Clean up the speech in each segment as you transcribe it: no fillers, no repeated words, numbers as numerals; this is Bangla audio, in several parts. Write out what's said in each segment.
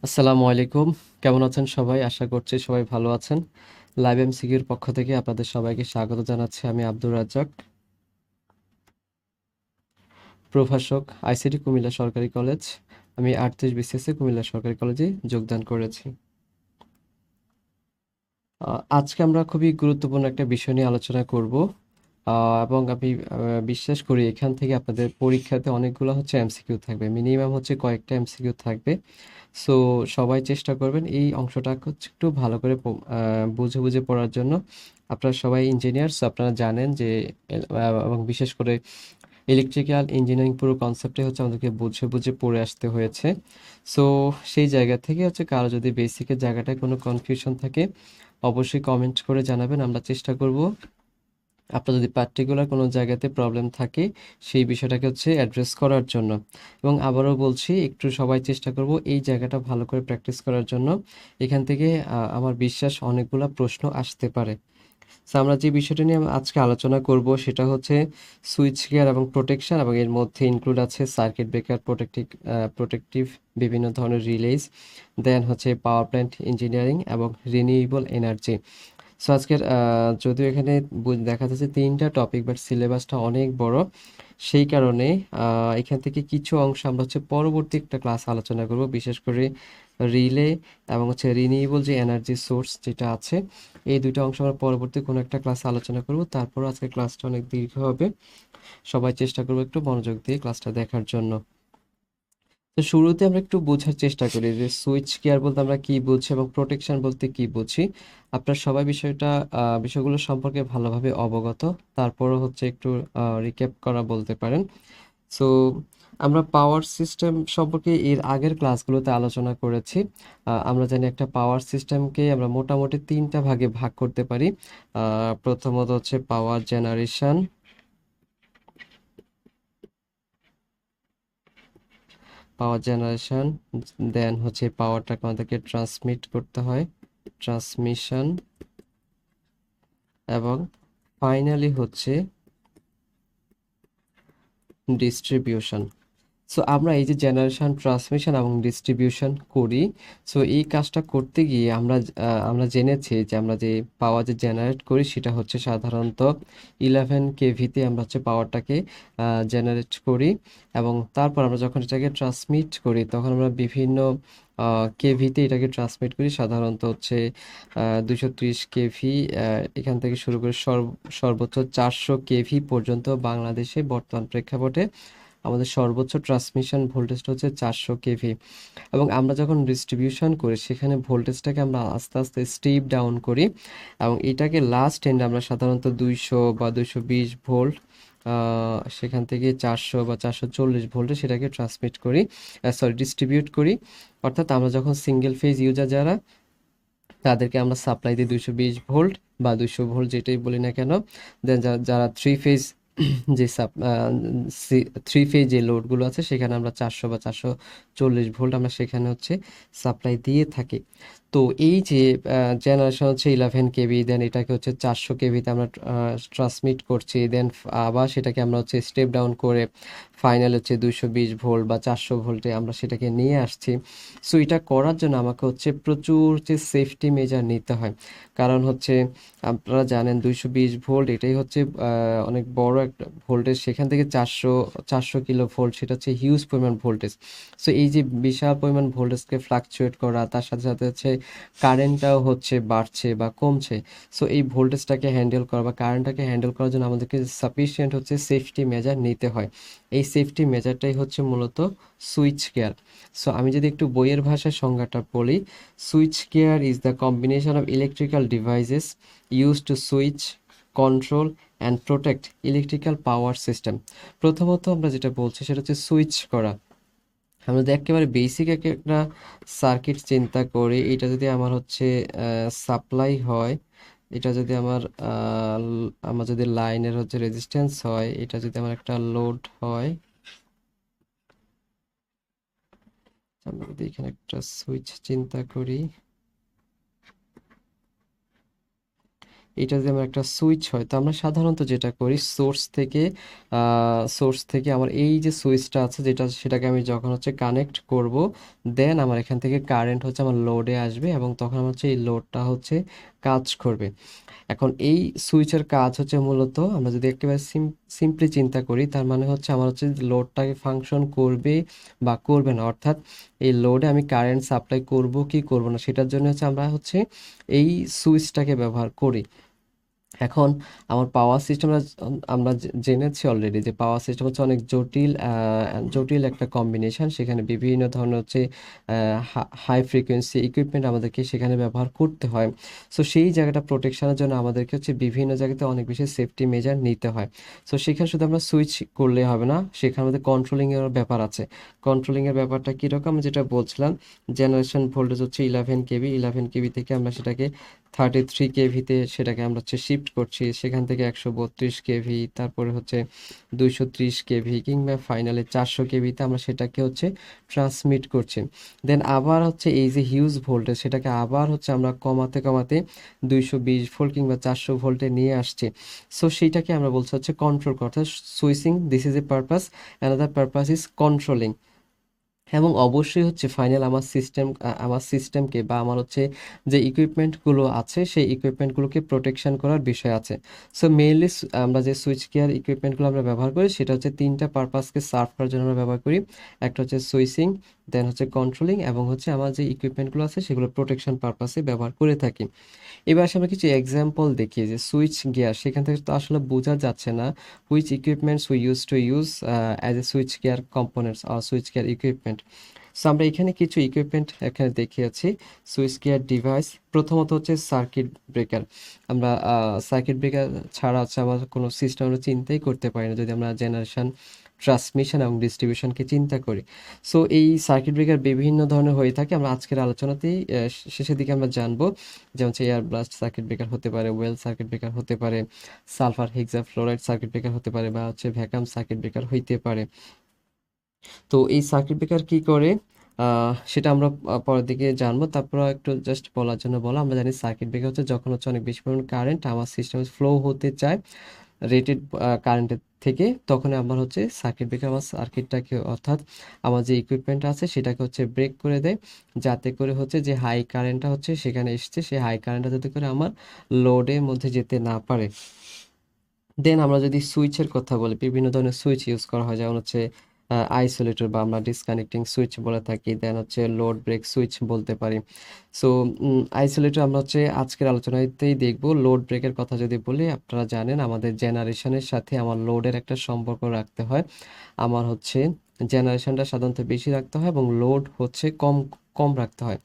আসসালামু আলাইকুম। কেমন আছেন সবাই? আশা করছি সবাই ভালো আছেন। লাইভ এমসিকিউর পক্ষ থেকে আপনাদের সবাইকে স্বাগত জানাচ্ছি। আমি আব্দুর রাজ্জাক, প্রভাষক, আইসিটি কুমিল্লা সরকারি কলেজ। আমি 38 বিসিএসে কুমিল্লা সরকারি কলেজে যোগদান করেছি। আজকে আমরা খুবই গুরুত্বপূর্ণ একটা বিষয় নিয়ে আলোচনা করব। এবং আমি বিশ্বাস করি এখান থেকে আপনাদের পরীক্ষাতে অনেকগুলো হচ্ছে এমসিকিউ থাকবে। মিনিমাম হচ্ছে কয়েকটা এমসিকিউ থাকবে। সো সবাই চেষ্টা করবেন এই অংশটা হচ্ছে একটু ভালো করে বুঝে বুঝে পড়ার জন্য। আপনারা সবাই ইঞ্জিনিয়ার, সো আপনারা জানেন যে এবং বিশেষ করে ইলেকট্রিক্যাল ইঞ্জিনিয়ারিং পুরো কনসেপ্টে হচ্ছে আমাদেরকে বুঝে বুঝে পড়ে আসতে হয়েছে। সো সেই জায়গা থেকে হচ্ছে কারো যদি বেসিকের জায়গাটায় কোনো কনফিউশন থাকে অবশ্যই কমেন্ট করে জানাবেন। আমরা চেষ্টা করব আপনার যদি পার্টিকুলার কোনো জায়গাতে প্রবলেম থাকে সেই বিষয়টাকে হচ্ছে অ্যাড্রেস করার জন্য। এবং আবারও বলছি একটু সবাই চেষ্টা করব এই জায়গাটা ভালো করে প্র্যাকটিস করার জন্য। এখান থেকে আমার বিশ্বাস অনেকগুলা প্রশ্ন আসতে পারে। সো আমরা যে বিষয়টা নিয়ে আজকে আলোচনা করব সেটা হচ্ছে সুইচ গিয়ার এবং প্রোটেকশন, এবং এর মধ্যে ইনক্লুড আছে সার্কিট ব্রেকার, প্রোটেক্টিভ বিভিন্ন ধরনের রিলেজ, দেন হচ্ছে পাওয়ার প্ল্যান্ট ইঞ্জিনিয়ারিং এবং রিনিউয়েবল এনার্জি। সো আজকের যদিও এখানে দেখা যাচ্ছে 3টা টপিক, বাট সিলেবাসটা অনেক বড়। সেই কারণে এখান থেকে কিছু অংশ আমরা হচ্ছে পরবর্তী একটা ক্লাস আলোচনা করব, বিশেষ করে রিলে এবং হচ্ছে রিনিউয়েবল যে এনার্জি সোর্স যেটা আছে, এই দুইটা অংশ আমরা পরবর্তী কোনো একটা ক্লাসে আলোচনা করব। তারপর আজকে ক্লাসটা অনেক দীর্ঘ হবে, সবাই চেষ্টা করবো একটু মনোযোগ দিয়ে ক্লাসটা দেখার জন্য। তো শুরুতে আমরা একটু বোঝার চেষ্টা করি যে সুইচ গিয়ার বলতে আমরা কি বুঝি এবং প্রোটেকশন বলতে কি বুঝি। আপনারা সবাই বিষয়গুলো সম্পর্কে ভালোভাবে অবগত। তারপরও হচ্ছে একটু রিক্যাপ করা বলতে পারেন। সো আমরা পাওয়ার সিস্টেম সম্পর্কে এর আগের ক্লাসগুলোতে আলোচনা করেছি। আমরা জানি একটা পাওয়ার সিস্টেমকে আমরা মোটামুটি 3টা ভাগে ভাগ করতে পারি। প্রথমত হচ্ছে পাওয়ার জেনারেশন, দেন হচ্ছে পাওয়ারটাকে আমাদেরকে ট্রান্সমিট করতে হয়, ট্রান্সমিশন, এবং ফাইনালি হচ্ছে ডিস্ট্রিবিউশন। সো আমরা এই যে জেনারেশন, ট্রান্সমিশন এবং ডিস্ট্রিবিউশন করি, সো এই কাজটা করতে গিয়ে আমরা জেনেছি যে আমরা যে পাওয়ার যে জেনারেট করি সেটা হচ্ছে সাধারণত 11 কেভিতে আমরা হচ্ছে পাওয়ারটাকে জেনারেট করি। এবং তারপর আমরা যখন এটাকে ট্রান্সমিট করি তখন আমরা বিভিন্ন কেভিতে এটাকে ট্রান্সমিট করি, সাধারণত হচ্ছে 230 কেভি, এখান থেকে শুরু করে সর্বোচ্চ 400 কেভি পর্যন্ত বাংলাদেশে বর্তমান প্রেক্ষাপটে আমাদের সর্বোচ্চ ট্রান্সমিশন ভোল্টেজটা হচ্ছে 400 কেভি। এবং আমরা যখন ডিস্ট্রিবিউশন করি সেখানে ভোল্টেজটাকে আমরা আস্তে আস্তে স্টেপ ডাউন করি, এবং এটাকে লাস্ট এন্ডে আমরা সাধারণত 200 বা 220 ভোল্ট, সেখান থেকে 400 বা 440 ভোল্টে সেটাকে ডিস্ট্রিবিউট করি। অর্থাৎ আমরা যখন সিঙ্গেল ফেজ ইউজার যারা, তাদেরকে আমরা সাপ্লাই দিই 220 ভোল্ট বা 200 ভোল্ট যেটাই বলি না কেন। দেন যারা যে থ্রি ফেজ যে লোডগুলো আছে সেখানে আমরা 400 বা 440 ভোল্ট আমরা সেখানে হচ্ছে সাপ্লাই দিয়ে থাকি। তো এই যে জেনারেশন হচ্ছে 11 কেভি, দেন এটাকে হচ্ছে 400 কেভিতে আমরা ট্রান্সমিট করছি, দেন আবার সেটাকে আমরা হচ্ছে স্টেপ ডাউন করে ফাইনাল হচ্ছে 220 ভোল্ট বা 400 ভোল্টে আমরা সেটাকে নিয়ে আসছি। সো এটা করার জন্য আমাকে হচ্ছে প্রচুর যে সেফটি মেজার নিতে হয়। কারণ হচ্ছে আপনারা জানেন 220 ভোল্ট এটাই হচ্ছে অনেক বড় একটা ভোল্টেজ, সেখান থেকে 400 কিলো ভোল্ট সেটা হচ্ছে হিউজ পরিমাণ ভোল্টেজ। সো এই যে বিশাল পরিমাণ ভোল্টেজকে ফ্লাকচুয়েট করা, তার সাথে সাথে হচ্ছে কারেন্টটাও হচ্ছে বাড়ছে বা কমছে। সো এই ভোল্টেজটাকে হ্যান্ডেল করা বা কারেন্টটাকে হ্যান্ডেল করার জন্য আমাদেরকে সাফিসিয়েন্ট হচ্ছে সেফটি মেজার নিতে হয়। এই সেফটি মেজারটাই হচ্ছে মূলত সুইচ গিয়ার। সো আমি যদি একটু বইয়ের ভাষায় সংজ্ঞাটা বলি, switch gear is the combination of electrical devices use to switch, control and protect electrical power system. প্রথমত আমরা যেটা বলছি সেটা হচ্ছে সুইচ করা। আমরা যদি একেবারে বেসিক একটা সার্কিট চিন্তা করি, এটা যদি আমার হচ্ছে সাপ্লাই হয়, এটা যদি আমার যদি লাইনের হচ্ছে রেজিস্ট্যান্স হয়, এটা যদি আমার একটা লোড হয়, আমরা যদি এখানে একটা সুইচ চিন্তা করি, এটা যদি আমার একটা সুইচ হয়, তো আমরা সাধারণত যেটা করি সোর্স থেকে আমার এই যে সুইচটা আছে সেটাকে আমি যখন হচ্ছে কানেক্ট করব, দেন আমার এখান থেকে কারেন্ট হচ্ছে আমার লোডে আসবে এবং তখন আমার হচ্ছে এই লোডটা হচ্ছে কাজ করবে। এখন এই সুইচের কাজ হচ্ছে মূলত, আমরা যদি একেবারে সিম্পলি চিন্তা করি, তার মানে হচ্ছে আমার হচ্ছে লোডটাকে ফাংশন করবে বা করবে না, অর্থাৎ এই লোডে আমি কারেন্ট সাপ্লাই করব কি করব না, সেটার জন্য হচ্ছে আমরা হচ্ছে এই সুইচটাকে ব্যবহার করি। এখন আমার পাওয়ার সিস্টেম, আমরা জেনেছি অলরেডি যে পাওয়ার সিস্টেম হচ্ছে অনেক জটিল একটা কম্বিনেশন। সেখানে বিভিন্ন ধরনের হচ্ছে হাই ফ্রিকোয়েন্সি ইকুইপমেন্ট আমাদেরকে সেখানে ব্যবহার করতে হয়। সো সেই জায়গাটা প্রোটেকশনের জন্য আমাদেরকে হচ্ছে বিভিন্ন জায়গাতে অনেক বেশি সেফটি মেজার নিতে হয়। সো সেখানে শুধু আমরা সুইচ করলে হবে না, সেখানে আমাদের কন্ট্রোলিংয়ের ব্যাপার আছে। কন্ট্রোলিংয়ের ব্যাপারটা কীরকম, যেটা বলছিলাম, জেনারেশন ভোল্টেজ হচ্ছে 11 কেভি, 11 কেভি থেকে আমরা সেটাকে 33 কেভিতে সেটাকে আমরা হচ্ছে শিফট করছি, সেখান থেকে 132 কেভি, তারপরে হচ্ছে 230 কেভি, কিংবা ফাইনালে 400 কেভিতে আমরা সেটাকে হচ্ছে ট্রান্সমিট করছি। দেন আবার হচ্ছে এই যে হিউজ ভোল্টেজ, সেটাকে আবার হচ্ছে আমরা কমাতে কমাতে 220 ভোল্ট কিংবা 400 ভোল্টে নিয়ে আসছি। সো সেইটাকে আমরা বলছি হচ্ছে কন্ট্রোল করা, অর্থাৎ switching, this is a purpose, another purpose is controlling. এবং অবশ্যই হচ্ছে ফাইনাল আমার সিস্টেমকে বা আমার হচ্ছে যে ইকুইপমেন্টগুলো আছে সেই ইকুইপমেন্টগুলোকে প্রোটেকশন করার বিষয় আছে। সো মেইনলি আমরা যে সুইচ গিয়ার ইকুইপমেন্টগুলো আমরা ব্যবহার করি, সেটা হচ্ছে তিনটা পারপাসকে সার্ভ করার জন্য আমরা ব্যবহার করি। একটা হচ্ছে সুইচিং, দেন হচ্ছে কন্ট্রোলিং, এবং হচ্ছে আমার যে ইকুইপমেন্টগুলো আছে সেগুলো প্রোটেকশন পারপাসে ব্যবহার করে থাকি। এবার আসলে আমরা কিছু এক্সাম্পল দেখি যে সুইচ গিয়ার, সেখান থেকে তো আসলে বোঝা যাচ্ছে না which equipments we use as a switch gear components আর সুইচ গিয়ার ইকুইপমেন্ট। সো আমরা এখানে কিছু ইকুইপমেন্ট এখানে দেখিয়েছি সুইচ গিয়ার ডিভাইস। প্রথমত হচ্ছে সার্কিট ব্রেকার। আমরা সার্কিট ব্রেকার ছাড়া হচ্ছে আমার কোনো সিস্টেম আমরা চিন্তাই করতে পারি না, যদি আমরা জেনারেশন, ট্রান্সমিশন এবং ডিস্ট্রিবিউশনকে চিন্তা করি। সো এই সার্কিট ব্রেকার বিভিন্ন ধরনের হয়ে থাকে, আমরা আজকের আলোচনাতেই শেষের দিকে আমরা জানবো। যেমন হচ্ছে এয়ার ব্লাস্ট সার্কিট ব্রেকার হতে পারে, ওয়েল সার্কিট ব্রেকার হতে পারে, সালফার হেক্সাফ্লোরাইড সার্কিট ব্রেকার হতে পারে, বা হচ্ছে ভ্যাকাম সার্কিট ব্রেকার হইতে পারে। তো এই সার্কিট ব্রেকার কি করে সেটা আমরা পরের দিকে জানবো। তারপর একটু জাস্ট বলার জন্য বলা, আমরা জানি সার্কিট ব্রেকার হচ্ছে যখন হচ্ছে অনেক বেশি পরিমাণ কারেন্ট আমার সিস্টেমে ফ্লো হতে চায় রেটেড কারেন্টের থেকে, তখন আমার হচ্ছে সার্কিট ব্রেকার আমার সার্কিটটাকে, অর্থাৎ আমার যে ইকুইপমেন্ট আছে সেটাকে হচ্ছে ব্রেক করে দেয়, যাতে করে হচ্ছে যে হাই কারেন্টটা হচ্ছে সেখানে এসছে, সেই হাই কারেন্টটা যাতে করে আমার লোডের মধ্যে যেতে না পারে। দেন আমরা যদি সুইচের কথা বলি, বিভিন্ন ধরনের সুইচ ইউজ করা হয়, যেমন হচ্ছে আইসোলেটর বা আমরা ডিসকানেক্টিং সুইচ বলে থাকি, দেন হচ্ছে লোড ব্রেক সুইচ বলতে পারি। সো আইসোলেটর আমরা হচ্ছে আজকের আলোচনাতেই দেখব। লোড ব্রেকের কথা যদি বলি, আপনারা জানেন আমাদের জেনারেশনের সাথে আমার লোডের একটা সম্পর্ক রাখতে হয়। আমার হচ্ছে জেনারেশনটা সাধারণত বেশি রাখতে হয় এবং লোড হচ্ছে কম কম রাখতে হয়।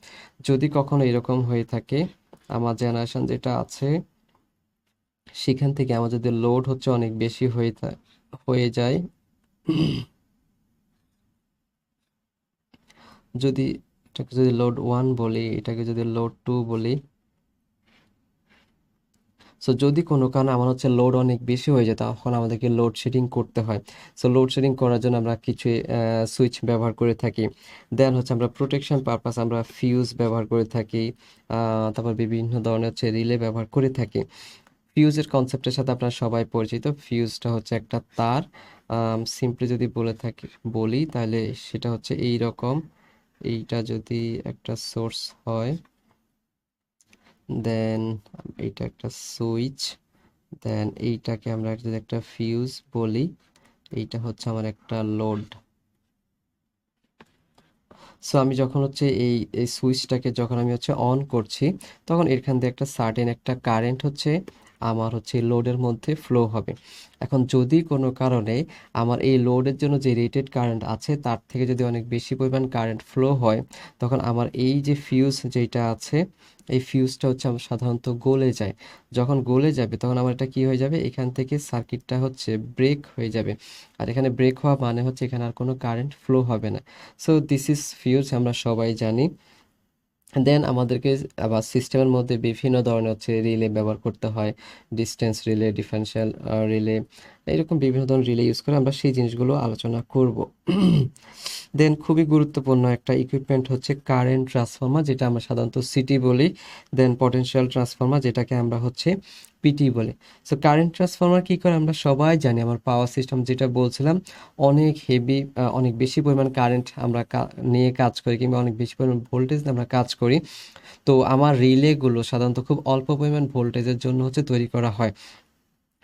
যদি কখনো এরকম হয়ে থাকে, আমার জেনারেশন যেটা আছে সেখান থেকে আমার যদি লোড হচ্ছে অনেক বেশি হয়ে যায়, যদি এটাকে যদি লোড 1 বলি, এটাকে যদি লোড 2 বলি, সো যদি কোনো কারণে আমার হচ্ছে লোড অনেক বেশি হয়ে যায়, তখন আমাদেরকে লোড শেডিং করতে হয়। সো লোড শেডিং করার জন্য আমরা কিছু সুইচ ব্যবহার করে থাকি। দেন হচ্ছে আমরা প্রোটেকশন পারপাস আমরা ফিউজ ব্যবহার করে থাকি, তারপর বিভিন্ন ধরনের হচ্ছে রিলে ব্যবহার করে থাকি। ফিউজের কনসেপ্টের সাথে আপনারা সবাই পরিচিত। ফিউজটা হচ্ছে একটা তার, সিম্পলি যদি বলি তাহলে সেটা হচ্ছে এই রকম। এইটা যদি একটা সোর্স হয়, দেন এইটা একটা সুইচ, দেন এইটাকে আমরা যদি একটা ফিউজ বলি, এইটা হচ্ছে আমার একটা লোড। সো আমি যখন হচ্ছে এই সুইচটাকে যখন আমি হচ্ছে অন করছি, তখন এখান দিয়ে একটা সার্টেন একটা কারেন্ট হচ্ছে আমার হচ্ছে লোডের মধ্যে ফ্লো হবে। এখন যদি কোনো কারণে আমার এই লোডের জন্য যে রেটেড কারেন্ট আছে তার থেকে যদি অনেক বেশি পরিমাণ কারেন্ট ফ্লো হয়, তখন আমার এই যে ফিউজ যেটা আছে, এই ফিউজটা হচ্ছে আমার সাধারণত গলে যায়। যখন গলে যাবে তখন আমার এটা কি হয়ে যাবে, এখান থেকে সার্কিটটা হচ্ছে ব্রেক হয়ে যাবে। আর এখানে ব্রেক হওয়া মানে হচ্ছে এখানে আর কোনো কারেন্ট ফ্লো হবে না। সো দিস ইজ ফিউজ, আমরা সবাই জানি। দেন আমাদেরকে আবার সিস্টেমের মধ্যে বিভিন্ন ধরনের হচ্ছে রিলে ব্যবহার করতে হয়, ডিস্টেন্স রিলে, ডিফারেনশিয়াল রিলে, এরকম বিভিন্ন ধরনের রিলে ইউজ করে আমরা সেই জিনিসগুলো আলোচনা করব। দেন খুবই গুরুত্বপূর্ণ একটা ইকুইপমেন্ট হচ্ছে কারেন্ট ট্রান্সফর্মার, যেটা আমরা সাধারণত সিটি বলি। দেন পটেনশিয়াল ট্রান্সফর্মার, যেটাকে আমরা হচ্ছে পিটি বলে। সো কারেন্ট ট্রান্সফরমার কি করে আমরা সবাই জানি, আমার পাওয়ার সিস্টেম যেটা বলছিলাম, অনেক হেভি, অনেক বেশি পরিমাণ কারেন্ট আমরা নিয়ে কাজ করি, কিংবা অনেক বেশি পরিমাণ ভোল্টেজ নিয়ে আমরা কাজ করি। তো আমার রিলেগুলো সাধারণত খুব অল্প পরিমাণ ভোল্টেজের জন্য হচ্ছে তৈরি করা হয়।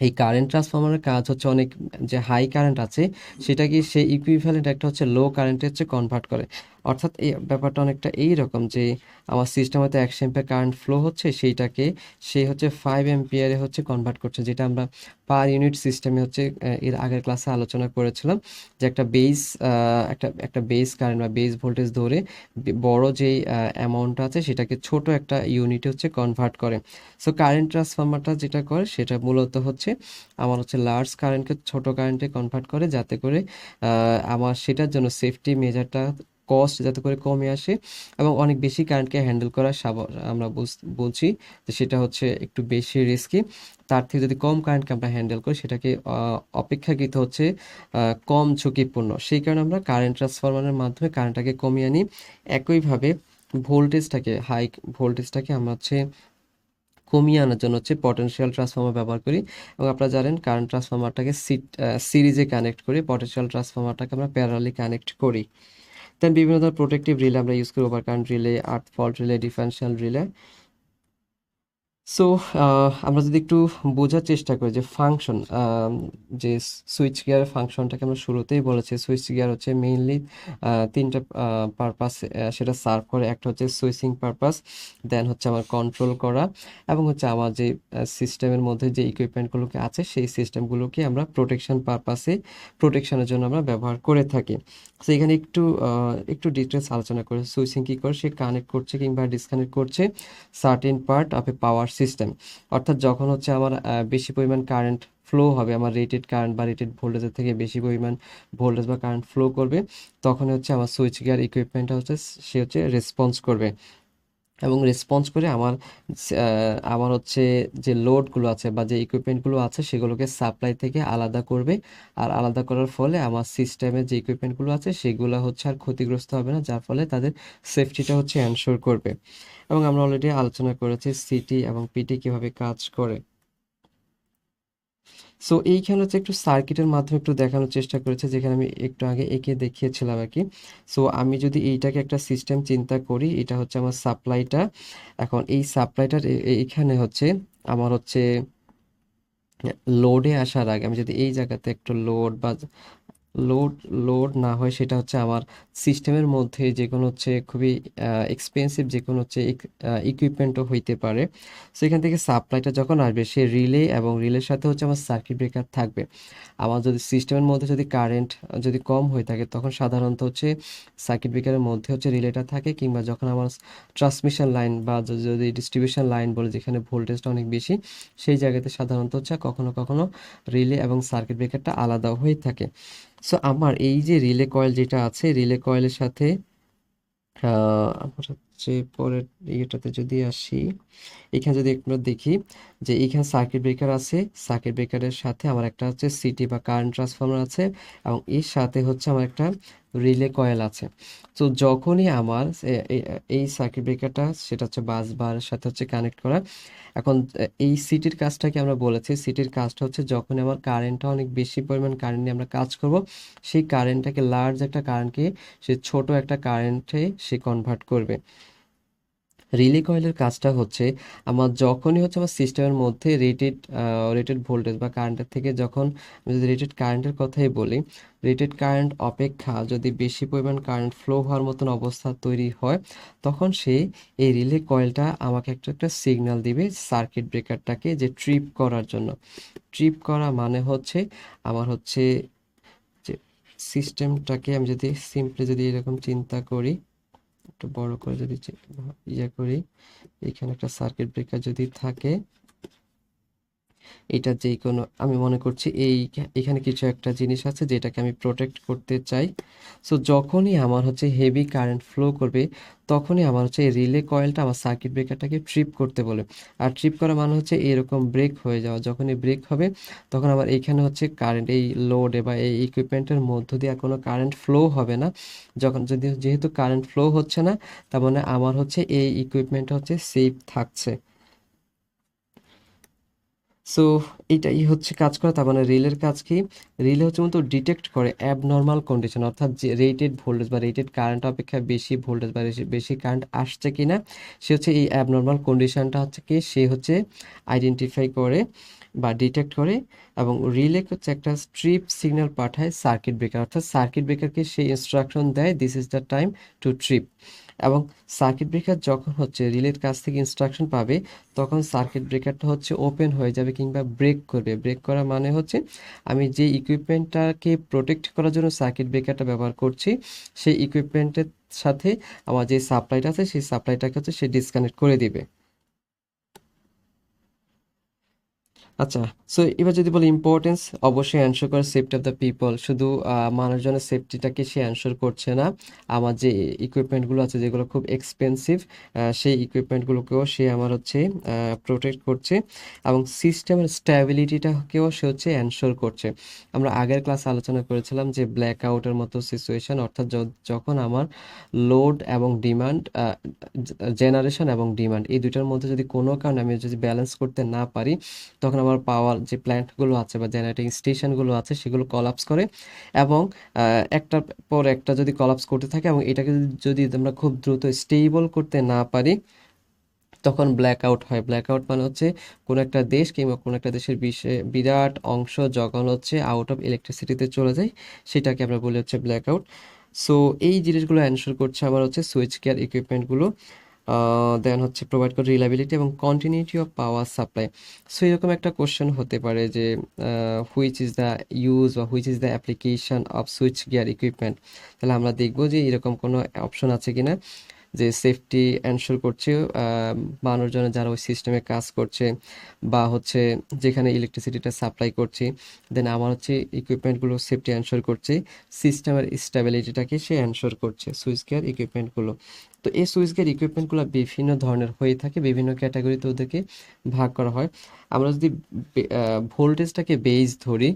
এই কারেন্ট ট্রান্সফরমারের কাজ হচ্ছে অনেক, যে হাই কারেন্ট আছে সেটাকে সে ইকুইভ্যালেন্ট একটা হচ্ছে লো কারেন্টে হচ্ছে কনভার্ট করে। অর্থাৎ এই ব্যাপারটা অনেকটা এইরকম যে আমার সিস্টেম হয়তো 100 অ্যাম্পিয়ার কারেন্ট ফ্লো হচ্ছে, সেইটাকে সে হচ্ছে 5 অ্যাম্পিয়ারে হচ্ছে কনভার্ট করছে, যেটা আমরা পার ইউনিট সিস্টেমে হচ্ছে এর আগের ক্লাসে আলোচনা করেছিলাম, যে একটা বেস, একটা বেস কারেন্ট বা বেস ভোল্টেজ ধরে বড় যেই অ্যামাউন্ট আছে সেটাকে ছোট একটা ইউনিটে হচ্ছে কনভার্ট করে। সো কারেন্ট ট্রান্সফরমারটা যেটা করে সেটা মূলত হচ্ছে আমার হচ্ছে লার্জ কারেন্টকে ছোট কারেন্টে কনভার্ট করে, যাতে করে আমার সেটার জন্য সেফটি মেজারটা, কস্ট যাতে করে কমে আসে, এবং অনেক বেশি কারেন্টকে হ্যান্ডেল করা আমরা বলছি যে সেটা হচ্ছে একটু বেশি রিস্কি। তার থেকে যদি কম কারেন্টকে আমরা হ্যান্ডেল করি সেটাকে অপেক্ষাকৃত হচ্ছে কম ঝুঁকিপূর্ণ। সেই কারণে আমরা কারেন্ট ট্রান্সফরমারের মাধ্যমে কারেন্টটাকে কমিয়ে আনি। একইভাবে ভোল্টেজটাকে আমরা হচ্ছে কমিয়ে আনার জন্য হচ্ছে পটেনশিয়াল ট্রান্সফর্মার ব্যবহার করি। এবং আপনারা জানেন কারেন্ট ট্রান্সফর্মারটাকে সিরিজে কানেক্ট করি, পটেনশিয়াল ট্রান্সফর্মারটাকে আমরা প্যারালালি কানেক্ট করি। দেন বিভিন্ন ধরনের প্রোটেক্টিভ রিলে আমরা ইউজ করি, over current relay, earth fault relay, differential relay. So আমরা যদি একটু বোঝার চেষ্টা করি যে ফাংশন, যে সুইচ গিয়ারের ফাংশনটাকে আমরা শুরুতেই বলেছি, সুইচ গিয়ার হচ্ছে মেইনলি তিনটা পারপাস সেটা সার্ভ করে। একটা হচ্ছে সুইচিং পারপাস, দেন হচ্ছে আমার কন্ট্রোল করা, এবং হচ্ছে আমার যে সিস্টেমের মধ্যে যে ইকুইপমেন্টগুলোকে আছে সেই সিস্টেমগুলোকে আমরা প্রোটেকশনের জন্য আমরা ব্যবহার করে থাকি। সো এখানে একটু ডিটেলস আলোচনা করে সুইচিং কী করে সে কানেক্ট করছে কিংবা ডিসকানেক্ট করছে certain part of A power system. অর্থাৎ যখন হচ্ছে আমার বেশি পরিমাণ কারেন্ট ফ্লো হবে, আমার রেটেড কারেন্ট বা রেটেড ভোল্টেজের থেকে বেশি পরিমাণ ভোল্টেজ বা কারেন্ট ফ্লো করবে, তখন হচ্ছে আমার সুইচ গিয়ার ইকুইপমেন্টটা হচ্ছে সে হচ্ছে রেসপন্স করবে, এবং রেসপন্স করে আমার হচ্ছে যে লোডগুলো আছে বা যে ইকুইপমেন্টগুলো আছে সেগুলোকে সাপ্লাই থেকে আলাদা করবে। আর আলাদা করার ফলে আমার সিস্টেমে যে ইকুইপমেন্টগুলো আছে সেগুলো হচ্ছে আর ক্ষতিগ্রস্ত হবে না, যার ফলে তাদের সেফটিটা হচ্ছে এনশোর করবে। এবং আমরা অলরেডি আলোচনা করেছি সিটি এবং পিটি কিভাবে কাজ করে। সো এইখানে হচ্ছে একটু সার্কিটের মাধ্যমে একটু দেখানোর চেষ্টা করেছে, যেখানে আমি একটু আগে এঁকে দেখিয়েছিলাম আর কি। সো আমি যদি এইটাকে একটা সিস্টেম চিন্তা করি, এটা হচ্ছে আমার সাপ্লাইটা। এখন এই সাপ্লাইটার এইখানে হচ্ছে আমার হচ্ছে লোডে আসার আগে আমি যদি এই জায়গাতে একটু লোড লোড না হয়, সেটা হচ্ছে আমার সিস্টেমের মধ্যে যে কোনো হচ্ছে খুবই এক্সপেন্সিভ যে কোনো হচ্ছে ইকুইপমেন্টও হইতে পারে। সো এখান থেকে সাপ্লাইটা যখন আসবে, সে রিলে এবং রিলের সাথে হচ্ছে আমার সার্কিট ব্রেকার থাকবে। আমার যদি সিস্টেমের মধ্যে যদি কারেন্ট যদি কম হয়ে থাকে, তখন সাধারণত হচ্ছে সার্কিট ব্রেকারের মধ্যে হচ্ছে রিলেটা থাকে, কিংবা যখন আমার ট্রান্সমিশন লাইন বা যদি ডিস্ট্রিবিউশন লাইন বলে, যেখানে ভোল্টেজটা অনেক বেশি, সেই জায়গাতে সাধারণত হচ্ছে কখনো কখনো রিলে এবং সার্কিট ব্রেকারটা আলাদা হয়ে থাকে। সো আমার এই যে রিলে কয়েল যেটা আছে, রিলে কয়েলের সাথে আমরা হচ্ছে পরের ইয়েটাতে যদি আসি, এখানে যদি আমরা দেখি যে এখানে সার্কিট ব্রেকার আছে, সার্কিট ব্রেকারের সাথে আমার একটা হচ্ছে সিটি বা কারেন্ট ট্রান্সফর্মার আছে, এবং এর সাথে হচ্ছে আমার একটা রিলে কয়েল আছে। তো যখনই আমার এই সার্কিট ব্রেকারটা, সেটা হচ্ছে বাস বারের সাথে হচ্ছে কানেক্ট করা। এখন এই সিটির কাজটাকে আমরা বলেছি, সিটির কাজটা হচ্ছে যখন আমার কারেন্টটা অনেক বেশি পরিমাণ কারেন্ট নিয়ে আমরা কাজ করব, সেই কারেন্টটাকে, লার্জ একটা কারেন্টকে সে ছোট একটা কারেন্টে সে কনভার্ট করবে। রিলে কয়েলের কাজটা হচ্ছে আমার যখনই হচ্ছে আমার সিস্টেমের মধ্যে রেটেড ভোল্টেজ বা কারেন্টের থেকে, যখন আমি যদি রেটেড কারেন্টের কথাই বলি, রেটেড কারেন্ট অপেক্ষা যদি বেশি পরিমাণ কারেন্ট ফ্লো হওয়ার মতন অবস্থা তৈরি হয়, তখন সে এই রিলে কয়েলটা আমাকে একটা সিগন্যাল দিবে সার্কিট ব্রেকারটাকে যে ট্রিপ করার জন্য। ট্রিপ করা মানে হচ্ছে আমার হচ্ছে যে সিস্টেমটাকে আমি যদি সিম্পলি যদি এরকম চিন্তা করি, একটু বড় করে যদি ইয়ে করি, এখানে একটা সার্কিট ব্রেকার যদি থাকে, এটা যেই কোনো, আমি মনে করছি এখানে কিছু একটা জিনিস আছে যেটাকে আমি প্রোটেক্ট করতে চাই। সো যখনই আমার হচ্ছে হেভি কারেন্ট ফ্লো করবে, তখনই আমার হচ্ছে এই রিলে কয়েলটা আমার সার্কিট ব্রেকারটাকে ট্রিপ করতে বলে। আর ট্রিপ করা মানে হচ্ছে এরকম ব্রেক হয়ে যাওয়া। যখনই ব্রেক হবে, তখন আমার এইখানে হচ্ছে কারেন্ট, এই লোডে বা এই ইকুইপমেন্টের মধ্য দিয়ে আর কোনো কারেন্ট ফ্লো হবে না। যেহেতু কারেন্ট ফ্লো হচ্ছে না, তার মানে আমার হচ্ছে এই ইকুইপমেন্টটা হচ্ছে সেফ থাকছে। সো এইটাই হচ্ছে কাজ করে। তার মানে রিলের কাজ কি? রিলে হচ্ছে মূলত ডিটেক্ট করে অ্যাবনর্মাল কন্ডিশন, অর্থাৎ যে রেটেড ভোল্টেজ বা রেটেড কারেন্ট অপেক্ষা বেশি ভোল্টেজ বা বেশি বেশি কারেন্ট আসছে কিনা, সে হচ্ছে এই অ্যাবনর্মাল কন্ডিশনটা হচ্ছে কি সে হচ্ছে আইডেন্টিফাই করে বা ডিটেক্ট করে। এবং রিলে হচ্ছে একটা স্ট্রিপ সিগন্যাল পাঠায় সার্কিট ব্রেকার, অর্থাৎ সার্কিট ব্রেকারকে সে ইনস্ট্রাকশন দেয় this is the time to trip. এবং সার্কিট ব্রেকার যখন হচ্ছে রিলের কাছ থেকে ইনস্ট্রাকশন পাবে, তখন সার্কিট ব্রেকারটা হচ্ছে ওপেন হয়ে যাবে কিংবা ব্রেক করবে। ব্রেক করা মানে হচ্ছে আমি যে ইকুইপমেন্টটাকে প্রোটেক্ট করার জন্য সার্কিট ব্রেকারটা ব্যবহার করছি, সেই ইকুইপমেন্টের সাথে আমার যে সাপ্লাইটা আছে সেই সাপ্লাইটাকে হচ্ছে সে ডিসকানেক্ট করে দিবে। আচ্ছা, সো এবার যদি বলি ইম্পর্টেন্স, অবশ্যই এনশিওর করে সেফটি অফ দ্য পিপল। শুধু মানুষজনের সেফটিটাকে সে এনশিওর করছে না, আমার যে ইকুইপমেন্টগুলো আছে যেগুলো খুব এক্সপেন্সিভ, সেই ইকুইপমেন্টগুলোকেও সে আমার হচ্ছে প্রোটেক্ট করছে। এবং সিস্টেমের স্ট্যাবিলিটিটাকেও সে হচ্ছে এনশিওর করছে। আমরা আগের ক্লাসে আলোচনা করেছিলাম যে ব্ল্যাক আউটের মতো সিচুয়েশন, অর্থাৎ যখন আমার লোড এবং ডিমান্ড, জেনারেশন এবং ডিমান্ড, এই দুইটার মধ্যে যদি কোনো কারণে আমি যদি ব্যালেন্স করতে না পারি, তখন আমার পাওয়ার যে প্ল্যান্টগুলো আছে বা জেনারেটিং স্টেশনগুলো আছে সেগুলো কলাপস করে। এবং একটার পর একটা যদি কলাপস করতে থাকে এবং এটাকে যদি আমরা খুব দ্রুত স্টেবল করতে না পারি, তখন ব্ল্যাক আউট হয়। ব্ল্যাক আউট মানে হচ্ছে কোনো একটা দেশ কিংবা কোনো একটা দেশের বিরাট অংশ যখন হচ্ছে আউট অফ ইলেকট্রিসিটিতে চলে যায়, সেটাকে আমরা বলি হচ্ছে ব্ল্যাক আউট। সো এই জিনিসগুলো এনশিওর করছে আমার হচ্ছে সুইচ কেয়ার ইকুইপমেন্টগুলো। দেন হচ্ছে প্রোভাইড করে রিলায়েবিলিটি এবং continuity of power supply. So এরকম একটা কোশ্চেন হতে পারে যে হুইচ ইজ দ্য ইউজ বা which is the application off switch gear equipment. তাহলে আমরা দেখবো যে এরকম কোনো অপশন আছে কিনা যে সেফটি এনশিওর করছে মানুষজনের যারা ওই সিস্টেমে কাজ করছে বা হচ্ছে যেখানে ইলেকট্রিসিটিটা সাপ্লাই করছি, দেন আমার হচ্ছে ইকুইপমেন্টগুলো সেফটি এনশিওর করছে, সিস্টেমের স্টেবিলিটিটাকে সে এনশিওর করছে সুইচ গিয়ার ইকুইপমেন্টগুলো। তো এই সুইচ গিয়ার ইকুইপমেন্টগুলো বিভিন্ন ধরনের হয়ে থাকে, বিভিন্ন ক্যাটাগরিতে ওদেরকে ভাগ করা হয়। আমরা যদি ভোল্টেজটাকে বেস ধরি,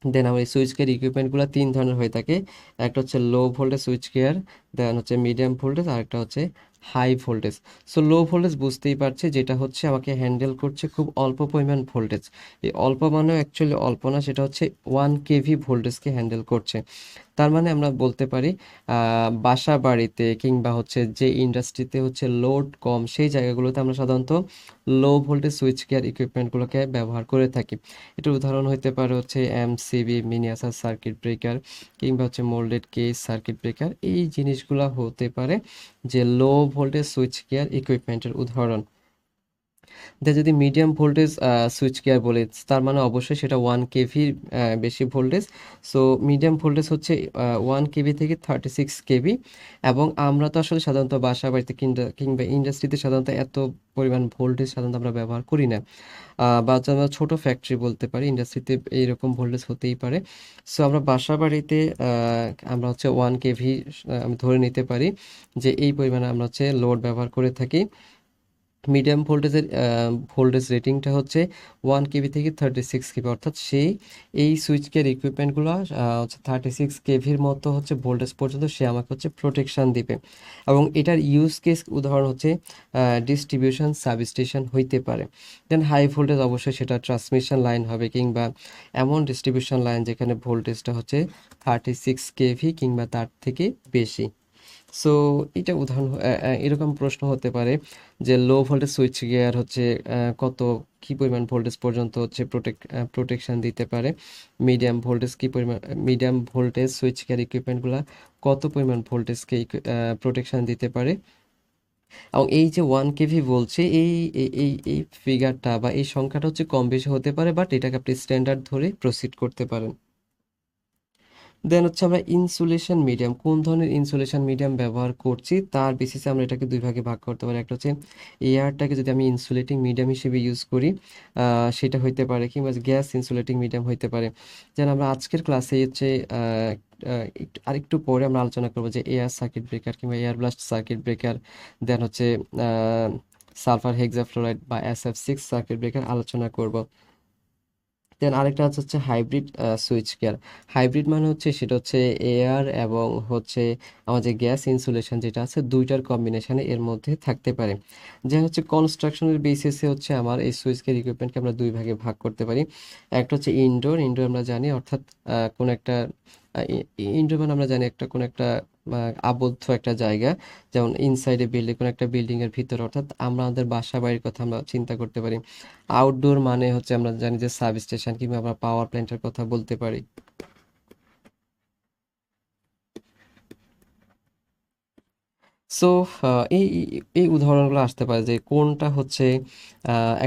দেন আমার এই সুইচ গিয়ার ইকুইপমেন্টগুলো তিন ধরনের হয়ে থাকে। একটা হচ্ছে low voltage switch gear, then হচ্ছে মিডিয়াম ভোল্টেজ, আর একটা হচ্ছে high voltage. So low voltage বুঝতেই পারছি, যেটা হচ্ছে আমাকে হ্যান্ডেল করছে খুব অল্প পরিমাণ ভোল্টেজ। এই অল্প মানেও অ্যাকচুয়ালি অল্প না, সেটা হচ্ছে 1 kV ভোল্টেজকে হ্যান্ডেল করছে। তার মানে আমরা বলতে পারি বাসা বাড়িতে কিংবা হচ্ছে যে ইন্ডাস্ট্রিতে হচ্ছে লোড কম, সেই জায়গাগুলোতে আমরা সাধারণত লো ভোল্টেজ সুইচ গিয়ার ইকুইপমেন্টগুলোকে ব্যবহার করে থাকি। এটার উদাহরণ হতে পারে হচ্ছে এমসিবি, মিনিয়াচার সার্কিট ব্রেকার, কিংবা হচ্ছে মোল্ডেড কেস সার্কিট ব্রেকার। এই জিনিসগুলো হতে পারে যে লো ভোল্টেজ সুইচ গিয়ার ইকুইপমেন্টের উদাহরণ। যদি মিডিয়াম ভোল্টেজ সুইচ গিয়ার বলে, তার মানে অবশ্যই সেটা 1 kV বেশি ভোল্টেজ। সো মিডিয়াম ভোল্টেজ হচ্ছে 1 kV থেকে 36 kV। এবং আমরা তো আসলে সাধারণত বাসা বাড়িতে কিংবা ইন্ডাস্ট্রিতে সাধারণত এত পরিমাণ ভোল্টেজ সাধারণত আমরা ব্যবহার করি না। বা হচ্ছে আমরা ছোট ফ্যাক্টরি বলতে পারি, ইন্ডাস্ট্রিতে এইরকম ভোল্টেজ হতেই পারে। সো আমরা বাসা বাড়িতে আমরা হচ্ছে 1 kV আমি ধরে নিতে পারি যে এই পরিমাণে আমরা হচ্ছে লোড ব্যবহার করে থাকি। মিডিয়াম ভোল্টেজের ভোল্টেজ রেটিংটা হচ্ছে 1 kV থেকে 36 kV, অর্থাৎ সেই এই সুইচ গিয়ার ইকুইপমেন্টগুলো হচ্ছে 36 kVর মতো হচ্ছে ভোল্টেজ পর্যন্ত সে আমাকে হচ্ছে প্রোটেকশন দিবে। এবং এটার ইউজ কেস উদাহরণ হচ্ছে ডিস্ট্রিবিউশন সাবস্টেশন হইতে পারে। দেন হাই ভোল্টেজ অবশ্যই সেটা ট্রান্সমিশন লাইন হবে কিংবা এমন ডিস্ট্রিবিউশন লাইন যেখানে ভোল্টেজটা হচ্ছে 36 kV কিংবা তার থেকে বেশি। সো এটা উদাহরণ এরকম প্রশ্ন হতে পারে যে লো ভোল্টেজ সুইচ গিয়ার হচ্ছে কত কি পরিমাণ ভোল্টেজ পর্যন্ত হচ্ছে প্রোটেকশন দিতে পারে। মিডিয়াম ভোল্টেজ সুইচ গিয়ার ইকুইপমেন্টগুলো কত পরিমাণ ভোল্টেজকে প্রোটেকশন দিতে পারে। এবং এই যে 1 kV বলছে, এই এই এই এই ফিগারটা বা এই সংখ্যাটা হচ্ছে কম বেশি হতে পারে, বাট এটাকে আপনি স্ট্যান্ডার্ড ধরে প্রসিড করতে পারেন। দেন হচ্ছে আমরা ইনসুলেশন মিডিয়াম, কোন ধরনের ইনসুলেশন মিডিয়াম ব্যবহার করছি তার বেসিসে আমরা এটাকে দুই ভাগে ভাগ করতে পারি। একটা হচ্ছে এয়ারটাকে যদি আমি ইনসুলেটিং মিডিয়াম হিসেবে ইউজ করি, সেটা হইতে পারে, কিংবা গ্যাস ইনসুলেটিং মিডিয়াম হইতে পারে। যেন আমরা আজকের ক্লাসে হচ্ছে আরেকটু পরে আমরা আলোচনা করবো যে এয়ার সার্কিট ব্রেকার কিংবা এয়ার ব্লাস্ট সার্কিট ব্রেকার, দেন হচ্ছে সালফার হেক্সাফ্লোরাইড বা SF6 সার্কিট ব্রেকার আলোচনা করব। দেন আরেকটা হচ্ছে হাইব্রিড সুইচ গিয়ার। হাইব্রিড মানে হচ্ছে সেটা হচ্ছে এয়ার এবং হচ্ছে আমাদের গ্যাস ইনসুলেশন যেটা আছে দুইটার কম্বিনেশনে এর মধ্যে থাকতে পারে। যেমন হচ্ছে কনস্ট্রাকশনের বেসিসে হচ্ছে আমার এই সুইচ গিয়ার ইকুইপমেন্টকে আমরা দুই ভাগে ভাগ করতে পারি। একটা হচ্ছে ইনডোর, ইনডোর আমরা জানি অর্থাৎ কোনো একটা ইনডোর মানে আমরা জানি একটা কোনো একটা আবদ্ধ একটা জায়গা, যেমন ইনসাইডে বিল্ডিং কোনো একটা বিল্ডিং এর ভিতরে, অর্থাৎ আমরা আমাদের বাসা বাড়ির কথা আমরা চিন্তা করতে পারি। আউটডোর মানে হচ্ছে আমরা জানি যে সাব স্টেশন কিংবা আমরা পাওয়ার প্ল্যান্টের কথা বলতে পারি। সো এই এই উদাহরণগুলো আসতে পারে যে কোনটা হচ্ছে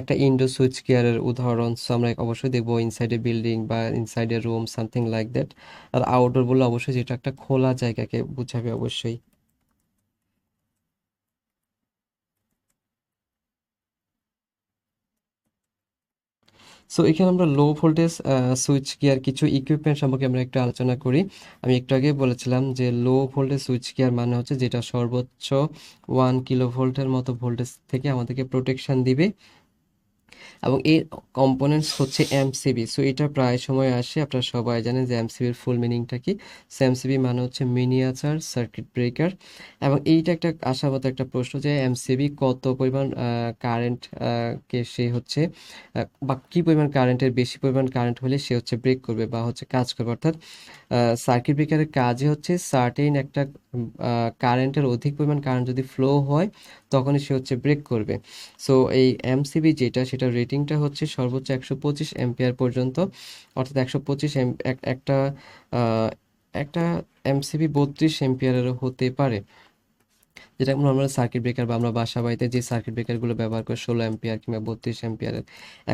একটা ইনডোর সুইচ গিয়ারের উদাহরণ। সো আমরা অবশ্যই দেখবো ইনসাইড এ বিল্ডিং বা inside a room something like that. আর আউটডোর বললে অবশ্যই যেটা একটা খোলা জায়গাকে বোঝাবে অবশ্যই। সো এখানে আমরা লো ভোল্টেজ সুইচ গিয়ার কিছু ইকুইপমেন্ট সম্পর্কে আমরা একটু আলোচনা করি। আমি একটু আগে বলেছিলাম যে লো ভোল্টেজ সুইচ গিয়ার মানে হচ্ছে যেটা সর্বোচ্চ 1 কিলোভোল্টের মতো ভোল্টেজ থেকে আমাদেরকে প্রোটেকশন দিবে, এবং এর কম্পোনেন্টস হচ্ছে এমসিবি। সো এটা প্রায় সময় আসে, আপনারা সবাই জানেন যে এমসিবির ফুল মিনিংটা কি। সো এমসিবি মানে হচ্ছে মিনিয়েচার সার্কিট ব্রেকার। এবং এইটা একটা আসার মতো একটা প্রশ্ন যে এমসিবি কত পরিমাণ কারেন্ট কে সে হচ্ছে বা কি পরিমাণ কারেন্টের বেশি পরিমাণ কারেন্ট হলে সে হচ্ছে ব্রেক করবে বা হচ্ছে কাজ করবে, অর্থাৎ সার্কিট ব্রেকারের কাজই হচ্ছে সার্টেইন একটা কারেন্টের অধিক পরিমাণ কারেন্ট যদি ফ্লো হয় তখনই সে হচ্ছে ব্রেক করবে। সো এই এমসিবি যেটা সেটা রেটিংটা হচ্ছে সর্বোচ্চ 125 এম্পিয়ার পর্যন্ত, অর্থাৎ 125 একটা আহ, একটা এমসিবি 32 এম্পিয়ারেরও হতে পারে, যেটা নর্মাল সার্কিট ব্রেকার বা আমরা বাসা বাড়িতে যে সার্কিট ব্রেকারগুলো ব্যবহার করি 16 এম্পিয়ার কিংবা 32 এম্পিয়ারের।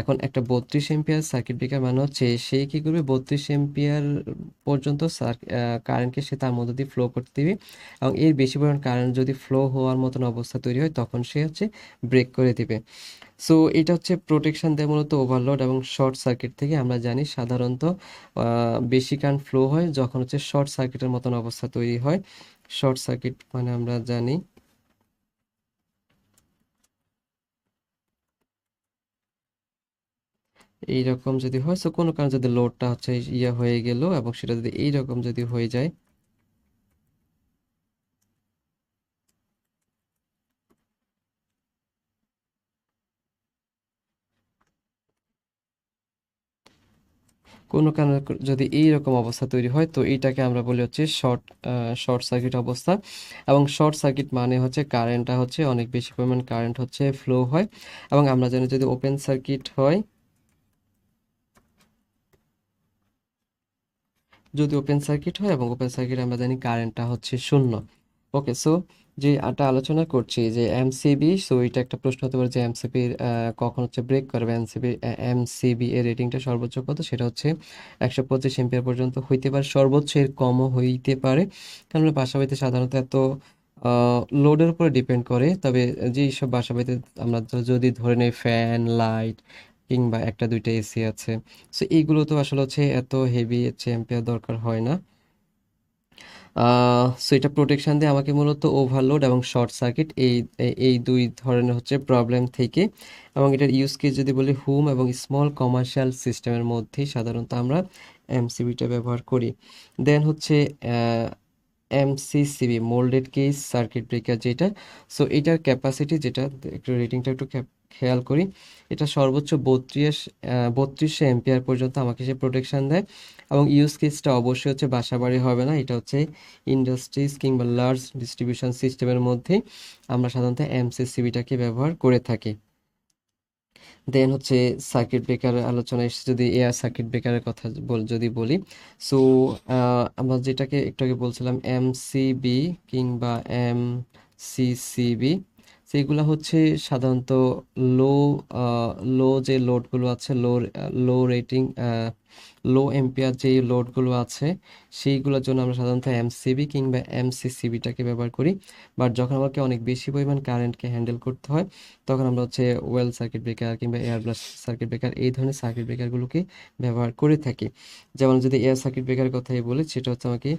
এখন একটা 32 এম্পিয়ার সার্কিট ব্রেকার মানে হচ্ছে সে কি করবে 32 এম্পিয়ার পর্যন্ত কারেন্টকে সে তার মধ্যে দিয়ে ফ্লো করতে দিবে, এবং এর বেশি পরিমাণ কারেন্ট যদি ফ্লো হওয়ার মতন অবস্থা তৈরি হয় তখন সে হচ্ছে ব্রেক করে দিবে। সো এটা হচ্ছে প্রোটেকশন দেয় মূলত ওভারলোড এবং শর্ট সার্কিট থেকে। আমরা জানি সাধারণত বেশি কারেন্ট ফ্লো হয় যখন হচ্ছে শর্ট সার্কিটের মতন অবস্থা তৈরি হয়। শর্ট সার্কিট মানে আমরা জানি এইরকম যদি হয়, সো কোনো কারণে যদি লোডটা হচ্ছে ইয়ে হয়ে গেল এবং সেটা যদি এইরকম যদি হয়ে যায়, কোনো কারণে যদি এইরকম অবস্থা তৈরি হয় তো এইটাকে আমরা বলি হচ্ছে শর্ট সার্কিট অবস্থা। এবং শর্ট সার্কিট মানে হচ্ছে কারেন্টটা হচ্ছে অনেক বেশি পরিমাণ কারেন্ট হচ্ছে ফ্লো হয়। এবং আমরা জানি যদি ওপেন সার্কিট হয়, যদি ওপেন সার্কিট হয় এবং ওপেন সার্কিট আমরা জানি কারেন্টটা হচ্ছে শূন্য। ওকে, সো যে আটা আলোচনা করছি যে এমসিবি, সো এটা একটা প্রশ্ন হতে পারে যে এমসিবি কখন হচ্ছে ব্রেক করবে। এমসিবি এর রেটিংটা সর্বোচ্চ কত, সেটা হচ্ছে 125 এম্পিয়ার পর্যন্ত হইতে পারে, সর্বোচ্চ এর কমও হইতে পারে। কারণ বাসাবাড়িতে সাধারণত এত লোডের উপরে ডিপেন্ড করে। তবে যেই সব বাসাবাড়িতে আমরা যদি ধরে নেই ফ্যান লাইট কিংবা একটা দুইটা এসি আছে, সো এইগুলো তো আসলে হচ্ছে এত হেভি হচ্ছে এম্পিয়ার দরকার হয় না। সো এটা প্রোটেকশন দিয়ে আমাকে মূলত ওভারলোড এবং শর্ট সার্কিট এই দুই ধরনের হচ্ছে প্রবলেম থেকে। এবং এটার ইউজ কেস যদি বলি হোম এবং স্মল কমার্শিয়াল সিস্টেমের মধ্যেই সাধারণত আমরা এমসিবিটা ব্যবহার করি। দেন হচ্ছে MCCB moulded case circuit breaker যেটা, সো এটার ক্যাপাসিটি যেটা একটু রেটিংটা একটু খেয়াল করি। এটা সর্বোচ্চ 3200 এম্পিয়ার পর্যন্ত আমাকে সে প্রোটেকশন দেয়। এবং ইউজ কেসটা অবশ্যই হচ্ছে বাসাবাড়ি হবে না, এটা হচ্ছে ইন্ডাস্ট্রিজ কিংবা লার্জ ডিস্ট্রিবিউশন সিস্টেমের মধ্যেই আমরা সাধারণত এমসিসিবিটাকে ব্যবহার করে থাকি। দেন হচ্ছে সার্কিট ব্রেকারের আলোচনায় এসে যদি এয়ার সার্কিট ব্রেকারের কথা যদি বলি, সো আমরা যেটাকে একটু আগে বলছিলাম এমসিবি কিংবা এমসিসিবি, সেগুলো হচ্ছে সাধারণত লো লো যে লোডগুলো আছে, লো রেটিং লো এম্পিয়ার যে লোডগুলো আছে সেইগুলোর জন্য আমরা সাধারণত এমসিবি কিংবা এমসিসিবিটাকে ব্যবহার করি। বাট যখন আমাকে অনেক বেশি পরিমাণ কারেন্টকে হ্যান্ডেল করতে হয় তখন আমরা হচ্ছে ওয়েল সার্কিট ব্রেকার কিংবা এয়ার ব্লাস্ট সার্কিট ব্রেকার এই ধরনের সার্কিট ব্রেকারগুলোকে ব্যবহার করে থাকি। যেমন যদি এয়ার সার্কিট ব্রেকার কথাই বলি, সেটা হচ্ছে আমাকে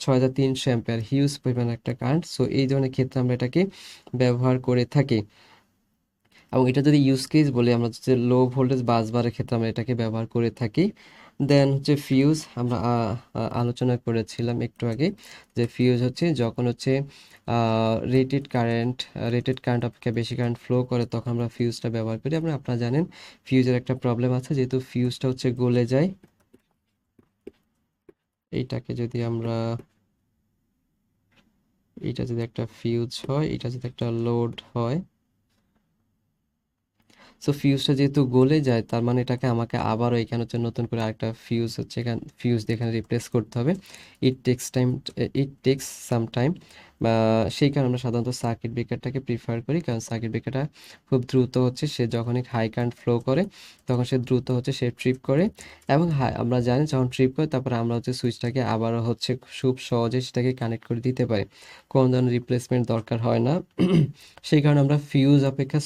6300 এম্পিয়ার, হিউজ পরিমাণ একটা কারেন্ট। সো এই ধরনের ক্ষেত্রে আমরা এটাকে ব্যবহার করে থাকি। এবং এটা যদি ইউজ কেস বলি, আমরা হচ্ছে লো ভোল্টেজ বাস বারের ক্ষেত্রে আমরা এটাকে ব্যবহার করে থাকি। দেন হচ্ছে ফিউজ, আমরা আলোচনা করেছিলাম একটু আগে যে ফিউজ হচ্ছে যখন হচ্ছে রেটেড কারেন্ট অপেক্ষা বেশি কারেন্ট ফ্লো করে তখন আমরা ফিউজটা ব্যবহার করি। আপনারা জানেন ফিউজের একটা প্রবলেম আছে, যেহেতু ফিউজটা হচ্ছে গলে যায়। এইটাকে যদি আমরা, এটা যদি একটা ফিউজ হয়, এটা যদি একটা লোড হয়, সো ফিউজটা যেহেতু গলে যায় তার মানে এটাকে আমাকে আবারও এখানে হচ্ছে নতুন করে আরেকটা ফিউজ হচ্ছে ফিউজ দিয়ে এখানে রিপ্লেস করতে হবে। It takes some time. সেই কারণে আমরা সাধারণত সার্কিট ব্রেকারটাকে প্রিফার করি, কারণ সার্কিট ব্রেকারটা খুব দ্রুত হচ্ছে, সে যখনই হাই কারেন্ট ফ্লো করে তখন সে দ্রুত হচ্ছে সে ট্রিপ করে, এবং আমরা জানি যখন ট্রিপ করে তারপরে আমরা হচ্ছে সুইচটাকে আবারও হচ্ছে খুব সহজে সেটাকে কানেক্ট করে দিতে পারি, কোনো ধরনের রিপ্লেসমেন্ট দরকার হয় না। সেই কারণে আমরা ফিউজ অপেক্ষা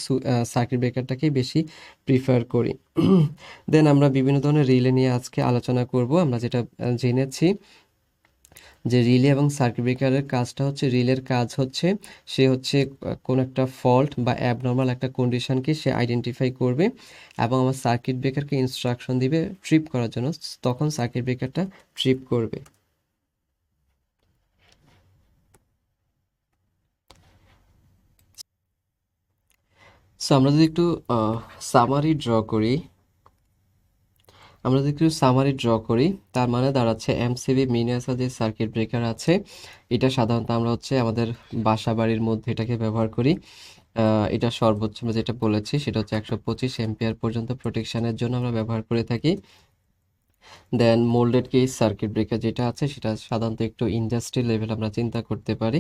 সার্কিট ব্রেকারটাকেই বেশি প্রিফার করি। দেন আমরা বিভিন্ন ধরনের রিলে নিয়ে আজকে আলোচনা করব। আমরা যেটা জেনেছি যে রিলে এবং সার্কিট ব্রেকারের কাজটা হচ্ছে, রিলের কাজ হচ্ছে সে হচ্ছে কোনো একটা ফল্ট বা অ্যাবনর্মাল একটা কন্ডিশনকে সে আইডেন্টিফাই করবে এবং আমার সার্কিট ব্রেকারকে ইনস্ট্রাকশন দিবে ট্রিপ করার জন্য, তখন সার্কিট ব্রেকারটা ট্রিপ করবে। সো আমরা যদি একটু সামারি ড্র করি, তার মানে দাঁড়াচ্ছে এমসিবি মিনিয়াচার যে সার্কিট ব্রেকার আছে, এটা সাধারণত আমরা হচ্ছে আমাদের বাসা বাড়ির মধ্যে এটাকে ব্যবহার করি। এটা সর্বোচ্চ আমরা যেটা বলেছি সেটা হচ্ছে 125 এম্পিয়ার পর্যন্ত প্রোটেকশনের জন্য আমরা ব্যবহার করে থাকি। দেন মোল্ডেড কেস সার্কিট ব্রেকার যেটা আছে সেটা সাধারণত একটু ইন্ডাস্ট্রি লেভেল আমরা চিন্তা করতে পারি,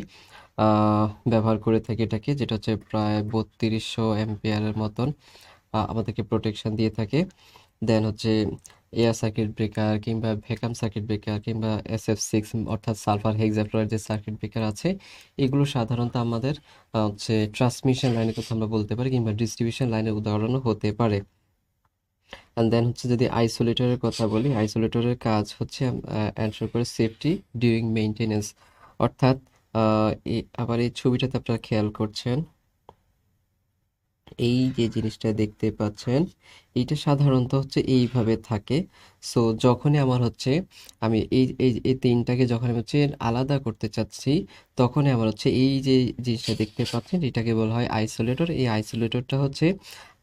ব্যবহার করে থাকি এটাকে, যেটা হচ্ছে প্রায় 3200 এম্পিয়ারের মতন আমাদেরকে প্রোটেকশন দিয়ে থাকে। দেন হচ্ছে এয়ার সার্কিট ব্রেকার কিংবা ভ্যাকাম সার্কিট ব্রেকার কিংবা SF6 অর্থাৎ সালফার হেক্সাফ্লোরাইড যে সার্কিট ব্রেকার আছে, এগুলো সাধারণত আমাদের হচ্ছে ট্রান্সমিশন লাইনের কথা আমরা বলতে পারি কিংবা ডিস্ট্রিবিউশন লাইনের উদাহরণও হতে পারে। অ্যান্ড দেন হচ্ছে যদি আইসোলেটরের কথা বলি, আইসোলেটরের কাজ হচ্ছে এনশোর করে সেফটি ডিউরিং মেইনটেনেন্স, অর্থাৎ আবার এই ছবিটাতে আপনারা খেয়াল করছেন, এই যে জিনিসটা দেখতে পাচ্ছেন এইটা সাধারণত হচ্ছে এইভাবে থাকে। সো যখনই আমার হচ্ছে আমি এই তিনটাকে যখন আমি হচ্ছে আলাদা করতে চাচ্ছি, তখনই আমার হচ্ছে এই যে জিনিসটা দেখতে পাচ্ছেন এটাকে বলা হয় আইসোলেটর। এই আইসোলেটরটা হচ্ছে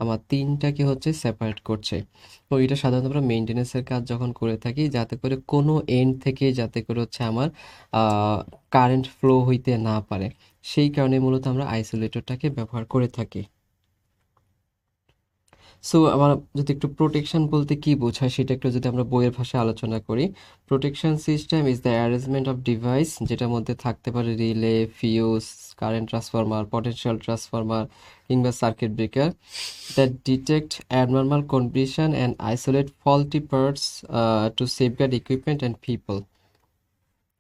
আমার তিনটাকে হচ্ছে সেপারেট করছে। তো এটা সাধারণত আমরা মেইনটেনেন্সের কাজ যখন করে থাকি, যাতে করে কোনো এন্ড থেকে যাতে করে হচ্ছে আমার কারেন্ট ফ্লো হইতে না পারে, সেই কারণে মূলত আমরা আইসোলেটরটাকে ব্যবহার করে থাকি। সো আমার যদি একটু প্রোটেকশন বলতে কি বোঝায় সেটা একটু যদি আমরা বইয়ের ভাষায় আলোচনা করি, protection system is the arrangement of device, যেটার মধ্যে থাকতে পারে relay, fuse, current transformer, potential transformer কিংবা circuit breaker, that detect abnormal condition and isolate faulty parts to safeguard equipment and people.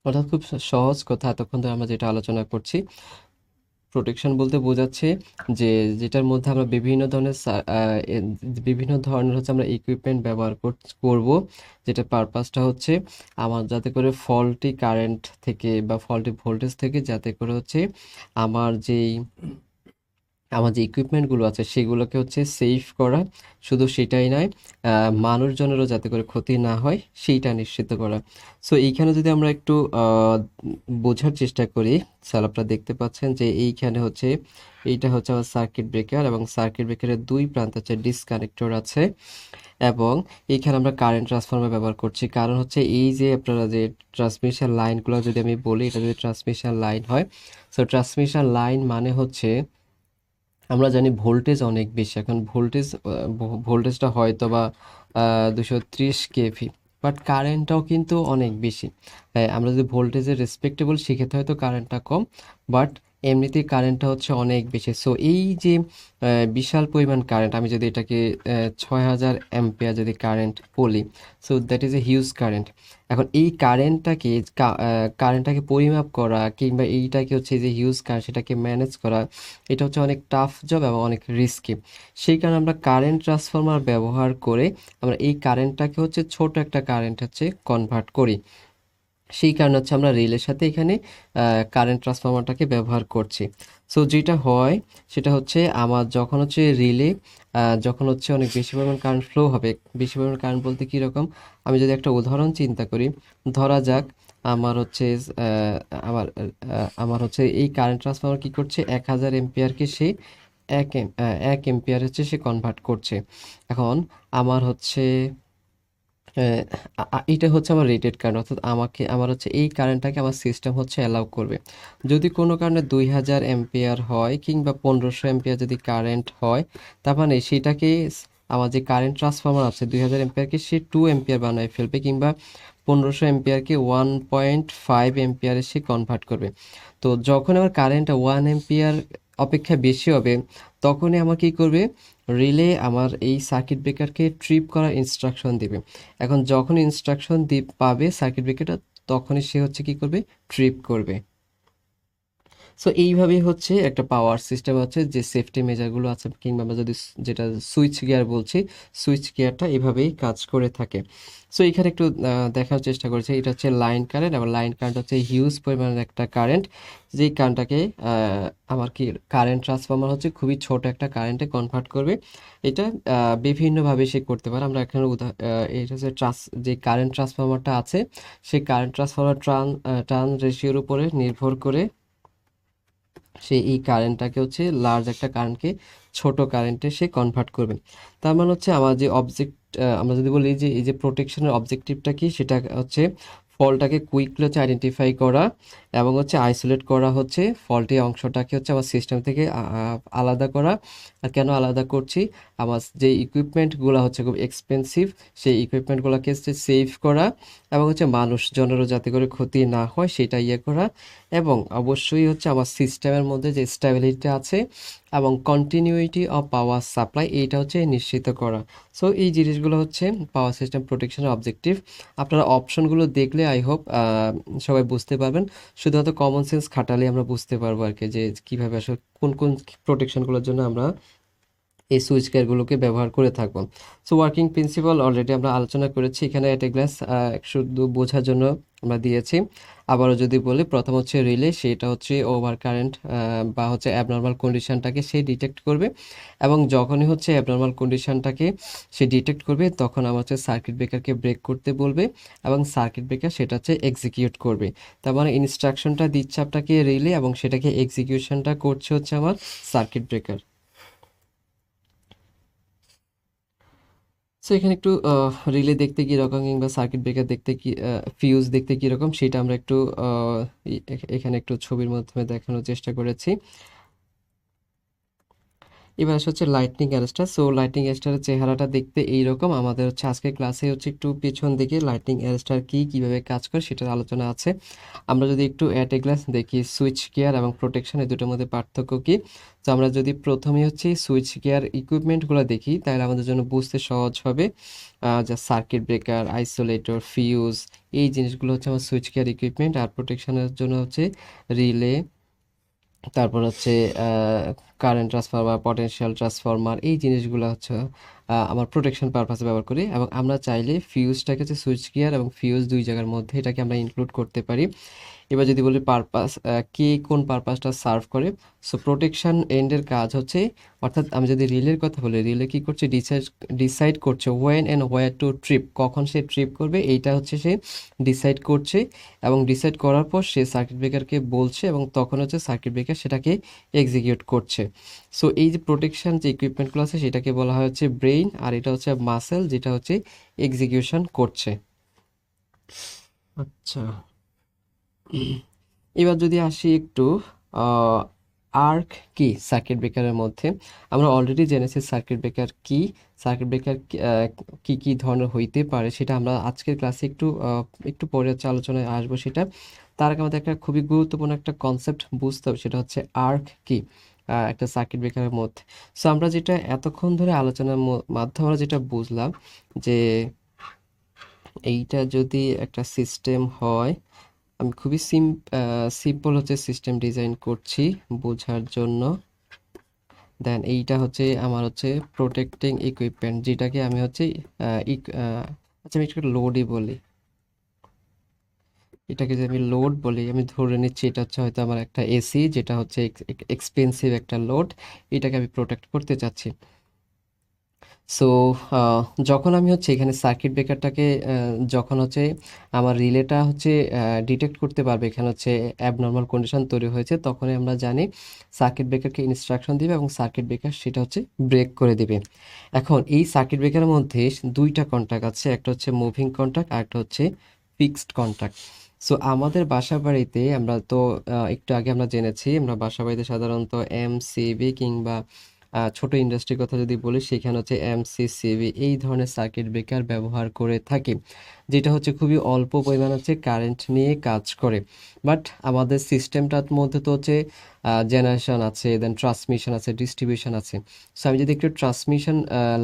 অর্থাৎ খুব সহজ কথা এতক্ষণ ধরে আমরা যেটা আলোচনা করছি, প্রোটেকশন বলতে বোঝাচ্ছে যে যেটার মধ্যে আমরা বিভিন্ন ধরনের হচ্ছে আমরা ইকুইপমেন্ট ব্যবহার করব, যেটা পারপাসটা হচ্ছে আমার যাতে করে ফল্টি কারেন্ট থেকে বা ফল্টি ভোল্টেজ থেকে যাতে করে হচ্ছে আমার যেই আমার যে ইকুইপমেন্টগুলো আছে সেগুলোকে হচ্ছে সেফ করা, শুধু সেটাই নয়, মানুষজনেরও যাতে করে ক্ষতি না হয় সেইটা নিশ্চিত করা। সো এইখানে যদি আমরা একটু বোঝার চেষ্টা করি, স্যার আপনারা দেখতে পাচ্ছেন যে এইখানে হচ্ছে এইটা হচ্ছে আমার সার্কিট ব্রেকার এবং সার্কিট ব্রেকারের দুই প্রান্তে হচ্ছে ডিসকানেক্টর আছে, এবং এইখানে আমরা কারেন্ট ট্রান্সফরমার ব্যবহার করছি। কারণ হচ্ছে এই যে আপনারা যে ট্রান্সমিশন লাইনগুলো যদি আমি বলি, এটা যদি ট্রান্সমিশন লাইন হয়, সো ট্রান্সমিশন লাইন মানে হচ্ছে আমরা জানি ভোল্টেজ অনেক বেশি, এখন ভোল্টেজটা হয়তো বা 230 kV, বাট কারেন্টটাও কিন্তু অনেক বেশি। আমরা যদি ভোল্টেজের রেসপেক্টেবল সেক্ষেত্রে হয়তো কারেন্টটা কম, বাট এমনিতেই কারেন্টটা হচ্ছে অনেক বেশি। সো এই যে বিশাল পরিমাণ কারেন্ট, আমি যদি এটাকে 6000 এম্পিয়ার যদি কারেন্ট বলি, so that is a huge current. এখন এই কারেন্টটাকে পরিমাপ করা কিংবা এইটাকে হচ্ছে যে হিউজ কারেন্ট সেটাকে ম্যানেজ করা, এটা হচ্ছে অনেক টাফ জব এবং অনেক রিস্কি। সেই কারণে আমরা কারেন্ট ট্রান্সফরমার ব্যবহার করে আমরা এই কারেন্টটাকে হচ্ছে ছোট একটা কারেন্ট হচ্ছে কনভার্ট করি। সেই কারণে হচ্ছে আমরা রিলের সাথে এখানে কারেন্ট ট্রান্সফরমারটাকে ব্যবহার করছি। সো যেটা হয় সেটা হচ্ছে আমার যখন হচ্ছে রিলে যখন হচ্ছে অনেক বেশি পরিমাণ কারেন্ট ফ্লো হবে, বেশি পরিমাণ কারেন্ট বলতে কীরকম, আমি যদি একটা উদাহরণ চিন্তা করি, ধরা যাক আমার হচ্ছে আমার হচ্ছে এই কারেন্ট ট্রান্সফরমার কী করছে, 1000 এম্পিয়ারকে সে 1 এম্পিয়ার হচ্ছে সে কনভার্ট করছে। এখন আমার হচ্ছে এটা হচ্ছে আমার রেটেড কারেন্ট, অর্থাৎ আমার হচ্ছে এই কারেন্টটাকে আমার সিস্টেম হচ্ছে অ্যালাউ করবে। যদি কোনো কারণে 2000 এম্পিয়ার হয় কিংবা 1500 এম্পিয়ার যদি কারেন্ট হয়, তার মানে সেটাকে আমার যে কারেন্ট ট্রান্সফরমার আছে 2000 এম্পিয়ারকে সে 2 এম্পিয়ার বানায় ফেলবে, কিংবা 1500 এম্পিয়ারকে 1.5 এম্পিয়ারে সে কনভার্ট করবে। তো যখন আমার কারেন্টটা 1 এম্পিয়ার অপেক্ষা বেশি হবে, তখনই আমার কী করবে, রিলে আমার এই সার্কিট ব্রেকারকে ট্রিপ করার ইনস্ট্রাকশন দিবে। এখন যখন ইনস্ট্রাকশন পাবে সার্কিট ব্রেকারটা, তখনই সে হচ্ছে কী করবে, ট্রিপ করবে। সো এইভাবেই হচ্ছে একটা পাওয়ার সিস্টেম হচ্ছে যে সেফটি মেজারগুলো আছে, কিংবা আমরা যদি যেটা সুইচ গিয়ার বলছি, সুইচ গিয়ারটা এভাবেই কাজ করে থাকে। সো এখানে একটু দেখার চেষ্টা করেছি, এটা হচ্ছে লাইন কারেন্ট, আবার লাইন কারেন্ট হচ্ছে হিউজ পরিমাণের একটা কারেন্ট, যেই কারেন্টটাকে আমার কি কারেন্ট ট্রান্সফর্মার হচ্ছে খুবই ছোট একটা কারেন্টে কনভার্ট করবে। এটা বিভিন্নভাবে সে করতে পারে। আমরা এখানে এটা হচ্ছে যে কারেন্ট ট্রান্সফর্মারটা আছে, সেই কারেন্ট ট্রান্সফর্মার টার্ন রেশিওর উপরে নির্ভর করে সে এই কারেন্টটাকে হচ্ছে লার্জ একটা কারেন্টকে ছোট কারেন্টে সে কনভার্ট করবে। তার মানে হচ্ছে আমার যে আমরা যদি বলি যে এই যে প্রোটেকশনের অবজেক্টিভটা কি, সেটা হচ্ছে ফল্টটাকে কুইকলি হচ্ছে আইডেন্টিফাই করা এবং হচ্ছে আইসোলেট করা, হচ্ছে ফল্টি অংশটাকে হচ্ছে আমার সিস্টেম থেকে আলাদা করা। আর কেন আলাদা করছি, আমার যে ইকুইপমেন্টগুলো হচ্ছে খুব এক্সপেন্সিভ, সেই ইকুইপমেন্টগুলোকে হচ্ছে সেভ করা, এবং হচ্ছে মানুষজনেরও যাতে করে ক্ষতি না হয় সেটা করা, এবং অবশ্যই হচ্ছে আমার সিস্টেমের মধ্যে যে স্টেবিলিটি আছে এবং কন্টিনিউইটি অফ পাওয়ার সাপ্লাই, এইটা হচ্ছে নিশ্চিত করা। সো এই জিনিসগুলো হচ্ছে পাওয়ার সিস্টেম প্রোটেকশনের অবজেক্টিভ। আপনারা অপশনগুলো দেখলে আই হোপ সবাই বুঝতে পারবেন। শুধুমাত্র কমন সেন্স খাটালে আমরা বুঝতে পারবো আর কি, যে কীভাবে আসলে কোন কোন প্রোটেকশনগুলোর জন্য আমরা এই সুইচ গিয়ারগুলোকে ব্যবহার করে থাকবো। সো ওয়ার্কিং প্রিন্সিপাল অলরেডি আমরা আলোচনা করেছি, এখানে এট এ গ্লাস শুধু বোঝার জন্য আমরা দিয়েছি। আবারও যদি বলি, প্রথম হচ্ছে রিলে, সেটা হচ্ছে ওভার কারেন্ট বা হচ্ছে অ্যাবনর্মাল কন্ডিশনটাকে সে ডিটেক্ট করবে, এবং যখনই হচ্ছে অ্যাবনর্মাল কন্ডিশনটাকে সে ডিটেক্ট করবে, তখন আমার হচ্ছে সার্কিট ব্রেকারকে ব্রেক করতে বলবে, এবং সার্কিট ব্রেকার সেটা হচ্ছে এক্সিকিউট করবে। তার মানে ইনস্ট্রাকশনটা দিচ্ছে আপনাকে রিলে, এবং সেটাকে এক্সিকিউশনটা করছে হচ্ছে আমার সার্কিট ব্রেকার। সো এখানে একটু রিলে দেখতে কীরকম, কিংবা সার্কিট ব্রেকার দেখতে কি, ফিউজ দেখতে কীরকম, সেটা আমরা একটু এখানে একটু ছবির মাধ্যমে দেখানোর চেষ্টা করেছি। এবার আসা হচ্ছে লাইটনিং অ্যারেস্টার। সো লাইটনিং অ্যারেস্টারের চেহারাটা দেখতে এইরকম। আমাদের হচ্ছে আজকের ক্লাসে হচ্ছে একটু পেছন দিকে লাইটনিং অ্যারেস্টার কি, কিভাবে কাজ করে সেটার আলোচনা আছে। আমরা যদি একটু অ্যাট এ গ্লাস দেখি সুইচ গিয়ার এবং প্রোটেকশন, এই দুটোর মধ্যে পার্থক্য কি। তো আমরা যদি প্রথমে হচ্ছে সুইচ গিয়ার ইকুইপমেন্টগুলো দেখি, তাহলে আমাদের জন্য বুঝতে সহজ হবে। যা সার্কিট ব্রেকার, আইসোলেটর, ফিউজ, এই জিনিসগুলো হচ্ছে আমার সুইচ গিয়ার ইকুইপমেন্ট। আর প্রোটেকশনের জন্য হচ্ছে রিলে, তারপর হচ্ছে কারেন্ট ট্রান্সফরমার, পটেনশিয়াল ট্রান্সফরমার, এই জিনিসগুলো হচ্ছে আমার প্রোটেকশন পারপাসে ব্যবহার করি। এবং আমরা চাইলে ফিউজটাকে হচ্ছে সুইচ গিয়ার এবং ফিউজ দুই জায়গার মধ্যে এটাকে আমরা ইনক্লুড করতে পারি। এবার যদি বলি পারপাস, কে কোন পারপাসটা সার্ভ করে। সো প্রোটেকশন এন্ডের কাজ হচ্ছে, অর্থাৎ আমি যদি রিলের কথা বলি, রিলে কি করছে, ডিসাইড করছে when and where to trip, কখন সে ট্রিপ করবে এইটা হচ্ছে সে ডিসাইড করছে, এবং ডিসাইড করার পর সে সার্কিট ব্রেকারকে বলছে, এবং তখন হচ্ছে সার্কিট ব্রেকার সেটাকে এক্সিকিউট করছে। সো এই যে প্রোটেকশন যে ইকুইপমেন্টগুলো আছে সেটাকে বলা হয় হচ্ছে ব্রেইন, আর এটা হচ্ছে মাসেল যেটা হচ্ছে এক্সিকিউশন করছে। আচ্ছা, এবার যদি আসি একটু আর্ক কি সার্কিট ব্রেকারের মধ্যে, আমরা অলরেডি জেনেছি সার্কিট ব্রেকার কি, সার্কিট ব্রেকার কি কি ধরনের হইতে পারে সেটা আমরা আজকের ক্লাসে একটু পরে হচ্ছে আলোচনায় আসবো সেটা। তার আগে আমাদের একটা খুবই গুরুত্বপূর্ণ একটা কনসেপ্ট বুঝতে হবে, সেটা হচ্ছে আর্ক কি একটা সার্কিট ব্রেকারের মধ্যে। সো আমরা যেটা এতক্ষণ ধরে আলোচনার মাধ্যমে আমরা যেটা বুঝলাম, যে এইটা যদি একটা সিস্টেম হয়, আমি খুবই সিম্পল হচ্ছে সিস্টেম ডিজাইন করছি বোঝার জন্য। দেন এইটা হচ্ছে আমার হচ্ছে প্রোটেক্টিং ইকুইপমেন্ট, যেটাকে আমি হচ্ছে আচ্ছা আমি একটু লোডই বলি। এটাকে যদি আমি লোড বলি, আমি ধরে নিচ্ছি এটা হচ্ছে হয়তো আমার একটা এসি, যেটা হচ্ছে এক্সপেন্সিভ একটা লোড, এটাকে আমি প্রোটেক্ট করতে চাচ্ছি। সো যখন আমি হচ্ছে এখানে সার্কিট ব্রেকারটাকে যখন হচ্ছে আমার রিলেটা হচ্ছে ডিটেক্ট করতে পারবে এখানে হচ্ছে অ্যাবনর্মাল কন্ডিশন তৈরি হয়েছে, তখনই আমরা জানি সার্কিট ব্রেকারকে ইনস্ট্রাকশন দিবে এবং সার্কিট ব্রেকার সেটা হচ্ছে ব্রেক করে দিবে। এখন এই সার্কিট ব্রেকারের মধ্যে দুইটা কন্ট্যাক্ট আছে, একটা হচ্ছে মুভিং কন্ট্যাক্ট আর একটা হচ্ছে ফিক্সড কন্ট্যাক্ট। সো আমাদের বাসা বাড়িতে আমরা তো একটু আগে আমরা জেনেছি, আমরা বাসা বাড়িতে সাধারণত এমসিবি কিংবা ছোট ইন্ডাস্ট্রির কথা যদি বলি, সেখানে হচ্ছে এমসিসিবি এই ধরনের সার্কিট ব্রেকার ব্যবহার করে থাকি, যেটা হচ্ছে খুবই অল্প পরিমাণ হচ্ছে কারেন্ট নিয়ে কাজ করে। বাট আমাদের সিস্টেমটার মধ্যে তো হচ্ছে জেনারেশন আছে, দেন ট্রান্সমিশন আছে, ডিস্ট্রিবিউশন আছে। সো আমি যদি একটু ট্রান্সমিশন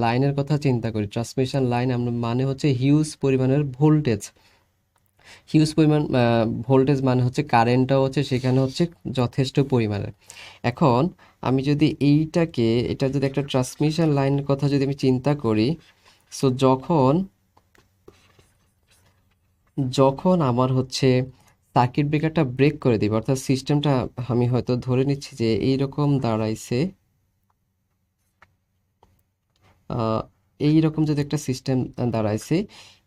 লাইনের কথা চিন্তা করি, ট্রান্সমিশন লাইন আমরা মানে হচ্ছে হিউজ পরিমাণের ভোল্টেজ, হিউজ পরিমাণ ভোল্টেজ মানে হচ্ছে কারেন্টটাও হচ্ছে সেখানে হচ্ছে যথেষ্ট পরিমাণের। এখন আমি যদি এটা যদি একটা ট্রান্সমিশন লাইনের কথা যদি আমি চিন্তা করি, সো যখন যখন আমার হচ্ছে সার্কিট ব্রেকারটা ব্রেক করে দিবে, অর্থাৎ সিস্টেমটা আমি হয়তো ধরে নিচ্ছি যে এইরকম দাঁড়াইছে, আহ, এইরকম যদি একটা সিস্টেম দাঁড়াইছে,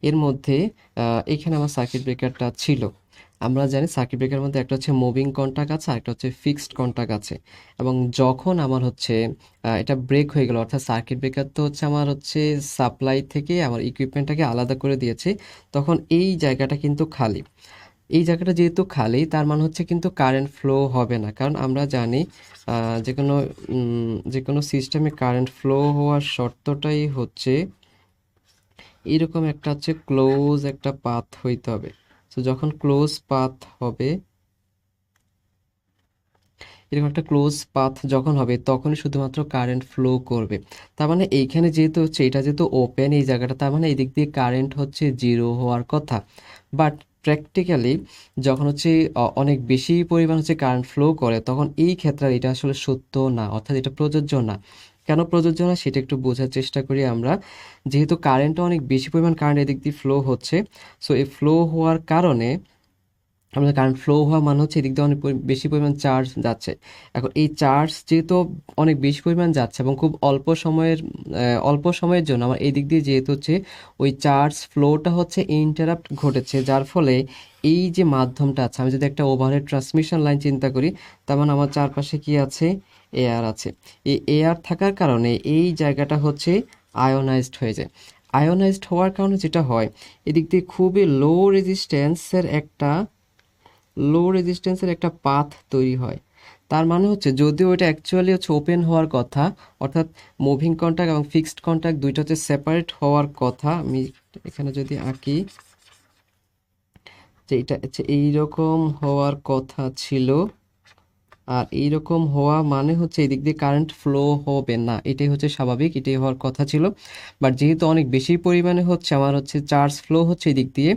এর মধ্যে এখানে আমার সার্কিট ব্রেকারটা ছিল। আমরা জানি সার্কিট ব্রেকারের মধ্যে একটা হচ্ছে মুভিং কন্টাক্ট আছে আর একটা হচ্ছে ফিক্সড কন্টাক্ট আছে। এবং যখন আমার হচ্ছে এটা ব্রেক হয়ে গেল, অর্থাৎ সার্কিট ব্রেকার তো হচ্ছে আমার হচ্ছে সাপ্লাই থেকে আমার ইকুইপমেন্টটাকে আলাদা করে দিয়েছে, তখন এই জায়গাটা কিন্তু খালি। এই জায়গাটা যেহেতু খালি, তার মানে হচ্ছে কিন্তু কারেন্ট ফ্লো হবে না, কারণ আমরা জানি যে কোনো সিস্টেমে কারেন্ট ফ্লো হওয়ার শর্তটাই হচ্ছে এরকম একটা হচ্ছে ক্লোজ একটা পাথ হইতে হবে। তো যখন ক্লোজ পাথ হবে, এরকম একটা ক্লোজ পাথ যখন হবে, তখনই শুধুমাত্র কারেন্ট ফ্লো করবে। তার মানে এইখানে যেহেতু হচ্ছে এটা যেহেতু ওপেন এই জায়গাটা, তার মানে এই দিক দিয়ে কারেন্ট হচ্ছে জিরো হওয়ার কথা। বাট প্র্যাকটিক্যালি যখন হচ্ছে অনেক বেশি পরিমাণ হচ্ছে কারেন্ট ফ্লো করে, তখন এই ক্ষেত্রে এটা আসলে সত্য না, অর্থাৎ এটা প্রযোজ্য না। কেন প্রযোজ্য না সেটা একটু বোঝার চেষ্টা করি আমরা। যেহেতু কারেন্টটা অনেক বেশি পরিমাণ কারেন্ট এদিক দিয়ে ফ্লো হচ্ছে, সো এই ফ্লো হওয়ার কারণে আমাদের কারেন্ট ফ্লো হওয়া মানে হচ্ছে এদিক দিয়ে অনেক বেশি পরিমাণ চার্জ যাচ্ছে। এখন এই চার্জ যেহেতু অনেক বেশি পরিমাণ যাচ্ছে এবং খুব অল্প সময়ের জন্য আমার এই দিক দিয়ে যেহেতু হচ্ছে ওই চার্জ ফ্লোটা হচ্ছে ইন্টারাপ্ট ঘটেছে, যার ফলে এই যে মাধ্যমটা আছে, আমি যদি একটা ওভারহেড ট্রান্সমিশন লাইন চিন্তা করি, তার মানে আমার চারপাশে কি আছে, এয়ার আছে। এই এয়ার থাকার কারণে এই জায়গাটা হচ্ছে আয়োনাইজড হয়ে যায়। আয়োনাইজড হওয়ার কারণে যেটা হয়, এদিক দিয়ে খুবই লো রেজিস্ট্যান্সের একটা পাথ তৈরি হয়। তার মানে হচ্ছে যদিও এটা অ্যাকচুয়ালি হচ্ছে ওপেন হওয়ার কথা, অর্থাৎ মুভিং কন্ট্যাক্ট এবং ফিক্সড কন্ট্যাক্ট দুইটা হচ্ছে সেপারেট হওয়ার কথা। আমি এখানে যদি আঁকি যে এটা হচ্ছে এইরকম হওয়ার কথা ছিল, আর এইরকম হওয়া মানে হচ্ছে এই দিক দিয়ে কারেন্ট ফ্লো হবে না, এটাই হচ্ছে স্বাভাবিক, এটাই হওয়ার কথা ছিল। বাট যেহেতু অনেক বেশি পরিমাণে হচ্ছে আমার হচ্ছে চার্জ ফ্লো হচ্ছে এই দিক দিয়ে,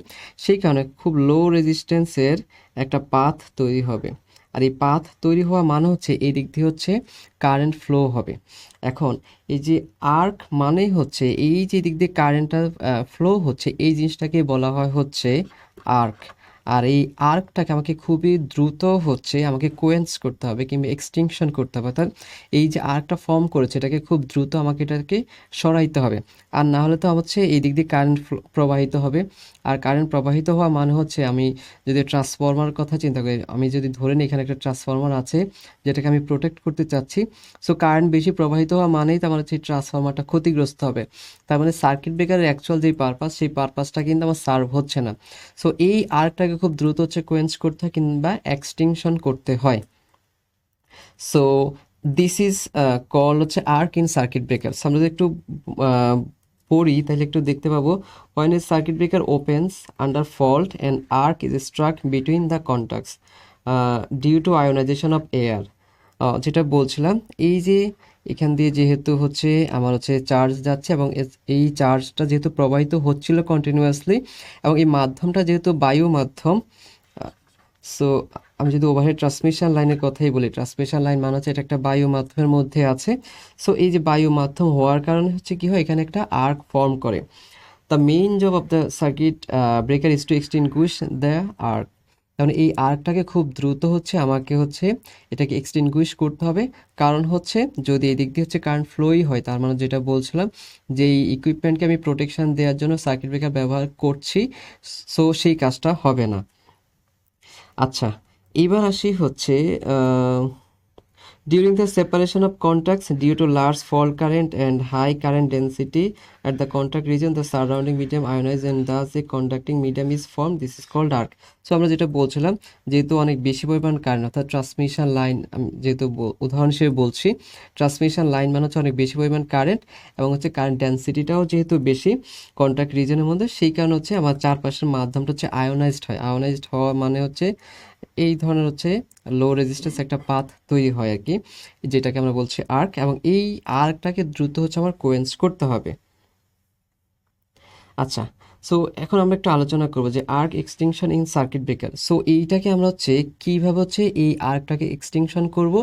সেই কারণে খুব লো রেজিস্ট্যান্সের একটা পাথ তৈরি হবে। আর এই পাথ তৈরি হওয়া মানে হচ্ছে এই দিক দিয়ে হচ্ছে কারেন্ট ফ্লো হবে। এখন এই যে আর্ক মানেই হচ্ছে এই যে দিক দিয়ে কারেন্টটা ফ্লো হচ্ছে, এই জিনিসটাকে বলা হয় হচ্ছে আর্ক। আর এই আর্কটাকে আমাকে খুবই দ্রুত হচ্ছে আমাকে কোয়েন্স করতে হবে কিংবা এক্সটিংশন করতে হবে, অর্থাৎ এই যে আর্কটা ফর্ম করেছে এটাকে খুব দ্রুত আমাকে এটাকে সরাইতে হবে। আর না হলে তো হচ্ছে এই দিক দিয়ে কারেন্ট প্রবাহিত হবে। আর কারেন্ট প্রবাহিত হওয়া মানে হচ্ছে আমি যদি ট্রান্সফরমার কথা চিন্তা করি, আমি যদি ধরে নিই এখানে একটা ট্রান্সফরমার আছে যেটাকে আমি প্রোটেক্ট করতে চাচ্ছি, সো কারেন্ট বেশি প্রবাহিত হওয়া মানেই তো আমার হচ্ছে ট্রান্সফরমারটা ক্ষতিগ্রস্ত হবে। তার মানে সার্কিট ব্রেকারের অ্যাকচুয়াল যেই পারপাস, সেই পারপাসটা কিন্তু আমার সার্ভ হচ্ছে না। সো এই আর্কটাকে খুব দ্রুত হচ্ছে কোয়েন্স করতে হয় কিংবা এক্সটিংশন করতে হয়। সো দিস ইজ কল হচ্ছে আর্ক ইন সার্কিট ব্রেকার। আমরা যদি একটু আহ, পড়ি তাহলে একটু দেখতে পাবো, when a circuit breaker opens under fault an arc is struck between the contacts due to ionization of air। যেটা বলছিলাম, এই যে এখান দিয়ে যেহেতু হচ্ছে আমার হচ্ছে চার্জ যাচ্ছে এবং এই চার্জটা যেহেতু প্রবাহিত হচ্ছিল কন্টিনিউয়াসলি, এবং এই মাধ্যমটা যেহেতু বায়ু মাধ্যম, সো আমি যদি ওভারহেড ট্রান্সমিশন লাইনের কথাই বলি, ট্রান্সমিশন লাইন মানে হচ্ছে এটা একটা বায়ু মাধ্যমের মধ্যে আছে। সো এই যে বায়ু মাধ্যম হওয়ার কারণে হচ্ছে কি হয়, এখানে একটা আর্ক ফর্ম করে। The main job of the circuit breaker is to extinguish the arc. কারণ এই আর্কটাকে খুব দ্রুত হচ্ছে আমাকে হচ্ছে এটাকে এক্সটিংগুইশ করতে হবে। কারণ হচ্ছে যদি এদিক দিয়ে হচ্ছে কারেন্ট ফ্লোই হয়, তার মানে যেটা বলছিলাম যে এই ইকুইপমেন্টকে আমি প্রোটেকশন দেওয়ার জন্য সার্কিট ব্রেকার ব্যবহার করছি, সো সেই কাজটা হবে না। আচ্ছা, এবার আসি হচ্ছে during the separation of contacts due to large fault current and high current density at the contact region, the surrounding medium ionizes and thus a conducting medium is formed. This is called arc. So আমরা যেটা বলছিলাম, যেহেতু অনেক বেশি পরিমাণ কারেন্ট, অর্থাৎ ট্রান্সমিশন লাইন, যেহেতু উদাহরণ হিসেবে বলছি, ট্রান্সমিশন লাইন মানে হচ্ছে অনেক বেশি পরিমাণ কারেন্ট এবং হচ্ছে কারেন্ট ডেন্সিটিটাও যেহেতু বেশি কন্ট্যাক্ট রিজনের মধ্যে, সেই কারণে হচ্ছে আমার চারপাশের মাধ্যমটা হচ্ছে আয়োনাইজড হয়। আয়োনাইজড হওয়া মানে হচ্ছে এই ধরনের হচ্ছে লো রেজিস্ট্যান্স একটা পাথ তৈরি হয় আর কি, যেটাকে আমরা বলছি আর্ক, এবং এই আর্কটাকে দ্রুত হচ্ছে আমার কোয়েন্স করতে হবে। আচ্ছা, সো এখন আমরা একটু আলোচনা করব যে arc extinction in circuit breaker. So এইটাকে আমরা হচ্ছে কীভাবে হচ্ছে এই আর্কটাকে এক্সটিংশন করব,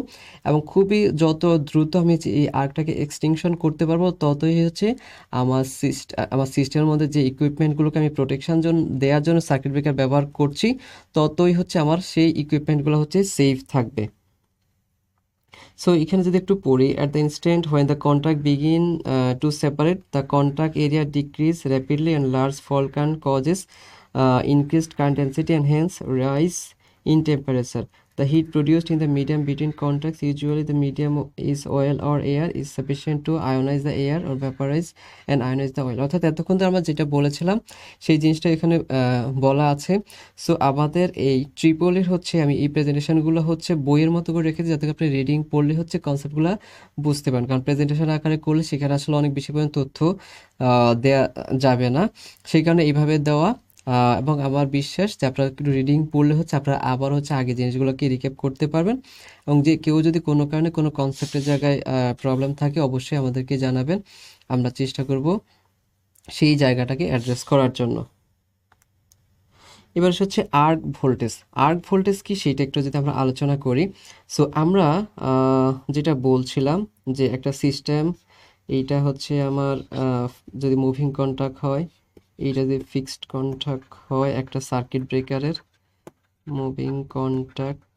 এবং খুবই যত দ্রুত আমি এই আর্কটাকে এক্সটিংশন করতে পারবো, ততই হচ্ছে আমার সিস্টেমের মধ্যে যে ইকুইপমেন্টগুলোকে আমি প্রোটেকশন দেওয়ার জন্য সার্কিট ব্রেকার ব্যবহার করছি, ততই হচ্ছে আমার সেই ইকুইপমেন্টগুলো হচ্ছে সেফ থাকবে। সো এখানে যদি একটু পড়ি, at the instant when the contact begin to separate, the contact area decrease rapidly and large fall current causes increased current density and hence rise in temperature. The heat produced in the medium between contacts, usually the medium is oil or air, is sufficient to ionize the air or vaporize and ionize the oil. অর্থাৎ এতক্ষণ ধরে আমরা যেটা বলেছিলাম সেই জিনিসটা এখানে বলা আছে। সো আমাদের এই ট্রিপলের হচ্ছে আমি এই প্রেজেন্টেশনগুলো হচ্ছে বইয়ের মতো করে রেখেছি, যাতে আপনি রিডিং পড়লে হচ্ছে কনসেপ্টগুলো বুঝতে পারেন। কারণ প্রেজেন্টেশন আকারে করলে সেখানে আসলে অনেক বেশি পরিমাণ তথ্য দেয়া যাবে না, সেই কারণে এইভাবে দেওয়া। এবং আমার বিশ্বাস যে আপনারা একটু রিডিং পড়লে হচ্ছে আপনারা আবার হচ্ছে আগে জিনিসগুলোকে রিক্যাপ করতে পারবেন, এবং যে কেউ যদি কোনো কারণে কোনো কনসেপ্টের জায়গায় প্রবলেম থাকে অবশ্যই আমাদেরকে জানাবেন, আমরা চেষ্টা করব সেই জায়গাটাকে অ্যাড্রেস করার জন্য। এবার হচ্ছে আর্ক ভোল্টেজ। আর্ক ভোল্টেজ কি সেটা একটু যদি আমরা আলোচনা করি। সো আমরা যেটা বলছিলাম যে একটা সিস্টেম, এইটা হচ্ছে আমার যদি মুভিং কন্ট্যাক্ট হয়, এইটা যদি ফিক্সড কন্ট্যাক্ট হয় একটা সার্কিট ব্রেকারের, moving contact,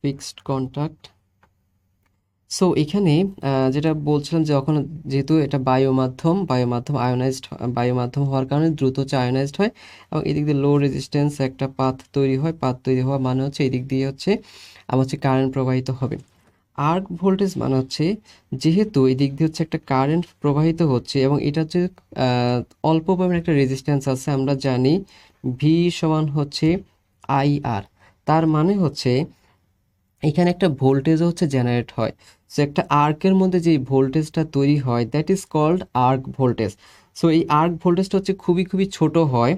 fixed contact. So এখানে যেটা বলছিলাম যে যখন যেহেতু এটা বায়ুমাধ্যম আয়োনাইজড, বায়ুমাধ্যম হওয়ার কারণে দ্রুত হচ্ছে আয়োনাইজড হয়, এবং এদিক দিয়ে লো রেজিস্ট্যান্স একটা পাথ তৈরি হয়। পাথ তৈরি হওয়া মানে হচ্ছে এদিক দিয়ে হচ্ছে আমার হচ্ছে কারেন্ট প্রবাহিত হবে। আর্ক ভোল্টেজ মানে হচ্ছে যেহেতু এদিক দিয়ে হচ্ছে একটা কারেন্ট প্রবাহিত হচ্ছে এবং এটা হচ্ছে অল্প পরিমাণে একটা রেজিস্ট্যান্স আছে, আমরা জানি ভি সমান হচ্ছে আই আর, তার মানে হচ্ছে এখানে একটা ভোল্টেজও হচ্ছে জেনারেট হয়। সো একটা আর্কের মধ্যে যে ভোল্টেজটা তৈরি হয় that is called arc voltage. So এই আর্ক ভোল্টেজটা হচ্ছে খুবই খুবই ছোট হয়,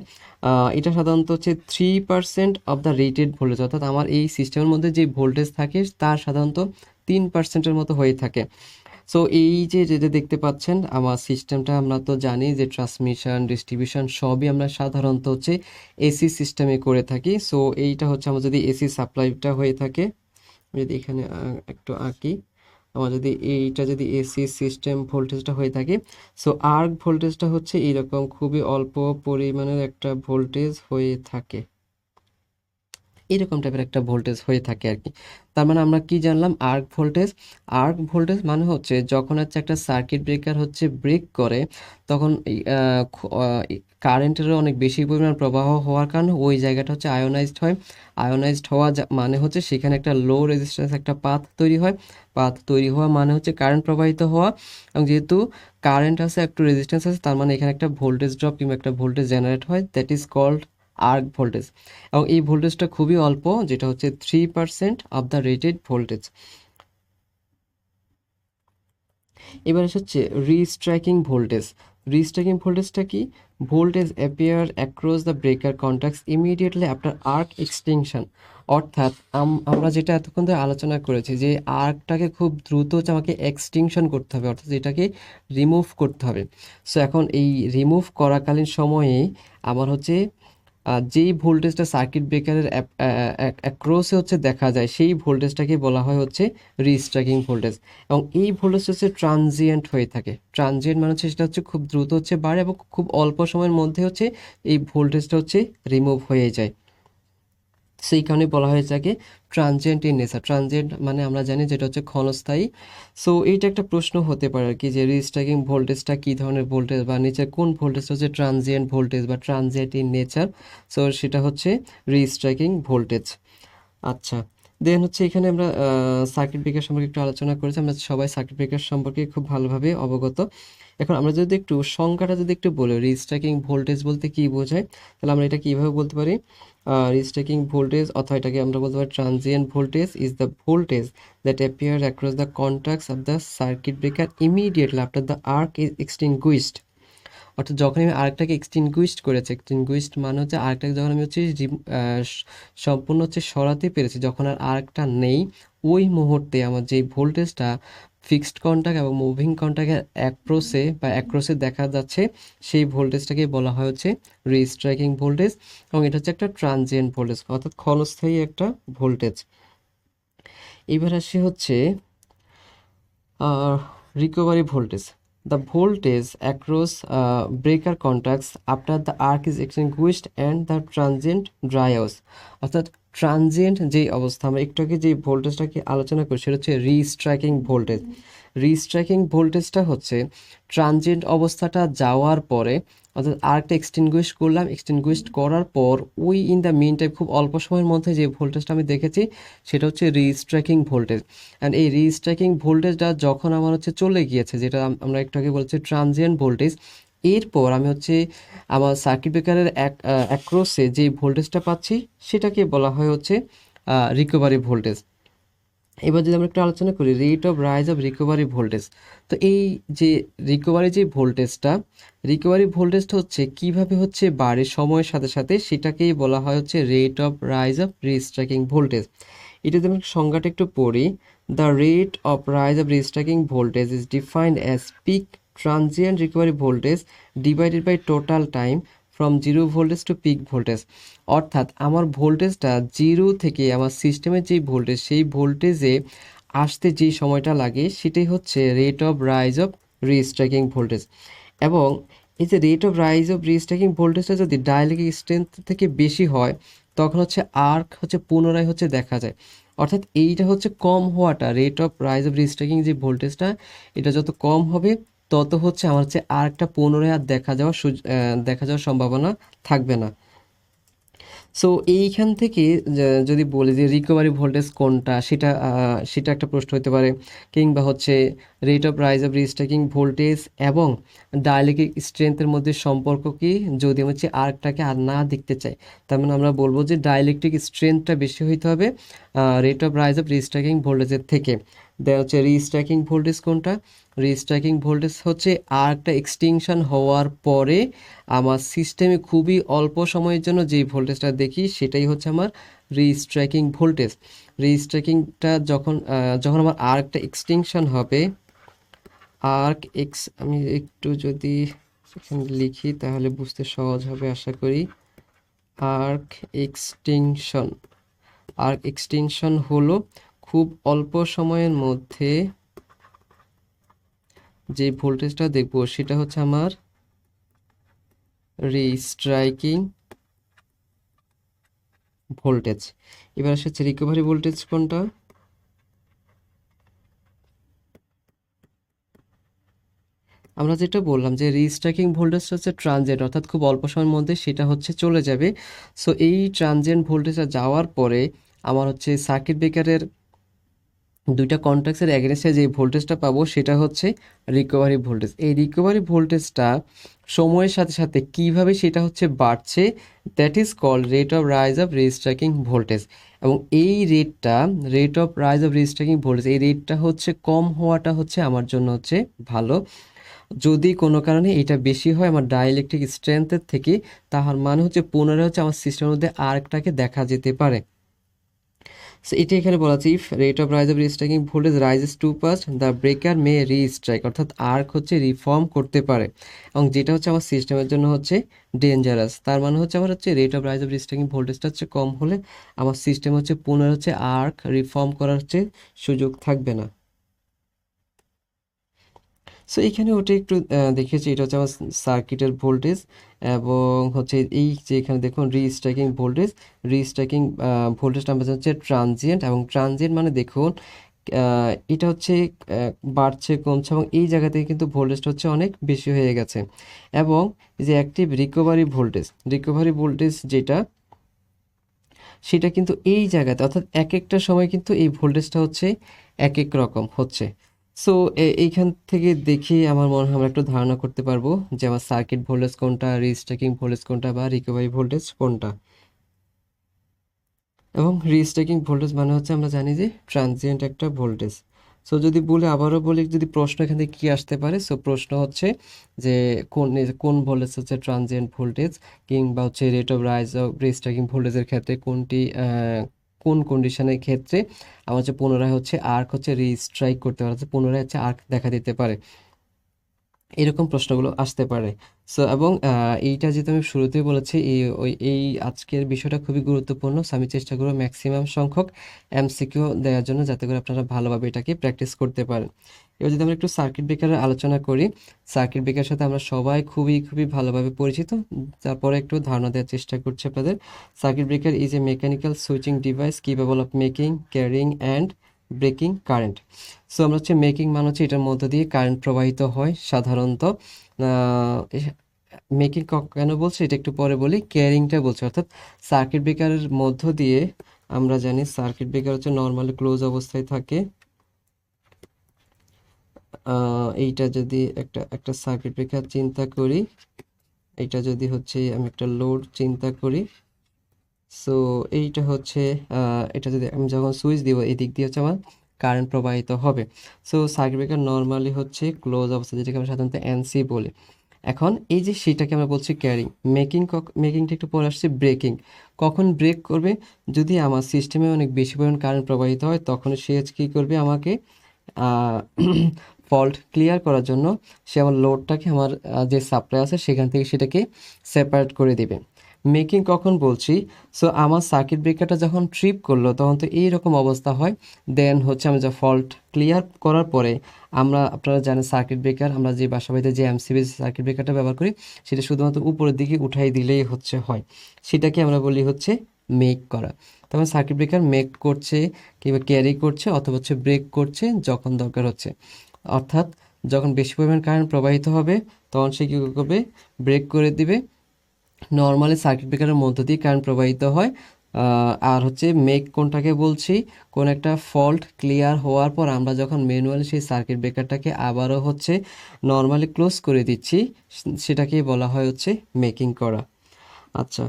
এটা সাধারণত হচ্ছে 3% অফ দ্য রেটেড ভোল্টেজ, অর্থাৎ আমার এই সিস্টেমের মধ্যে যে ভোল্টেজ থাকে তার সাধারণত 3%-এর মতো হয়ে থাকে। সো এই যে যেটা দেখতে পাচ্ছেন আমার সিস্টেমটা, আমরা তো জানি যে ট্রান্সমিশন ডিস্ট্রিবিউশন সবই আমরা সাধারণত হচ্ছে এসি সিস্টেমে করে থাকি। সো এইটা হচ্ছে আমার যদি এসি সাপ্লাইটা হয়ে থাকে, যদি এখানে একটু আঁকি, আমার যদি এইটা যদি এসি সিস্টেম ভোল্টেজটা হয়ে থাকে, সো আর্ক ভোল্টেজটা হচ্ছে এইরকম খুবই অল্প পরিমাণের একটা ভোল্টেজ হয়ে থাকে, এরকম টাইপের একটা ভোল্টেজ হয়ে থাকে আর কি। তার মানে আমরা কি জানলাম, আর্ক ভোল্টেজ। আর্ক ভোল্টেজ মানে হচ্ছে যখন হচ্ছে একটা সার্কিট ব্রেকার হচ্ছে ব্রেক করে, তখন কারেন্টেরও অনেক বেশি পরিমাণ প্রবাহ হওয়ার কারণে ওই জায়গাটা হচ্ছে আয়োনাইজড হয়। আয়োনাইজড হওয়া মানে হচ্ছে সেখানে একটা লো রেজিস্ট্যান্স একটা পাথ তৈরি হয়। পাথ তৈরি হওয়া মানে হচ্ছে কারেন্ট প্রবাহিত হওয়া, এবং যেহেতু কারেন্ট আছে একটু রেজিস্ট্যান্স আছে, তার মানে এখানে একটা ভোল্টেজ ড্রপ কিংবা একটা ভোল্টেজ জেনারেট হয়, that is called arc voltage. এবং এই ভোল্টেজটা খুবই অল্প, যেটা হচ্ছে 3% অফ দ্য রেটেড ভোল্টেজ। এবার হচ্ছে রিস্ট্রাইকিং ভোল্টেজ। রিস্ট্রাইকিং ভোল্টেজটা কি? Voltage appear across the breaker contacts immediately after arc extension. অর্থাৎ আমরা যেটা এতক্ষণ ধরে আলোচনা করেছি যে আর্কটাকে খুব দ্রুত হচ্ছে আমাকে এক্সটিংশন করতে হবে, অর্থাৎ এটাকে রিমুভ করতে হবে। সো এখন এই রিমুভ করাকালীন সময়ে আমার হচ্ছে যেই ভোল্টেজটা সার্কিট ব্রেকারের অ্যাক্রসে হচ্ছে দেখা যায় সেই ভোল্টেজটাকে বলা হয় হচ্ছে রিস্ট্রাকিং ভোল্টেজ। এবং এই ভোল্টেজটা হচ্ছে ট্রানজিয়েন্ট হয়ে থাকে। ট্রানজিয়েন্ট মানে হচ্ছে সেটা হচ্ছে খুব দ্রুত হচ্ছে বাড়ে এবং খুব অল্প সময়ের মধ্যে হচ্ছে এই ভোল্টেজটা হচ্ছে রিমুভ হয়ে যায়। সেই কারণে বলা হয়ে থাকে ট্রানজিয়েন্ট ইন নেচার। ট্রানজিয়েন্ট মানে আমরা জানি যেটা হচ্ছে ক্ষণস্থায়ী। সো এইটা একটা প্রশ্ন হতে পারে আর কি, যে রিস্ট্রাকিং ভোল্টেজটা কী ধরনের ভোল্টেজ, বা নিচের কোন ভোল্টেজটা হচ্ছে ট্রানজিয়েন্ট ভোল্টেজ বা ট্রানজিয়েন্ট ইন নেচার। সো সেটা হচ্ছে রিস্ট্রাকিং ভোল্টেজ। আচ্ছা, দেন হচ্ছে এখানে আমরা সার্কিট ব্রেকার সম্পর্কে একটু আলোচনা করেছি। আমরা সবাই সার্কিট ব্রেকার সম্পর্কে খুব ভালোভাবে অবগত। এখন আমরা যদি একটু সংজ্ঞাটা যদি একটু বলি, রিস্ট্রাকিং ভোল্টেজ বলতে কি বোঝায়, তাহলে আমরা এটা কিভাবে বলতে পারি? রিস্ট্রাকিং ভোল্টেজ অথবা এটাকে আমরা বলতে পারি transient voltage is the voltage that appear across the contacts of the circuit breaker immediately after the arc is extinguished. অর্থাৎ যখন আমি আরেকটাকে এক্সটিংগুইশড করেছি, এক্সটিংগুইশড মানে হচ্ছে আরেকটাকে যখন আমি হচ্ছে সম্পূর্ণ হচ্ছে সরাতে পেরেছি, যখন আর আরেকটা নেই, ওই মুহূর্তে আমার যেই ভোল্টেজটা ফিক্সড কন্ট্যাক্ট এবং মুভিং কন্ট্যাক্টের অ্যাক্রসে দেখা যাচ্ছে, সেই ভোল্টেজটাকে বলা হয় হচ্ছে রিস্ট্রাইকিং ভোল্টেজ। এবং এটা হচ্ছে একটা ট্রানজিয়েন্ট ভোল্টেজ, অর্থাৎ ক্ষণস্থায়ী একটা ভোল্টেজ। এবার আসি হচ্ছে recovery voltage. The voltage across breaker contacts after the arc is extinguished and the transient dry out. অর্থাৎ ট্রানজিয়েন্ট যেই অবস্থা, আমরা একটু আগে যে ভোল্টেজটাকে আলোচনা করি সেটা হচ্ছে রিস্ট্রাইকিং ভোল্টেজ। রিস্ট্রাইকিং ভোল্টেজটা হচ্ছে ট্রানজিয়েন্ট অবস্থাটা যাওয়ার পরে, অর্থাৎ আরেকটা এক্সটিংগুইশ করলাম, এক্সটিংগুইশ করার পর ওই ইন দ্য মিন টাইম খুব অল্প সময়ের মধ্যে যে ভোল্টেজটা আমি দেখেছি সেটা হচ্ছে রিস্ট্রাইকিং ভোল্টেজ। অ্যান্ড এই রিস্ট্রাইকিং ভোল্টেজটা যখন আমার হচ্ছে চলে গিয়েছে, যেটা আমরা একটু আগে বলছি ট্রানজিয়েন্ট ভোল্টেজ, এরপর আমি হচ্ছে আমার সার্কিট ব্রেকারের অ্যাক্রসে যে ভোল্টেজটা পাচ্ছি সেটাকে বলা হয় হচ্ছে রিকভারি ভোল্টেজ। এবার যদি আমরা একটু আলোচনা করি rate of rise of recovery voltage, তো এই যে রিকভারি ভোল্টেজটা হচ্ছে কিভাবে হচ্ছে বাড়ে সময়ের সাথে সাথে, সেটাকেই বলা হয় হচ্ছে rate of rise of restriking voltage. এটা যদি আমরা সংজ্ঞাটা একটু পড়ি, the rate of rise of restriking voltage is defined as peak transient recovery voltage divided by total time from zero voltage to peak voltage. অর্থাৎ আমার ভোল্টেজটা জিরো থেকে আমার সিস্টেমের যেই ভোল্টেজ, সেই ভোল্টেজে আসতে যেই সময়টা লাগে সেটাই হচ্ছে rate of rise of restriking voltage. এবং এই যে rate of rise of restriking ভোল্টেজটা যদি ডাইলেক্ট্রিক স্ট্রেংথ থেকে বেশি হয়, তখন হচ্ছে আর্ক হচ্ছে পুনরায় হচ্ছে দেখা যায়। অর্থাৎ এইটা হচ্ছে কম হওয়াটা, রেট অফ রাইজ অফ রিস্ট্রাকিং যে ভোল্টেজটা, এটা যত কম হবে তত হচ্ছে আমার হচ্ছে আর্কটা পুনরায় আর দেখা যাওয়ার সম্ভাবনা থাকবে না। সো এইখান থেকে যদি বলি যে রিকভারি ভোল্টেজ কোনটা, সেটা একটা প্রশ্ন হতে পারে। কিংবা হচ্ছে rate of rise of restriking voltage এবং ডাইলেক্ট্রিক স্ট্রেংথের মধ্যে সম্পর্ক কি, যদি আমি হচ্ছে আর্কটাকে আর না দেখতে চাই, তার মানে আমরা বলবো যে ডাইলেক্ট্রিক স্ট্রেংথটা বেশি হইতে হবে রেট অফ রাইজ অফ রিস্ট্রাকিং ভোল্টেজের থেকে। দেন হচ্ছে রিস্ট্রাকিং ভোল্টেজ কোনটা? রিস্ট্রাকিং ভোল্টেজ হচ্ছে আর্কটা এক্সটিংশন হওয়ার পরে আমার সিস্টেমে খুবই অল্প সময়ের জন্য যেই ভোল্টেজটা দেখি সেটাই হচ্ছে আমার রিস্ট্রাকিং ভোল্টেজ। রিস্ট্রাকিংটা যখন আমার আর্কটা এক্সটিংশন হবে, আমি একটু যদি এখানে লিখি তাহলে বুঝতে সহজ হবে আশা করি। আর্ক এক্সটেনশন হলো খুব অল্প সময়ের মধ্যে যে ভোল্টেজটা দেখব সেটা হচ্ছে আমার রিস্ট্রাইকিং ভোল্টেজ। এবার আসছে রিকভারি ভোল্টেজ কোনটা? আমরা যেটা বললাম যে রিস্ট্রাকিং ভোল্টেজটা হচ্ছে ট্রানজিয়েন্ট, অর্থাৎ খুব অল্প সময়ের মধ্যে সেটা হচ্ছে চলে যাবে। সো এই ট্রানজিয়েন্ট ভোল্টেজটা যাওয়ার পরে আমার হচ্ছে সার্কিট ব্রেকারের দুইটা কন্ট্যাক্টসের এগেনস্টে যে ভোল্টেজটা পাবো সেটা হচ্ছে রিকভারি ভোল্টেজ। এই রিকভারি ভোল্টেজটা সময়ের সাথে সাথে কিভাবে সেটা হচ্ছে বাড়ছে, that is called rate of rise of restriking voltage. এবং এই rate of rise of restriking voltage, এই রেটটা হচ্ছে কম হওয়াটা হচ্ছে আমার জন্য হচ্ছে ভালো। যদি কোনো কারণে এটা বেশি হয় আমার ডাইইলেকট্রিক স্ট্রেংথের থেকে, তাহার মানে হচ্ছে পুনরায় হচ্ছে আমার সিস্টেমের মধ্যে আরেকটাকে দেখা যেতে পারে। সো এটা এখানে বলা আছে if rate of rise of restriking voltage rises too fast the breaker may restrike, অর্থাৎ আর্ক হচ্ছে রিফর্ম করতে পারে, এবং যেটা হচ্ছে আমার সিস্টেমের জন্য হচ্ছে ডেঞ্জারাস। তার মানে হচ্ছে আমার হচ্ছে rate of rise of restriking ভোল্টেজটা হচ্ছে কম হলে আমার সিস্টেম হচ্ছে পুনরায় হচ্ছে আর্ক রিফর্ম করার হচ্ছে সুযোগ থাকবে না। সো এখানে ওটা একটু দেখেছি, এটা হচ্ছে আমার সার্কিটের ভোল্টেজ, এবং হচ্ছে এই যে এখানে দেখুন রিস্ট্রাইকিং ভোল্টেজ, রিস্ট্রাইকিং ভোল্টেজটা আমরা হচ্ছে ট্রানজিয়েন্ট, এবং ট্রানজিয়েন্ট মানে দেখুন এটা হচ্ছে বাড়ছে কমছে, এবং এই জায়গা থেকে কিন্তু ভোল্টেজটা হচ্ছে অনেক বেশি হয়ে গেছে। এবং এই যে active recovery voltage, recovery voltage যেটা সেটা কিন্তু এই জায়গাতে, অর্থাৎ এক একটা সময় কিন্তু এই ভোল্টেজটা হচ্ছে এক এক রকম হচ্ছে। সো এইখান থেকে দেখে আমার মনে হয় আমরা একটু ধারণা করতে পারবো যে আমার সার্কিট ভোল্টেজ কোনটা, রিস্ট্রাইকিং ভোল্টেজ কোনটা, বা রিকভারি ভোল্টেজ কোনটা। এবং রিস্ট্রাইকিং ভোল্টেজ মানে হচ্ছে আমরা জানি যে ট্রানজিয়েন্ট একটা ভোল্টেজ। সো যদি বলে আবারও বলি, যদি প্রশ্ন এখান থেকে কী আসতে পারে, সো প্রশ্ন হচ্ছে যে কোন ভোল্টেজ হচ্ছে ট্রানজিয়েন্ট ভোল্টেজ, কিংবা হচ্ছে rate of rise of restriking ভোল্টেজের ক্ষেত্রে কোনটি কোন কন্ডিশনের ক্ষেত্রে আমার হচ্ছে পুনরায় হচ্ছে আর্ক হচ্ছে রিস্ট্রাইক করতে পারে, পুনরায় হচ্ছে আর্ক দেখা দিতে পারে, এরকম প্রশ্নগুলো আসতে পারে। সো এবং এইটা যেহেতু আমি শুরুতেই বলেছি, এই আজকের বিষয়টা খুবই গুরুত্বপূর্ণ। সো আমি চেষ্টা করবো ম্যাক্সিমাম সংখ্যক এমসিকিউ দেওয়ার জন্য, যাতে করে আপনারা ভালোভাবে এটাকে প্র্যাকটিস করতে পারেন। এবার যদি আমরা একটু সার্কিট ব্রেকারের আলোচনা করি, সার্কিট ব্রেকারের সাথে আমরা সবাই খুবই খুবই ভালোভাবে পরিচিত, তারপরে একটু ধারণা দেওয়ার চেষ্টা করছি আপনাদের। Circuit breaker is a mechanical switching device capable of making, carrying and breaking current. So আমরা হচ্ছে মেকিং মানে হচ্ছে এটার মধ্য দিয়ে কারেন্ট প্রবাহিত হয় সাধারণত। মেকিং কেন বলছি এটা একটু পরে বলি। ক্যারিংটা বলছি, অর্থাৎ সার্কিট ব্রেকারের মধ্য দিয়ে আমরা জানি সার্কিট ব্রেকার হচ্ছে নর্মালি ক্লোজ অবস্থায় থাকে। এইটা যদি একটা সার্কিট ব্রেকার চিন্তা করি, এটা যদি হচ্ছে আমি একটা লোড চিন্তা করি, সো এইটা হচ্ছে এটা যদি আমি যখন সুইচ দিব, এই দিক দিয়ে হচ্ছে আমার কারেন্ট প্রবাহিত হবে। সো সার্কিট ব্রেকার নর্মালি হচ্ছে ক্লোজ অবস্থা, যেটাকে আমরা সাধারণত এনসি বলি। এখন এই যে সেটাকে আমরা বলছি ক্যারিং। মেকিংটা একটু পরে আসছে ব্রেকিং। কখন ব্রেক করবে? যদি আমার সিস্টেমে অনেক বেশি পরিমাণ কারেন্ট প্রবাহিত হয়, তখন সে কী করবে, আমাকে ফল্ট ক্লিয়ার করার জন্য সে আমার লোডটাকে, আমার যে সাপ্লাই আছে সেখান থেকে সেটাকে সেপারেট করে দিবে। মেকিং কখন বলছি? সো আমার সার্কিট ব্রেকারটা যখন ট্রিপ করলো, তখন তো এইরকম অবস্থা হয়। দেন হচ্ছে আমি যা ফল্ট ক্লিয়ার করার পরে আপনারা জানেন সার্কিট ব্রেকার আমরা যে বাসাবাড়িতে যে এমসিবি সার্কিট ব্রেকারটা ব্যবহার করি, সেটা শুধুমাত্র উপরের দিকে উঠাই দিলেই হচ্ছে হয়। সেটাকে আমরা বলি হচ্ছে মেক করা। তখন সার্কিট ব্রেকার মেক করছে, কিংবা ক্যারি করছে, অথবা হচ্ছে ব্রেক করছে যখন দরকার হচ্ছে। অর্থাৎ যখন বেশি পরিমাণ কারেন্ট প্রবাহিত হবে, তখন সে কী করবে, ব্রেক করে দিবে। নর্মালি সার্কিট ব্রেকারের মধ্য দিয়ে কারেন্ট প্রবাহিত হয়। আর হচ্ছে মেক কোনটাকে বলছি, কোন একটা ফল্ট ক্লিয়ার হওয়ার পর আমরা যখন ম্যানুয়ালি সেই সার্কিট ব্রেকারটাকে আবারও হচ্ছে নর্মালি ক্লোজ করে দিচ্ছি, সেটাকেই বলা হয় হচ্ছে মেকিং করা। আচ্ছা,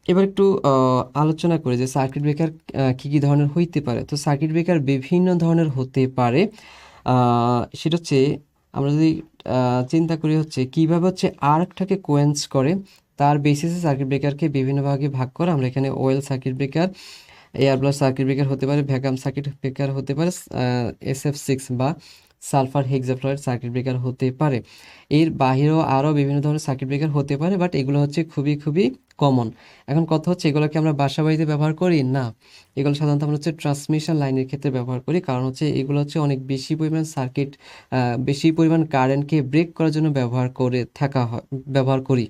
এবার একটু আলোচনা করি যে সার্কিট ব্রেকার কী কী ধরনের হইতে পারে। তো সার্কিট ব্রেকার বিভিন্ন ধরনের হতে পারে। সেটা হচ্ছে আমরা যদি চিন্তা করি হচ্ছে কীভাবে হচ্ছে আর্কটাকে কোয়েন্স করে, তার বেসিসে সার্কিট ব্রেকারকে বিভিন্ন ভাগে ভাগ করা। আমরা এখানে well circuit breaker, air blast circuit breaker হতে পারে, ভ্যাকাম সার্কিট ব্রেকার হতে পারে, SF6 বা সালফার হেক্সাফ্লোরাইড সার্কিট ব্রেকার হতে পারে। এর বাহিরেও আরও বিভিন্ন ধরনের সার্কিট ব্রেকার হতে পারে, বাট এগুলো হচ্ছে খুবই খুবই কমন। এখন কথা হচ্ছে এগুলোকে আমরা বাসা বাড়িতে ব্যবহার করি না, এগুলো সাধারণত আমরা হচ্ছে ট্রান্সমিশন লাইনের ক্ষেত্রে ব্যবহার করি, কারণ হচ্ছে এগুলো হচ্ছে অনেক বেশি পরিমাণ সার্কিট, বেশি পরিমাণ কারেন্টকে ব্রেক করার জন্য ব্যবহার করি।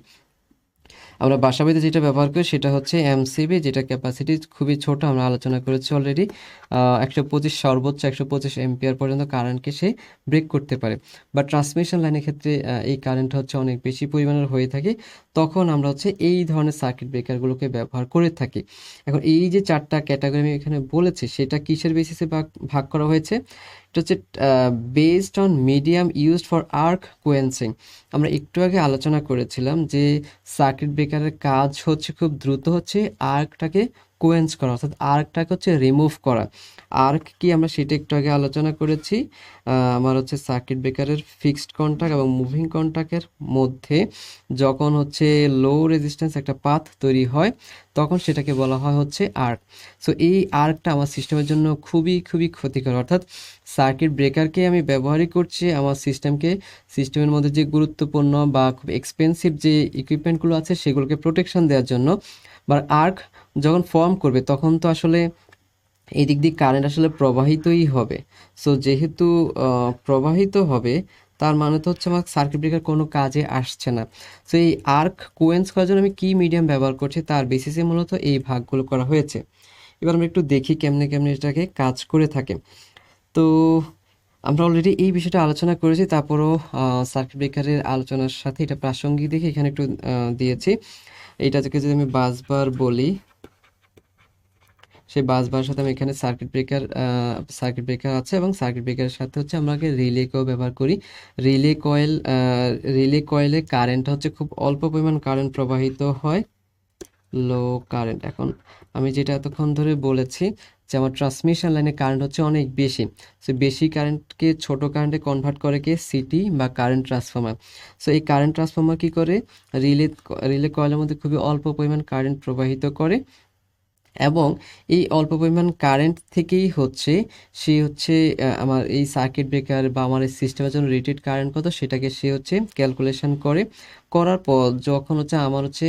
আমরা বাসাবাড়িতে যেটা ব্যবহার করি সেটা হচ্ছে এমসিবি, যেটা ক্যাপাসিটি খুবই ছোট, আমরা আলোচনা করেছি অলরেডি। 125 সর্বোচ্চ 125 এম্পিয়ার পর্যন্ত কারেন্টকে সে ব্রেক করতে পারে। বা ট্রান্সমিশন লাইনের ক্ষেত্রে এই কারেন্ট হচ্ছে অনেক বেশি পরিমাণের হয়ে থাকে, তখন আমরা হচ্ছে এই ধরনের সার্কিট ব্রেকারগুলোকে ব্যবহার করে থাকি। এখন এই যে 4টা ক্যাটাগরি আমি এখানে বলেছি, সেটা কিসের বেসিসে ভাগ করা হয়েছে? এটা হচ্ছে based on medium used for arc quenching. আমরা একটু আগে আলোচনা করেছিলাম যে সার্কিট ব্রেকারের কাজ হচ্ছে খুব দ্রুত হচ্ছে আর্কটাকে কোয়েন্স করা, অর্থাৎ আর্কটাকে হচ্ছে রিমুভ করা। আর্ক কি আমরা সেটা একটু আগে আলোচনা করেছি। আমার হচ্ছে সার্কিট ব্রেকারের ফিক্সড কন্টাক্ট এবং মুভিং কন্টাক্টের মধ্যে যখন হচ্ছে লো রেজিস্ট্যান্স একটা পাথ তৈরি হয় তখন সেটাকে বলা হয় হচ্ছে আর্ক। সো এই আর্কটা আমার সিস্টেমের জন্য খুবই খুবই ক্ষতিকর, অর্থাৎ সার্কিট ব্রেকারকে আমি ব্যবহারই করছি আমার সিস্টেমের মধ্যে যে গুরুত্বপূর্ণ বা খুব এক্সপেন্সিভ যে ইকুইপমেন্টগুলো আছে সেগুলোকে প্রোটেকশন দেওয়ার জন্য। বা আর্ক যখন ফর্ম করবে তখন তো আসলে এই দিক দিয়ে কারেন্ট আসলে প্রবাহিতই হবে। সো যেহেতু প্রবাহিত হবে তার মানে তো হচ্ছে আমার সার্কিট ব্রেকার কোনো কাজে আসছে না। সো এই আর্ক কোয়েন্স করার জন্য আমি কি মিডিয়াম ব্যবহার করছি তার বেসিসে মূলত এই ভাগগুলো করা হয়েছে। এবার আমরা একটু দেখি কেমনে কেমনে এটাকে কাজ করে থাকে। তো আমরা অলরেডি এই বিষয়টা আলোচনা করেছি, তারপরও সার্কিট ব্রেকারের আলোচনার সাথে এটা প্রাসঙ্গিক দেখে এখানে একটু দিয়েছি। এইটাকে যদি আমি বাসবার বলি, সেই বাসবার সাথে আমি এখানে সার্কিট ব্রেকার আছে এবং সার্কিট ব্রেকারের সাথে হচ্ছে আমরা রিলেকেও ব্যবহার করি। রিলে কয়েলে কারেন্ট হচ্ছে খুব অল্প পরিমাণ কারেন্ট প্রবাহিত হয়, লো কারেন্ট। এখন আমি যেটা এতক্ষণ ধরে বলেছি যে আমার ট্রান্সমিশন লাইনে কারেন্ট হচ্ছে অনেক বেশি, সো বেশি কারেন্টকে ছোট কারেন্টে কনভার্ট করে কে সিটি বা কারেন্ট ট্রান্সফর্মার। সো এই কারেন্ট ট্রান্সফর্মার কি করে, রিলে রিলে কয়েলের মধ্যে খুবই অল্প পরিমাণ কারেন্ট প্রবাহিত করে এবং এই অল্প পরিমাণ কারেন্ট থেকেই হচ্ছে সে হচ্ছে আমার এই সার্কিট ব্রেকার বা আমার এই সিস্টেমের জন্য রেটেড কারেন্ট কত সেটাকে সে হচ্ছে ক্যালকুলেশন করার পর যখন হচ্ছে আমার হচ্ছে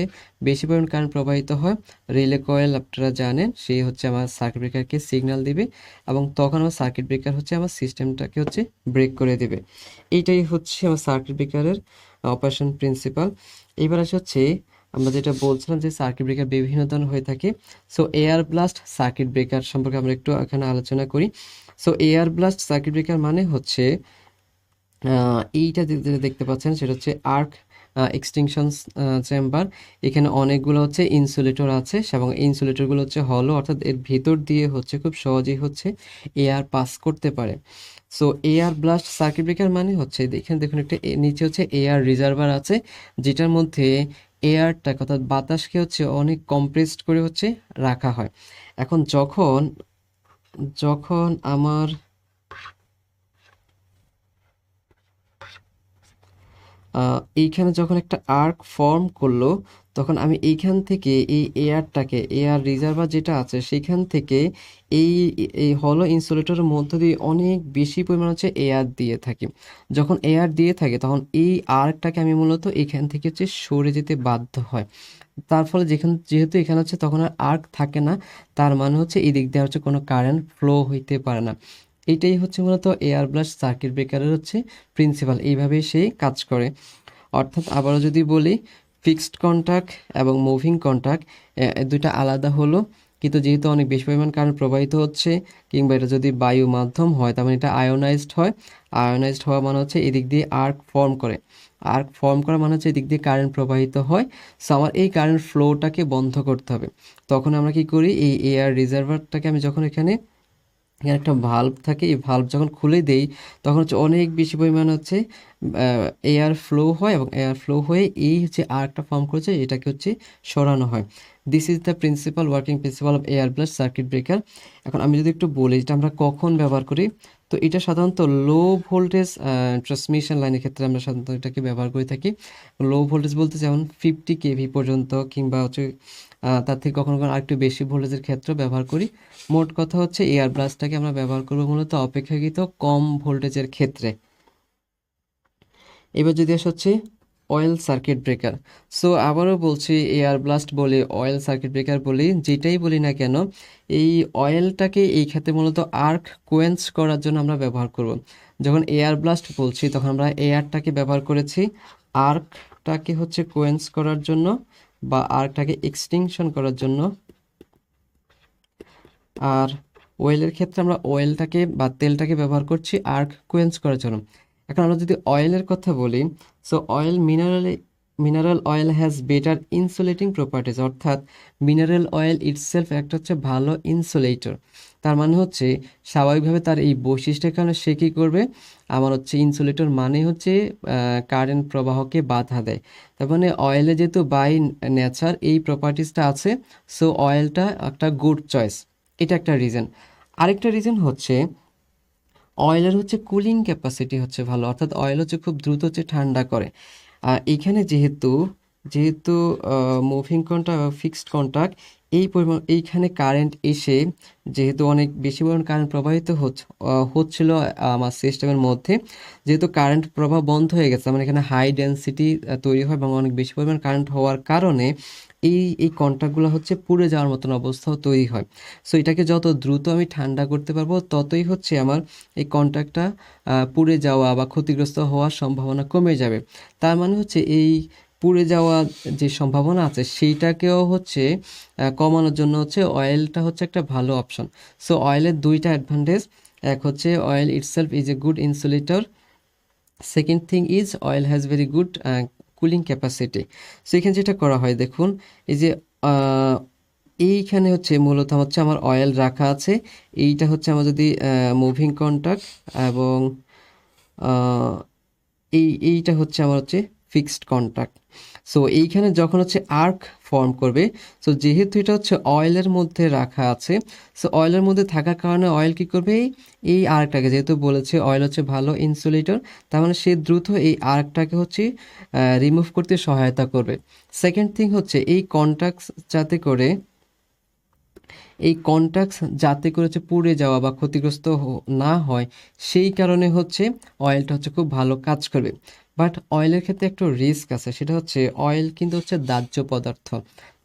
বেশি পরিমাণ কারেন্ট প্রবাহিত হয়, রিলে কয়েল আপনারা জানেন সে হচ্ছে আমার সার্কিট ব্রেকারকে সিগন্যাল দিবে এবং তখন আমার সার্কিট ব্রেকার হচ্ছে আমার সিস্টেমটাকে হচ্ছে ব্রেক করে দেবে। এইটাই হচ্ছে আমার সার্কিট ব্রেকারের অপারেশন প্রিন্সিপাল। এবার আসে হচ্ছে আমরা যেটা বলছিলাম যে সার্কিট ব্রেকার বিভিন্ন ধরনের হয়ে থাকে। So air blast circuit breaker সম্পর্কে আমরা একটু এখানে আলোচনা করি। So air blast circuit breaker মানে হচ্ছে এইটা যেটা দেখতে পাচ্ছেন সেটা হচ্ছে আর্ক এক্সটিংশন চেম্বার। এখানে অনেকগুলো হচ্ছে ইনসুলেটর আছে এবং ইনসুলেটরগুলো হচ্ছে হলো, অর্থাৎ এর ভিতর দিয়ে হচ্ছে খুব সহজেই হচ্ছে এয়ার পাস করতে পারে। So air blast circuit breaker মানে হচ্ছে দেখেন দেখুন একটা নিচে হচ্ছে এয়ার রিজার্ভার আছে যেটার মধ্যে এয়ারটাকে অর্থাৎ বাতাসকে হচ্ছে অনেক কম্প্রেসড করে হচ্ছে রাখা হয়। এখন যখন যখন আমার এইখানে যখন একটা আর্ক ফর্ম করলো তখন আমি এইখান থেকে এই এয়ার রিজার্ভার যেটা আছে সেইখান থেকে এই এই হলো ইনসুলেটরের মধ্য দিয়ে অনেক বেশি পরিমাণ হচ্ছে এয়ার দিয়ে থাকি। যখন এয়ার দিয়ে থাকে তখন এই আর্কটাকে আমি মূলত এখান থেকে হচ্ছে সরে যেতে বাধ্য হয়। তার ফলে যেহেতু এখানে হচ্ছে তখন আর আর্ক থাকে না, তার মানে হচ্ছে এই দিক দিয়ে হচ্ছে কোনো কারেন্ট ফ্লো হইতে পারে না। এইটাই হচ্ছে মূলত এয়ার ব্লাস্ট সার্কিট ব্রেকারের হচ্ছে প্রিন্সিপাল, এইভাবেই সেই কাজ করে। অর্থাৎ আবারও যদি বলি ফিক্সড কন্টাক্ট এবং মুভিং কন্টাক্ট দুইটা আলাদা হলো, কিন্তু যেহেতু অনেক বেশি পরিমাণ কারেন্ট প্রবাহিত হচ্ছে কিংবা এটা যদি বায়ু মাধ্যম হয় তার মানে এটা আয়োনাইজড হয়। আয়োনাইজড হওয়া মানে হচ্ছে এদিক দিয়ে আর্ক ফর্ম করে, আর্ক ফর্ম করা মানে হচ্ছে এদিক দিয়ে কারেন্ট প্রবাহিত হয়। সো আমার এই কারেন্ট ফ্লোটাকে বন্ধ করতে হবে। তখন আমরা কি করি, এই এয়ার রিজার্ভারটাকে আমি যখন এখানে এখানে একটা ভাল্ব থাকে, এই ভাল্ব যখন খুলে দেই তখন হচ্ছে অনেক বেশি পরিমাণ হচ্ছে এয়ার ফ্লো হয় এবং এয়ার ফ্লো হয়ে এই হচ্ছে আর্কটা ফর্ম করেছে এটাকে হচ্ছে সরানো হয়। This is the principal working principal of air blast circuit breaker. এখন আমি যদি একটু বলি এটা আমরা কখন ব্যবহার করি, তো এটা সাধারণত লো ভোল্টেজ ট্রান্সমিশন লাইনের ক্ষেত্রে আমরা সাধারণত এটাকে ব্যবহার করে থাকি। লো ভোল্টেজ বলতে যেমন 50 kV পর্যন্ত কিংবা হচ্ছে তার থেকে কখনো কখনো আরেকটু বেশি ভোল্টেজের ক্ষেত্রে ব্যবহার করি। মোট কথা হচ্ছে এয়ার ব্লাস্টটাকে আমরা ব্যবহার করবো মূলত অপেক্ষাকৃত কম ভোল্টেজের ক্ষেত্রে। এবার যদি আসা হচ্ছে অয়েল সার্কিট ব্রেকার। সো আবারও বলছি এয়ার ব্লাস্ট বলি অয়েল সার্কিট ব্রেকার বলি যেটাই বলি না কেন, এই অয়েলটাকে এই ক্ষেত্রে মূলত আর্ক কোয়েন্স করার জন্য আমরা ব্যবহার করব। যখন এয়ার ব্লাস্ট বলছি তখন আমরা এয়ারটাকে ব্যবহার করেছি আর্কটাকে হচ্ছে কোয়েন্স করার জন্য বা আর্কটাকে এক্সটিংশন করার জন্য। আর অয়েলের ক্ষেত্রে আমরা অয়েলটাকে বা তেলটাকে ব্যবহার করছি আর্ক কোয়েন্স করার জন্য। এখন আমরা যদি অয়েলের কথা বলি, so oil mineral oil has better insulating properties, অর্থাৎ মিনারেল অয়েল ইটসেলফ একটা হচ্ছে ভালো ইনসুলেটর। তার মানে হচ্ছে স্বাভাবিকভাবে তার এই বৈশিষ্ট্যের কারণে সে কী করবে, আমার হচ্ছে ইনসুলেটর মানে হচ্ছে কারেন্ট প্রবাহকে বাধা দেয়। তার মানে অয়েলে যেহেতু বাই নেচার এই প্রপার্টিসটা আছে, সো অয়েলটা একটা গুড চয়েস। এটা একটা রিজন। আরেকটা রিজন হচ্ছে অয়েলের হচ্ছে কুলিং ক্যাপাসিটি হচ্ছে ভালো, অর্থাৎ অয়েল হচ্ছে খুব দ্রুত হচ্ছে ঠান্ডা করে। আর এখানে যেহেতু যেহেতু মুভিং কন্ট্যাক্ট বা ফিক্সড কন্ট্যাক্ট, এই পরিমাণ এইখানে কারেন্ট এসে যেহেতু অনেক বেশি পরিমাণ কারেন্ট প্রবাহিত হচ্ছিল আমার সিস্টেমের মধ্যে, যেহেতু কারেন্ট প্রবাহ বন্ধ হয়ে গেছে, মানে এখানে হাই ডেন্সিটি তৈরি হয় এবং অনেক বেশি পরিমাণ কারেন্ট হওয়ার কারণে এই কন্ট্যাক্টগুলো হচ্ছে পুড়ে যাওয়ার মতন অবস্থাও তৈরি হয়। সো এটাকে যত দ্রুত আমি ঠান্ডা করতে পারবো ততই হচ্ছে আমার এই কন্ট্যাক্টটা পুড়ে যাওয়া বা ক্ষতিগ্রস্ত হওয়ার সম্ভাবনা কমে যাবে। তার মানে হচ্ছে এই পুড়ে যাওয়া যে সম্ভাবনা আছে সেইটাকেও হচ্ছে কমানোর জন্য হচ্ছে অয়েলটা হচ্ছে একটা ভালো অপশন। সো অয়েলের দুইটা অ্যাডভান্টেজ, এক হচ্ছে oil itself is a good insulator, second thing is oil has very good cooling capacity. So এখানে যেটা করা হয় দেখুন, এই যে আহ, এইখানে হচ্ছে মূলত হচ্ছে আমার অয়েল রাখা আছে, এইটা হচ্ছে আমার যদি মুভিং কন্ট্যাক্ট এবং আহ, এইটা হচ্ছে আমার হচ্ছে ফিক্সড কন্ট্যাক্ট। সো এইখানে যখন হচ্ছে আর্ক ফর্ম করবে, সো যেহেতু এটা হচ্ছে অয়েলের মধ্যে রাখা আছে, সো অয়েলের মধ্যে থাকার কারণে অয়েল কি করবে, এই আর্কটাকে, যেহেতু বলেছে অয়েল হচ্ছে ভালো ইনসুলেটর, তার মানে সে দ্রুত এই আর্কটাকে হচ্ছে রিমুভ করতে সহায়তা করবে। সেকেন্ড থিং হচ্ছে এই কন্ট্যাক্টস যাতে করে হচ্ছে পুড়ে যাওয়া বা ক্ষতিগ্রস্ত না হয়, সেই কারণে হচ্ছে অয়েলটা হচ্ছে খুব ভালো কাজ করবে। বাট অয়েলের ক্ষেত্রে একটু রিস্ক আছে, সেটা হচ্ছে অয়েল কিন্তু হচ্ছে দাহ্য পদার্থ।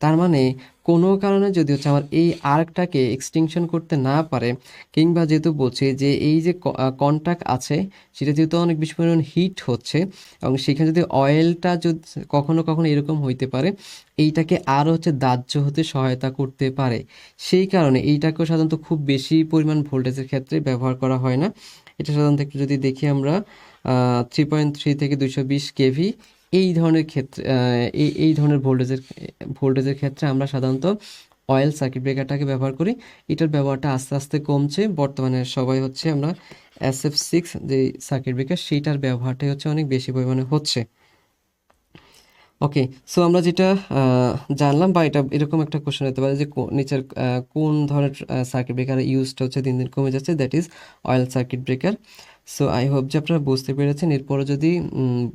তার মানে কোনো কারণে যদি হচ্ছে আমার এই আর্কটাকে এক্সটিংশন করতে না পারে, কিংবা যেহেতু বলছি যে এই যে কন্ট্যাক্ট আছে সেটা যেহেতু অনেক বেশি পরিমাণ হিট হচ্ছে, এবং সেখানে যদি অয়েলটা যদি কখনো কখনো এরকম হইতে পারে এইটাকে আরও হচ্ছে দাহ্য হতে সহায়তা করতে পারে। সেই কারণে এইটাকেও সাধারণত খুব বেশি পরিমাণ ভোল্টেজের ক্ষেত্রে ব্যবহার করা হয় না। এটা সাধারণত একটু যদি দেখি আমরা 3.3 থেকে 220 কেভি এই ধরনের ক্ষেত্রে এই ধরনের ভোল্টেজের ক্ষেত্রে আমরা সাধারণত অয়েল সার্কিট ব্রেকারটাকে ব্যবহার করি। এটার ব্যবহারটা আস্তে আস্তে কমছে, বর্তমানে সবাই হচ্ছে আমরা SF6 যে সার্কিট ব্রেকার সেইটার ব্যবহারটাই হচ্ছে অনেক বেশি পরিমাণে হচ্ছে। ওকে, সো আমরা যেটা জানলাম, বা এটা এরকম একটা কোশ্চেন হতে পারে যে নিচের কোন ধরনের সার্কিট ব্রেকার ইউজটা হচ্ছে দিন দিন কমে যাচ্ছে, that is oil circuit breaker. So I hope যে আপনারা বুঝতে পেরেছেন। এরপরে যদি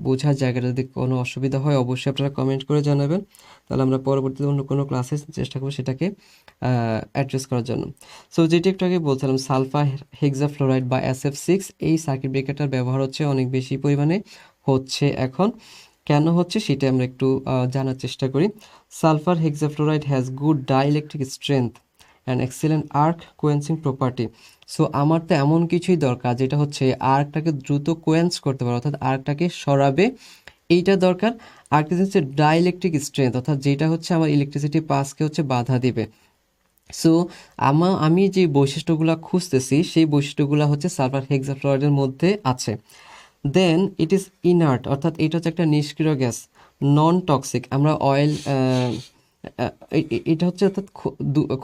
বোঝার জায়গাটা যদি কোনো অসুবিধা হয় অবশ্যই আপনারা কমেন্ট করে জানাবেন, তাহলে আমরা পরবর্তীতে অন্য কোনো ক্লাসে চেষ্টা করবো সেটাকে অ্যাড্রেস করার জন্য। সো যেটি একটু আগে বলছিলাম, সালফার হেক্সাফ্লোরাইড বা SF6 এই সার্কিট ব্রেকারটার ব্যবহার হচ্ছে অনেক বেশি পরিমাণে হচ্ছে এখন। কেন হচ্ছে সেটা আমরা একটু জানার চেষ্টা করি। Sulphur hexafluoride has good dielectric strength and excellent arc quenching property. So আমার তো এমন কিছুই দরকার যেটা হচ্ছে আর্কটাকে দ্রুত কোয়েন্স করতে পারে, অর্থাৎ আর্কটাকে সরাবে, এইটা দরকার। আরেকটা হচ্ছে ডাইইলেকট্রিক স্ট্রেংথ, অর্থাৎ যেটা হচ্ছে আমার ইলেকট্রিসিটি পাসকে হচ্ছে বাধা দিবে। সো আমি যে বৈশিষ্ট্যগুলো খুঁজতেছি সেই বৈশিষ্ট্যগুলো হচ্ছে সালফার হেক্সাফ্লোরাইডের মধ্যে আছে। দেন ইট ইজ ইনার্ট, অর্থাৎ এটা হচ্ছে একটা নিষ্ক্রিয় গ্যাস, নন টক্সিক। আমরা অয়েল এটা হচ্ছে অর্থাৎ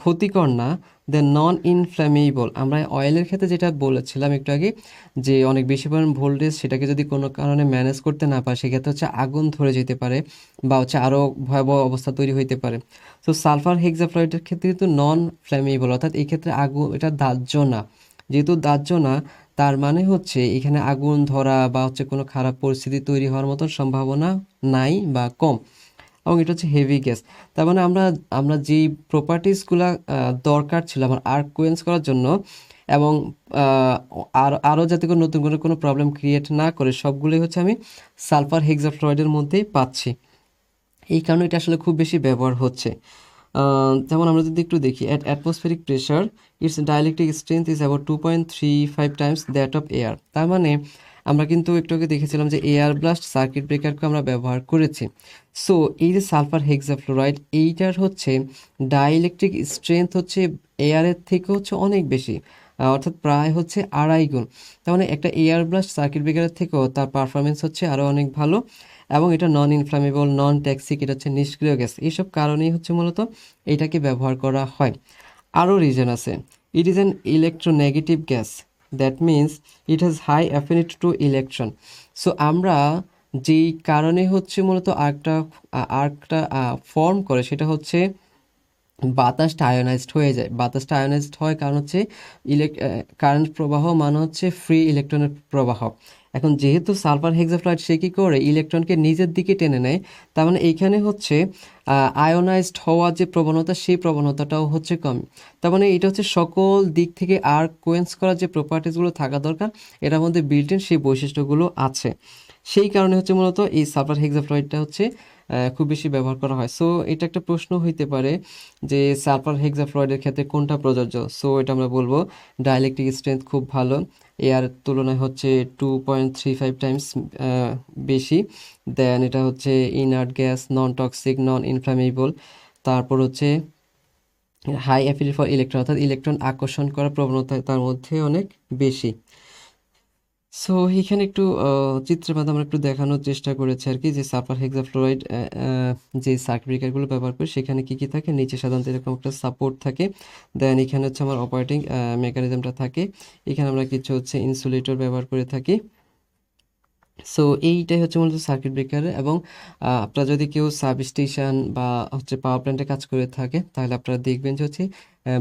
ক্ষতিকর না। দেন নন ইনফ্ল্যামেবল, আমরা অয়েলের ক্ষেত্রে যেটা বলেছিলাম একটু আগে, যে অনেক বেশি পরিমাণ ভোল্টেজ সেটাকে যদি কোনো কারণে ম্যানেজ করতে না পারে সেক্ষেত্রে হচ্ছে আগুন ধরে যেতে পারে বা হচ্ছে আরও ভয়াবহ অবস্থা তৈরি হইতে পারে। তো সালফার হেক্সাফ্লোরাইডের ক্ষেত্রে কিন্তু নন ফ্ল্যামেবল, অর্থাৎ এই ক্ষেত্রে আগুন এটা দাহ্য না। যেহেতু দাহ্য না, তার মানে হচ্ছে এখানে আগুন ধরা বা হচ্ছে কোনো খারাপ পরিস্থিতি তৈরি হওয়ার মতন সম্ভাবনা নাই বা কম। এবং এটা হচ্ছে হেভি গ্যাস। তার মানে আমরা আমরা যেই প্রপার্টিসগুলা দরকার ছিল আমার আর্ক কোয়েন্স করার জন্য, এবং আরও যাতে করে নতুন করে কোনো প্রবলেম ক্রিয়েট না করে, সবগুলোই হচ্ছে আমি সালফার হেক্সাফ্লোরাইডের মধ্যেই পাচ্ছি। এই কারণে এটা আসলে খুব বেশি ব্যবহার হচ্ছে। যেমন আমরা যদি একটু দেখি, at atmospheric pressure it's dielectric strength is about 2.35 Times that of air. তার মানে আমরা কিন্তু একটু আগে দেখেছিলাম যে এয়ার ব্লাস্ট সার্কিট ব্রেকারকে আমরা ব্যবহার করেছি। সো এই যে সালফার হেক্সাফ্লোরাইড, এইটার হচ্ছে ডাইইলেকট্রিক স্ট্রেংথ হচ্ছে এয়ারের থেকে হচ্ছে অনেক বেশি, অর্থাৎ প্রায় হচ্ছে 2.5 গুণ। তার মানে একটা এয়ার ব্লাস্ট সার্কিট ব্রেকারের থেকেও তার পারফরমেন্স হচ্ছে আরও অনেক ভালো। এবং এটা নন ইনফ্লামেবল, নন টক্সিক, এটা হচ্ছে নিষ্ক্রিয় গ্যাস। এইসব কারণেই হচ্ছে মূলত এটাকে ব্যবহার করা হয়। আরও রিজন আছে। It is an electronegative gas. That means it has high affinity to electron. So আমরা যেই কারণে হচ্ছে মূলত আর্কটা ফর্ম করে সেটা হচ্ছে বাতাসটা আয়োনাইজড হয়ে যায়। বাতাসটা আয়োনাইজড হয় কারণ হচ্ছে কারেন্ট প্রবাহ মানে হচ্ছে ফ্রি ইলেকট্রনের প্রবাহ। এখন যেহেতু সালফার হেক্সাফ্লুরাইড সে কী করে ইলেকট্রনকে নিজের দিকে টেনে নেয়, তার মানে এইখানে হচ্ছে আয়োনাইজড হওয়ার যে প্রবণতা সেই প্রবণতাটাও হচ্ছে কম। তার মানে এটা হচ্ছে সকল দিক থেকে আর্ক কোয়েন্স করার যে প্রপার্টিসগুলো থাকা দরকার এটার মধ্যে বিল্ট ইন সেই বৈশিষ্ট্যগুলো আছে। সেই কারণে হচ্ছে মূলত এই সালফার হেক্সাফ্লুরাইডটা হচ্ছে খুব বেশি ব্যবহার করা হয়। সো এটা একটা প্রশ্ন হইতে পারে যে সালফার হেক্সাফ্লুরাইডের ক্ষেত্রে কোনটা প্রযোজ্য। সো এটা আমরা বলবো ডাইলেকট্রিক স্ট্রেংথ খুব ভালো, এয়ার তুলনায় হচ্ছে 2.35 টাইমস বেশি। দেন এটা হচ্ছে ইনার্ট গ্যাস, নন টক্সিক, নন ইনফ্লামেবল। তারপর হচ্ছে হাই অ্যাফিনিটি ফর ইলেকট্রন, অর্থাৎ ইলেকট্রন আকর্ষণ করার প্রবণতা তার মধ্যে অনেক বেশি। সো এখানে একটু চিত্রের মাধ্যমে আমরা একটু দেখানোর চেষ্টা করেছি আর কি যে সালফার হেক্সাফ্লুরাইড যে সার্কিট ব্রেকারগুলো ব্যবহার করে সেখানে কি কি থাকে। নিচে সাধারণত এরকম একটা সাপোর্ট থাকে, দেন এখানে হচ্ছে আমার অপারেটিং মেকানিজমটা থাকে, এখানে আমরা কিছু হচ্ছে ইনসুলেটর ব্যবহার করে থাকি। সো এইটাই হচ্ছে মূলত সার্কিট ব্রেকার। এবং আপনারা যদি কেউ সাবস্টেশন বা হচ্ছে পাওয়ার প্ল্যান্টে কাজ করে থাকে তাহলে আপনারা দেখবেন যে হচ্ছে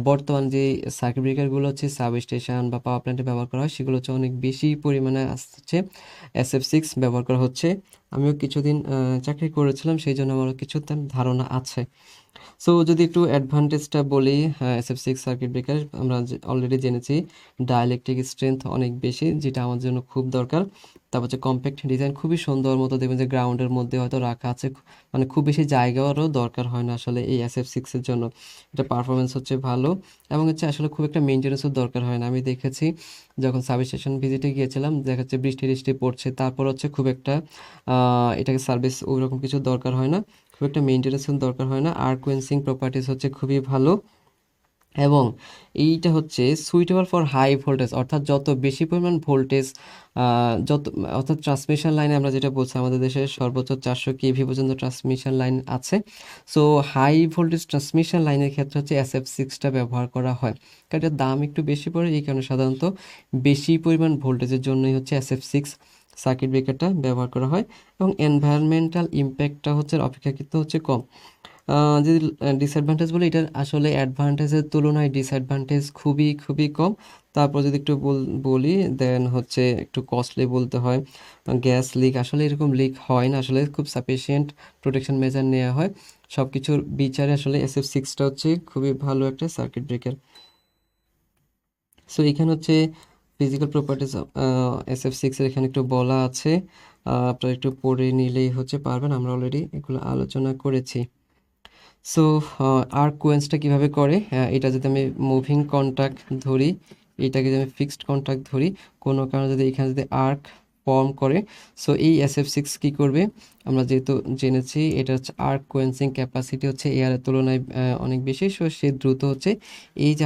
বর্তমান যে সার্কিট ব্রেকারগুলো হচ্ছে সাবস্টেশন বা পাওয়ার প্ল্যান্টে ব্যবহার করা হয় সেগুলো হচ্ছে অনেক বেশি পরিমাণে আসছে SF6 ব্যবহার করা হচ্ছে। আমিও কিছুদিন চাকরি করেছিলাম, সেই জন্য আমার কিছু ধারণা আছে। সো যদি একটু অ্যাডভান্টেজটা বলি, SF6 সার্কিট ব্রেকার আমরা অলরেডি জেনেছি ডাইলেকট্রিক স্ট্রেংথ অনেক বেশি, যেটা আমার জন্য খুব দরকার। তারপর হচ্ছে কম্প্যাক্ট ডিজাইন, খুবই সুন্দর মতো দেখবেন যে গ্রাউন্ডের মধ্যে হয়তো রাখা আছে, মানে খুব বেশি জায়গারও দরকার হয় না আসলে এই SF6-এর জন্য। এটা পারফরমেন্স হচ্ছে ভালো এবং হচ্ছে আসলে খুব একটা মেনটেন্যান্সও দরকার হয় না। আমি দেখেছি যখন সাবস্টেশন ভিজিটে গিয়েছিলাম দেখা যাচ্ছে বৃষ্টি টিষ্টি পড়ছে, তারপর হচ্ছে খুব একটা এটাকে সার্ভিস ওইরকম কিছু দরকার হয় না, খুব একটা মেনটেন্যান্সের দরকার হয় না। আর কোয়েন্সিং প্রপার্টিস হচ্ছে খুবই ভালো এবং এইটা হচ্ছে সুইটেবল ফর হাই ভোল্টেজ, অর্থাৎ যত বেশি পরিমাণ ভোল্টেজ যত অর্থাৎ ট্রান্সমিশন লাইনে আমরা যেটা বলছি আমাদের দেশে সর্বোচ্চ 400 কেভি পর্যন্ত ট্রান্সমিশন লাইন আছে। সো হাই ভোল্টেজ ট্রান্সমিশন লাইনের ক্ষেত্রে হচ্ছে SF6টা ব্যবহার করা হয়, কারণ এটার দাম একটু বেশি পড়ে, এই কারণে সাধারণত বেশি পরিমাণ ভোল্টেজের জন্যই হচ্ছে SF6 সার্কিট ব্রেকারটা ব্যবহার করা হয়। এবং এনভায়রনমেন্টাল ইম্প্যাক্টটা হচ্ছে অপেক্ষাকৃত হচ্ছে কম। যদি ডিসঅ্যাডভান্টেজ বলি, এটার আসলে অ্যাডভান্টেজের তুলনায় ডিসঅ্যাডভান্টেজ খুবই খুবই কম। তারপর যদি একটু বলি দেন হচ্ছে একটু কস্টলি বলতে হয়। গ্যাস লিক আসলে এরকম লিক হয় না, আসলে খুব সাফিসিয়েন্ট প্রোটেকশন মেজার নেওয়া হয় সব কিছুর বিচারে। আসলে SF6টা হচ্ছে খুবই ভালো একটা সার্কিট ব্রেকার। সো এখানে হচ্ছে ফিজিক্যাল প্রপার্টিজ SF6 এর এখানে একটু বলা আছে, আপনারা একটু পড়ে নিলেই হচ্ছে পারবেন, আমরা অলরেডি এগুলো আলোচনা করেছি। সো আর্ক কোয়েন্সটা কীভাবে করে, এটা যদি আমি মুভিং কন্ট্যাক্ট ধরি, এটাকে যদি আমি ফিক্সড কন্ট্যাক্ট ধরি, কোনো কারণে যদি এখানে যদি আর্ক ফর্ম করে, সো এই SF6 কী করবে, আমরা যেহেতু জেনেছি এটা হচ্ছে আর্ক কোয়েন্সিং ক্যাপাসিটি হচ্ছে এয়ারের তুলনায় অনেক বেশি, সো সে দ্রুত হচ্ছে এই যে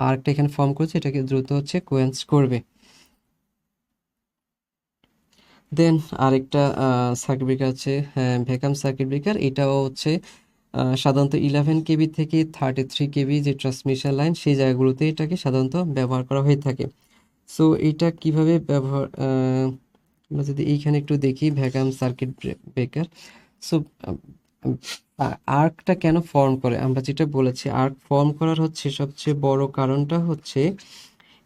আর্কটা এখানে ফর্ম করেছে এটাকে দ্রুত হচ্ছে কোয়েন্স করবে। দেন আরেকটা সার্কিট ব্রেকার আছে ভ্যাকাম সার্কিট ব্রেকার, এটাও হচ্ছে সাধারণত 11 কেবি থেকে 33 কেবি যে ট্রান্সমিশন লাইন সেই জায়গাগুলোতে এটাকে সাধারণত ব্যবহার করা হয়ে থাকে। সো এটা কিভাবে ব্যবহার আমরা যদি এইখানে একটু দেখি ভ্যাকাম সার্কিট ব্রেকার। সো আর্কটা কেন ফর্ম করে, আমরা যেটা বলেছি আর্ক ফর্ম করার হচ্ছে সবচেয়ে বড় কারণটা হচ্ছে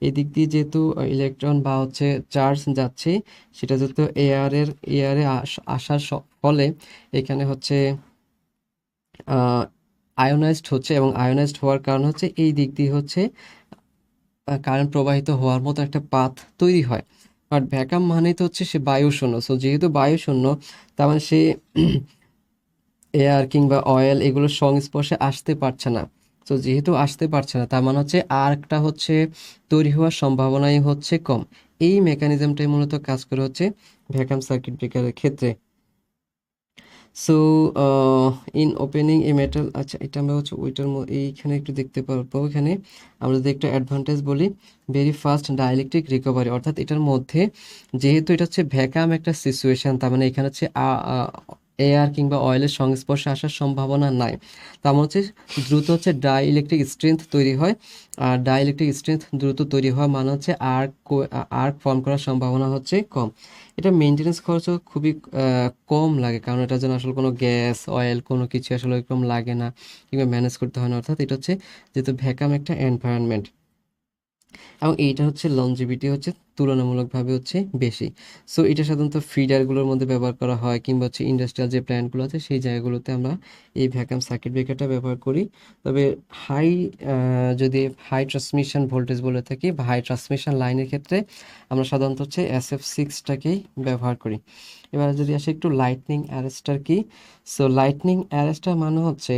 এদিক দিয়ে যেহেতু ইলেকট্রন বা হচ্ছে চার্জ যাচ্ছে সেটা যেহেতু এয়ারে আসার ফলে এখানে হচ্ছে আয়োনাইজড হচ্ছে এবং আয়োনাইজড হওয়ার কারণ হচ্ছে এই দিক দিয়ে হচ্ছে কারেন্ট প্রবাহিত হওয়ার মতো একটা পাথ তৈরি হয়। বাট ভ্যাকাম মানেই তো হচ্ছে সে বায়ু শূন্য, সো যেহেতু বায়ু শূন্য তার মানে সে এয়ার কিংবা অয়েল এগুলোর সংস্পর্শে আসতে পারছে না। তো যেহেতু আসতে পারছে না তার মানে হচ্ছে আর্কটা হচ্ছে তৈরি হওয়ার সম্ভাবনাই হচ্ছে কম। এই মেকানিজমটাই মূলত কাজ করে হচ্ছে ভ্যাকাম সার্কিট ব্রেকারের ক্ষেত্রে। So in opening A metal, আচ্ছা এটা আমরা হচ্ছে ওইটার এইখানে একটু দেখতে পারবো। এখানে আমরা যদি একটা অ্যাডভান্টেজ বলি ভেরি ফাস্ট ডাইলেকট্রিক রিকভারি, অর্থাৎ এটার মধ্যে যেহেতু এটা হচ্ছে ভ্যাকাম একটা সিচুয়েশন তার মানে এখানে হচ্ছে এয়ার কিংবা অয়েলের সংস্পর্শে আসার সম্ভাবনা নাই। তার মানে হচ্ছে দ্রুত হচ্ছে ডাই ইলেকট্রিক স্ট্রেংথ তৈরি হয়। আর ডাই ইলেকট্রিক স্ট্রেংথ দ্রুত তৈরি হয় মানে হচ্ছে আর্ক ফর্ম করার সম্ভাবনা হচ্ছে কম। এটা মেনটেনেন্স খরচও খুবই কম লাগে, কারণ এটার জন্য আসলে কোনো গ্যাস অয়েল কোনো কিছু আসলে এরকম লাগে না কিংবা ম্যানেজ করতে হয় না। অর্থাৎ এটা হচ্ছে যেহেতু ভ্যাকাম একটা এনভায়রনমেন্ট, এবং এইটা হচ্ছে লনজিভিটি হচ্ছে তুলনামূলকভাবে হচ্ছে বেশি। সো এটা সাধারণত ফিডারগুলোর মধ্যে ব্যবহার করা হয় কিংবা হচ্ছে ইন্ডাস্ট্রিয়াল যে প্ল্যান্টগুলো আছে সেই জায়গাগুলোতে আমরা এই ভ্যাকাম সার্কিট ব্রেকারটা ব্যবহার করি। তবে হাই যদি হাই ট্রান্সমিশন ভোল্টেজ বলে থাকি বা হাই ট্রান্সমিশন লাইনের ক্ষেত্রে আমরা সাধারণত হচ্ছে SF6টাকেই ব্যবহার করি। এবার যদি আসে একটু লাইটনিং অ্যারেস্টার কি। সো লাইটনিং অ্যারেস্টার মানে হচ্ছে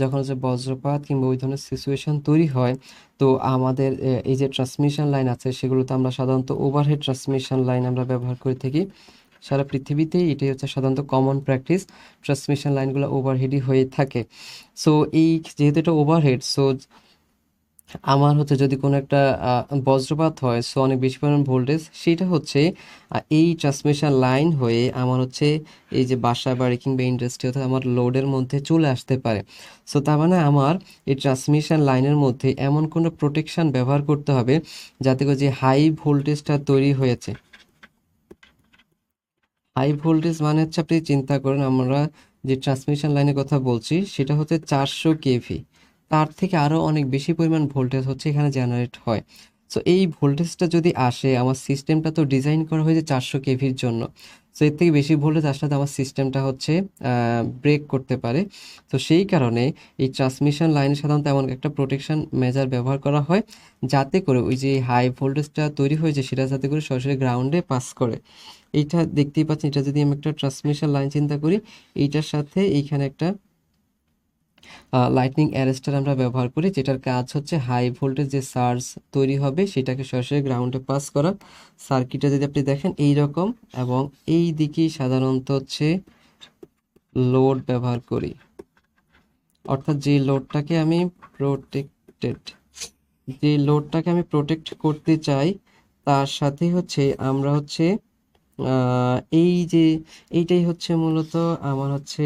যখন হচ্ছে বজ্রপাত কিংবা ওই ধরনের সিচুয়েশন তৈরি হয়, তো আমাদের এই যে ট্রান্সমিশন লাইন আছে সেগুলোতে আমরা সাধারণত ওভারহেড ট্রান্সমিশন লাইন আমরা ব্যবহার করে থাকি। সারা পৃথিবীতেই এটাই হচ্ছে সাধারণত কমন প্র্যাকটিস, ট্রান্সমিশন লাইনগুলো ওভারহেডই হয়ে থাকে। সো এই যেহেতু এটা ওভারহেড, সো আমার হচ্ছে যদি কোনো একটা বজ্রপাত হয়, সো অনেক বেশি পরিমাণ ভোল্টেজ, সেটা হচ্ছে এই ট্রান্সমিশন লাইন হয়ে আমার হচ্ছে এই যে বাসা বাড়ি কিংবা ইন্ডাস্ট্রি অর্থাৎ আমার লোডের মধ্যে চলে আসতে পারে। সো তার মানে আমার এই ট্রান্সমিশন লাইনের মধ্যে এমন কোনো প্রোটেকশন ব্যবহার করতে হবে যাতে করে যে হাই ভোল্টেজটা তৈরি হয়েছে। হাই ভোল্টেজ মানে হচ্ছে আপনি চিন্তা করেন আমরা যে ট্রান্সমিশন লাইনের কথা বলছি সেটা হচ্ছে 400 কেভি, তার থেকে আরও অনেক বেশি পরিমাণ ভোল্টেজ হচ্ছে এখানে জেনারেট হয়। সো এই ভোল্টেজটা যদি আসে, আমার সিস্টেমটা তো ডিজাইন করা হয়েছে 400 কেভির জন্য। সো এর থেকে বেশি ভোল্টেজ আসলে তো আমার সিস্টেমটা হচ্ছে ব্রেক করতে পারে। তো সেই কারণে এই ট্রান্সমিশন লাইনে সাধারণত এমন একটা প্রোটেকশন মেজার ব্যবহার করা হয় যাতে করে ওই যে হাই ভোল্টেজটা তৈরি হয়েছে সেটা যাতে করে সরাসরি গ্রাউন্ডে পাস করে। এইটা দেখতেই পাচ্ছেন, এটা যদি আমি একটা ট্রান্সমিশন লাইন চিন্তা করি, এইটার সাথে এইখানে একটা লাইটনিং অ্যারেস্টার আমরা ব্যবহার করি, যেটার কাজ হচ্ছে হাই ভোল্টেজ যে সার্জ তৈরি হবে সেটাকে সরাসরি গ্রাউন্ডে পাস করা। সার্কিটটা যদি আপনি দেখেন এই রকম, এবং এই দিকেই সাধারণত হচ্ছে লোড ব্যবহার করি, অর্থাৎ যে লোডটাকে আমি প্রোটেক্টেড যে লোডটাকে আমি প্রোটেক্ট করতে চাই তার সাথে হচ্ছে আমরা হচ্ছে এই যে এইটাই হচ্ছে মূলত আমার হচ্ছে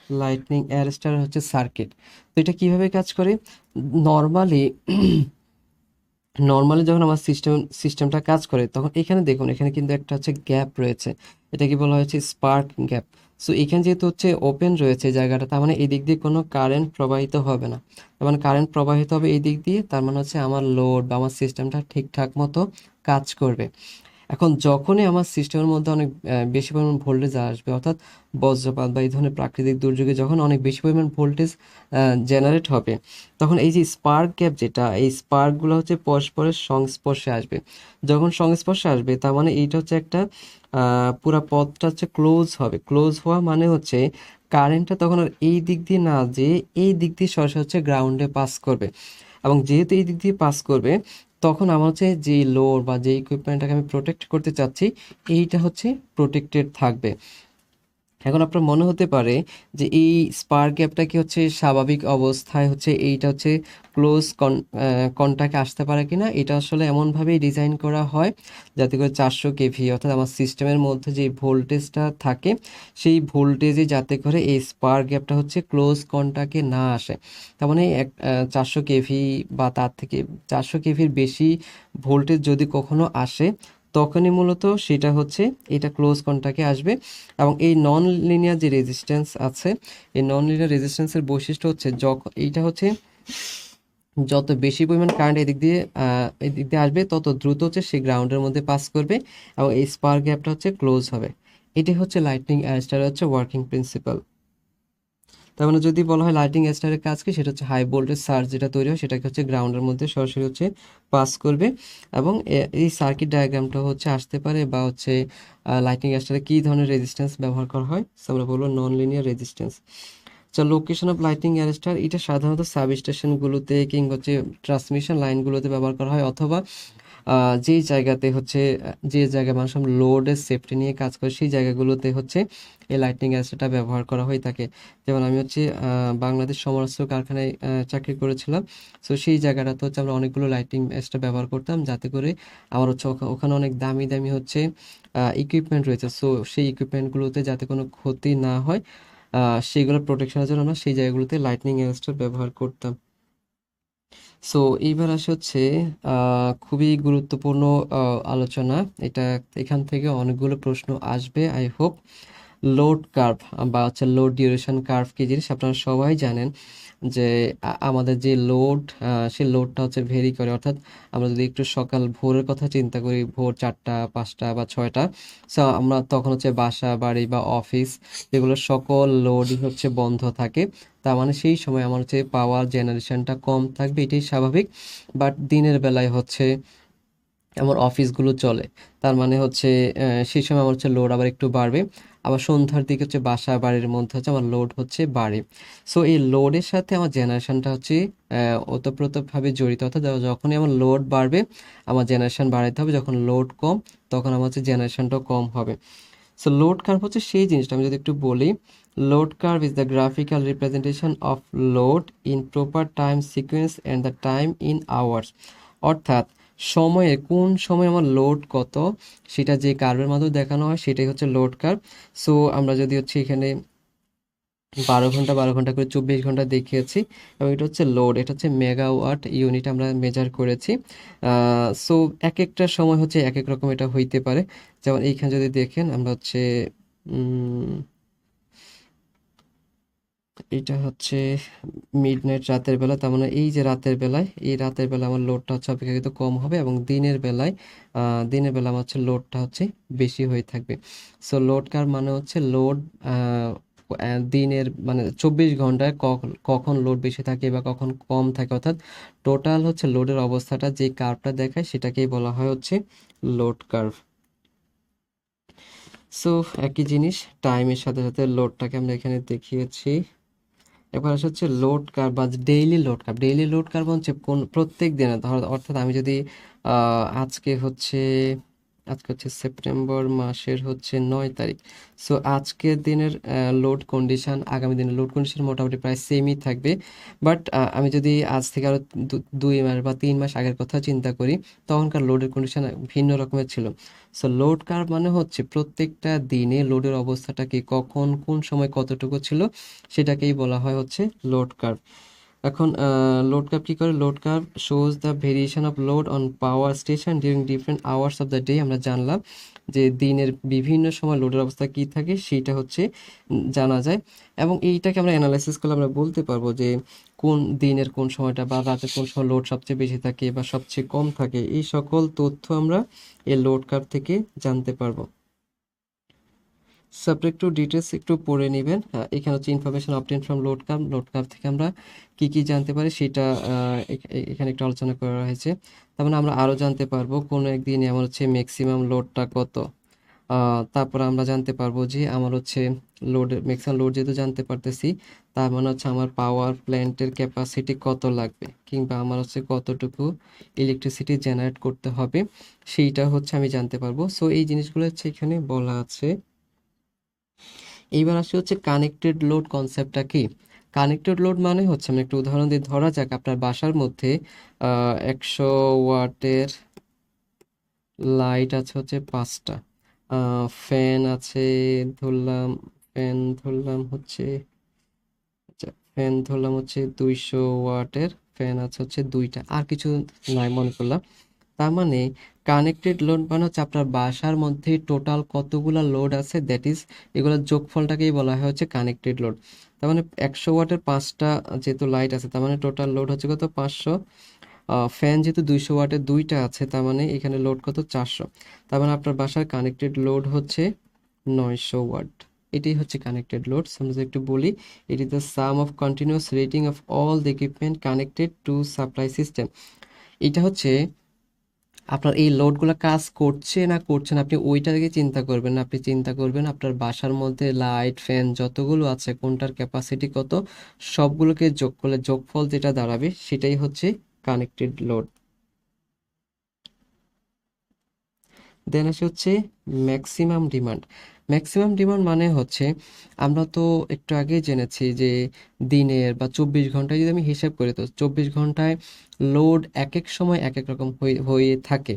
লাইটনিং অ্যারেস্টার হচ্ছে সার্কিট। তো এটা কিভাবে কাজ করে? নর্মালি নর্মালি যখন আমার সিস্টেমটা কাজ করে তখন এখানে দেখুন, এখানে কিন্তু একটা হচ্ছে গ্যাপ রয়েছে, এটাকে বলা হয়েছে স্পার্ক গ্যাপ। সো এখানে যেহেতু হচ্ছে ওপেন রয়েছে জায়গাটা, তার মানে এই দিক দিয়ে কোনো কারেন্ট প্রবাহিত হবে না। তার মানে কারেন্ট প্রবাহিত হবে এই দিক দিয়ে, তার মানে হচ্ছে আমার লোড বা আমার সিস্টেমটা ঠিকঠাক মতো কাজ করবে। এখন যখনই আমার সিস্টেমের মধ্যে অনেক বেশি পরিমাণ ভোল্টেজ আসবে, অর্থাৎ বজ্রপাত বা এই ধরনের প্রাকৃতিক দুর্যোগে যখন অনেক বেশি পরিমাণ ভোল্টেজ জেনারেট হবে, তখন এই যে স্পার্ক গ্যাপ যেটা, এই স্পার্কগুলো হচ্ছে পরস্পরের সংস্পর্শে আসবে। যখন সংস্পর্শে আসবে তার মানে এইটা হচ্ছে একটা পুরা পথটা হচ্ছে ক্লোজ হবে। ক্লোজ হওয়া মানে হচ্ছে কারেন্টটা তখন আর এই দিক দিয়ে না যেয়ে এই দিক দিয়ে সরাসরি হচ্ছে গ্রাউন্ডে পাস করবে, এবং যেহেতু এই দিক দিয়ে পাস করবে তখন আমার হচ্ছে যে লোড বা যে ইকুইপমেন্টটাকে আমি প্রোটেক্ট করতে চাচ্ছি এইটা হচ্ছে প্রোটেক্টেড থাকবে। এখন আপনার মনে হতে পারে যে এই স্পার্ক গ্যাপটা কি হচ্ছে স্বাভাবিক অবস্থায় হচ্ছে এইটা হচ্ছে ক্লোজ কন্টাক্টে আসতে পারে কিনা। এটা আসলে এমনভাবেই ডিজাইন করা হয় যাতে করে 400 কেভি অর্থাৎ আমার সিস্টেমের মধ্যে যে ভোল্টেজটা থাকে সেই ভোল্টেজে যাতে করে এই স্পার্ক গ্যাপটা হচ্ছে ক্লোজ কন্টাক্টে না আসে। তার মানে 400 কেভি বা তার থেকে 400 কেভির বেশি ভোল্টেজ যদি কখনো আসে তখনই মূলত সেটা হচ্ছে এটা ক্লোজ কন্টাক্টে আসবে। এবং এই নন লিনিয়ার যে রেজিস্ট্যান্স আছে, এই নন লিনিয়ার রেজিস্ট্যান্সের বৈশিষ্ট্য হচ্ছে যখন এইটা হচ্ছে যত বেশি পরিমাণ কারেন্ট এদিক দিয়ে আসবে তত দ্রুত হচ্ছে সেই গ্রাউন্ডের মধ্যে পাস করবে এবং এই স্পার্ক গ্যাপটা হচ্ছে ক্লোজ হবে। এটি হচ্ছে লাইটনিং অ্যারেস্টারের হচ্ছে ওয়ার্কিং প্রিন্সিপাল। তার মানে যদি বলা হয় লাইটিং অ্যারেস্টারের কাজ কি, সেটা হচ্ছে হাই ভোল্টেজ সার্জ যেটা তৈরি হয় সেটাকে হচ্ছে গ্রাউন্ডের মধ্যে সরাসরি হচ্ছে পাস করবে। এবং এই সার্কিট ডায়াগ্রামটা হচ্ছে আসতে পারে বা হচ্ছে লাইটিং অ্যারেস্টারে কী ধরনের রেজিস্ট্যান্স ব্যবহার করা হয়, আমরা বলবো non linear resistance. Location of lighting arrester, এটা সাধারণত সাব স্টেশনগুলোতে কিংবা হচ্ছে ট্রান্সমিশন লাইনগুলোতে ব্যবহার করা হয়, অথবা যেই জায়গাতে হচ্ছে যে জায়গায় মানুষ লোডের সেফটি নিয়ে কাজ করে সেই জায়গাগুলোতে হচ্ছে এই লাইটনিং অ্যারেস্টারটা ব্যবহার করা হয়ে থাকে। যেমন আমি হচ্ছে বাংলাদেশ সমরাস্ত্র কারখানায় চাকরি করেছিলাম। সো সেই জায়গাটাতে হচ্ছে আমরা অনেকগুলো লাইটিং অ্যারেস্টার ব্যবহার করতাম, যাতে করে আমার হচ্ছে ওখানে অনেক দামি দামি হচ্ছে ইকুইপমেন্ট রয়েছে। সো সেই ইকুইপমেন্টগুলোতে যাতে কোনো ক্ষতি না হয়, সেগুলো প্রোটেকশনের জন্য আমরা সেই জায়গাগুলোতে লাইটনিং অ্যারেস্টার ব্যবহার করতাম। সো এইবার আসে হচ্ছে খুবই গুরুত্বপূর্ণ আলোচনা। এটা এখান থেকে অনেকগুলো প্রশ্ন আসবে আই হোপ। লোড কার্ভ বা হচ্ছে লোড ডিউরেশন কার্ভ কি জিনিস আপনারা সবাই জানেন, যে আমাদের যে লোড, সেই লোডটা হচ্ছে ভেরি করে। অর্থাৎ আমরা যদি একটু সকাল ভোরের কথা চিন্তা করি, ভোর 4টা 5টা বা 6টা, সো আমরা তখন হচ্ছে বাসা বাড়ি বা অফিস এগুলো সকল লোডই হচ্ছে বন্ধ থাকে। তার মানে সেই সময় আমার হচ্ছে পাওয়ার জেনারেশনটা কম থাকবে, এটাই স্বাভাবিক। বাট দিনের বেলায় হচ্ছে আমার অফিসগুলো চলে, তার মানে হচ্ছে সেই সময় আমার হচ্ছে লোড আবার একটু বাড়বে। আবার সন্ধ্যার দিকে হচ্ছে বাসা বাড়ির মধ্যে হচ্ছে আমার লোড হচ্ছে বাড়ে। সো এই লোডের সাথে আমার জেনারেশনটা হচ্ছে ওতপ্রোতভাবে জড়িত। অর্থাৎ যখনই আমার লোড বাড়বে আমার জেনারেশন বাড়াইতে হবে, যখন লোড কম তখন আমার হচ্ছে জেনারেশনটাও কম হবে। সো লোড কার্ভ হচ্ছে সেই জিনিসটা, আমি যদি একটু বলি, load curve is the graphical representation of load in proper time sequence and the time in hours. অর্থাৎ সময়ে কোন সময় আমার লোড কত সেটা যে কার্ভের মাধ্যমে দেখানো হয় সেটাই হচ্ছে লোড কার্ভ। সো আমরা যদি হচ্ছে এখানে 12 ঘন্টা 12 ঘন্টা করে 24 ঘন্টা দেখিয়েছি, এবং এটা হচ্ছে লোড, এটা হচ্ছে মেগাওয়াট ইউনিট আমরা মেজার করেছি। সো এক একটা সময় হচ্ছে এক এক রকম এটা হইতে পারে। যেমন এইখানে যদি দেখেন আমরা হচ্ছে এটা হচ্ছে মিডনাইট, রাতের বেলা। তার মানে এই যে রাতের বেলায়, এই রাতের বেলা আমার লোডটা হচ্ছে অপেক্ষাকৃত কম হবে, এবং দিনের বেলা আমার হচ্ছে লোডটা হচ্ছে বেশি হয়ে থাকবে। সো লোড কার মানে হচ্ছে লোড দিনের মানে 24 ঘন্টায় কখন লোড বেশি থাকে বা কখন কম থাকে, অর্থাৎ টোটাল হচ্ছে লোডের অবস্থাটা যে কার্ভটা দেখায় সেটাকেই বলা হয় হচ্ছে লোড কার্ভ। সো একই জিনিস টাইমের সাথে সাথে লোডটাকে আমরা এখানে দেখিয়েছি। এবার আসে হচ্ছে লোড কার্ভ বা daily load curve. Daily load curve হচ্ছে কোন প্রত্যেক দিনে, অর্থাৎ আমি যদি আজকে হচ্ছে সেপ্টেম্বর মাসের হচ্ছে 9 তারিখ। সো আজকের দিনের লোড কন্ডিশন আগামী দিনের লোড কন্ডিশন মোটামুটি প্রায় সেমই থাকবে। বাট আমি যদি আজ থেকে আরো 2 মাস বা 3 মাস আগের কথা চিন্তা করি, তখনকার লোডের কন্ডিশন ভিন্ন রকমের ছিল। সো লোড কার্ভ মানে হচ্ছে প্রত্যেকটা দিনে লোডের অবস্থাটা কি, কখন কোন সময় কতটুকু ছিল, সেটাকেই বলা হয় হচ্ছে লোড কার্ভ। এখন লোড কার্ভ কি করে? Load curve shows the variation of load on power station during different hours of the day. আমরা জানলাম যে দিনের বিভিন্ন সময় লোডের অবস্থা কি থাকে সেইটা হচ্ছে জানা যায়, এবং এইটাকে আমরা অ্যানালাইসিস করলে আমরা বলতে পারবো যে কোন দিনের কোন সময়টা বা রাতের কোন সময় লোড সবচেয়ে বেশি থাকে বা সবচেয়ে কম থাকে। এই সকল তথ্য আমরা এই লোড কার্ভ থেকে জানতে পারবো। সাবজেক্ট টু ডিটেলস একটু পড়ে নেবেন। এখানে হচ্ছে information obtain from load curve. Load curve থেকে আমরা কি কি জানতে পারি সেটা এখানে একটু আলোচনা করা হয়েছে। তার মানে আমরা আরও জানতে পারবো কোনো একদিনে আমার হচ্ছে ম্যাক্সিমাম লোডটা কত। তারপর আমরা জানতে পারবো যে আমার হচ্ছে ম্যাক্সিমাম লোড যেহেতু জানতে পারতেছি, তার মানে হচ্ছে আমার পাওয়ার প্ল্যান্টের ক্যাপাসিটি কত লাগবে, কিংবা আমার হচ্ছে কতটুকু ইলেকট্রিসিটি জেনারেট করতে হবে, সেইটা হচ্ছে আমি জানতে পারবো। সো এই জিনিসগুলো হচ্ছে এখানে বলা আছে। এইবার আসি হচ্ছে কানেক্টেড লোড কনসেপ্টটা কি। কানেক্টেড লোড মানে হচ্ছে, আমি একটা উদাহরণ দিয়ে, ধরা যাক আপনার বাসার মধ্যে 100 ওয়াটের লাইট আছে হচ্ছে 5টা, ফ্যান আছে ধরলাম, ফ্যান ধরলাম হচ্ছে 200 ওয়াটের, ফ্যান আছে হচ্ছে 2টা, আর কিছু নাই মনে করলাম। তার মানে কানেক্টেড লোড মানে হচ্ছে আপনার বাসার মধ্যে টোটাল কতগুলা লোড আছে, দ্যাট ইজ এগুলোর যোগফলটাকেই বলা হয় হচ্ছে কানেক্টেড লোড। তার মানে 100 ওয়াটের 5টা যেহেতু লাইট আছে, তার মানে টোটাল লোড হচ্ছে কত, 500। ফ্যান যেহেতু 200 ওয়াটের 2টা আছে, তার মানে এখানে লোড কত, 400। তার মানে আপনার বাসার কানেক্টেড লোড হচ্ছে 900 ওয়াট। এটাই হচ্ছে কানেক্টেড লোড। আমরা যদি একটু বলি, it is the some of continuous rating of all the equipment connected to supply system. এটা হচ্ছে আপনার এই লোডগুলো কাজ করছে না করছে না, আপনি ওইটাকে চিন্তা করবেন না। আপনি চিন্তা করবেন আপনার বাসার মধ্যে লাইট ফ্যান যতগুলো আছে কোনটার ক্যাপাসিটি কত, সবগুলোকে যোগ করলে যোগফল যেটা দাঁড়াবে সেটাই হচ্ছে কানেক্টেড লোড। দেন আসে হচ্ছে ম্যাক্সিমাম ডিমান্ড। ম্যাক্সিমাম ডিমান্ড মানে হচ্ছে আমরা তো একটু আগেই জেনেছি যে দিনের বা 24 ঘন্টায় যদি আমি হিসাব করি, তো 24 ঘন্টায় লোড এক এক সময় এক এক রকম হয়ে হয়ে থাকে।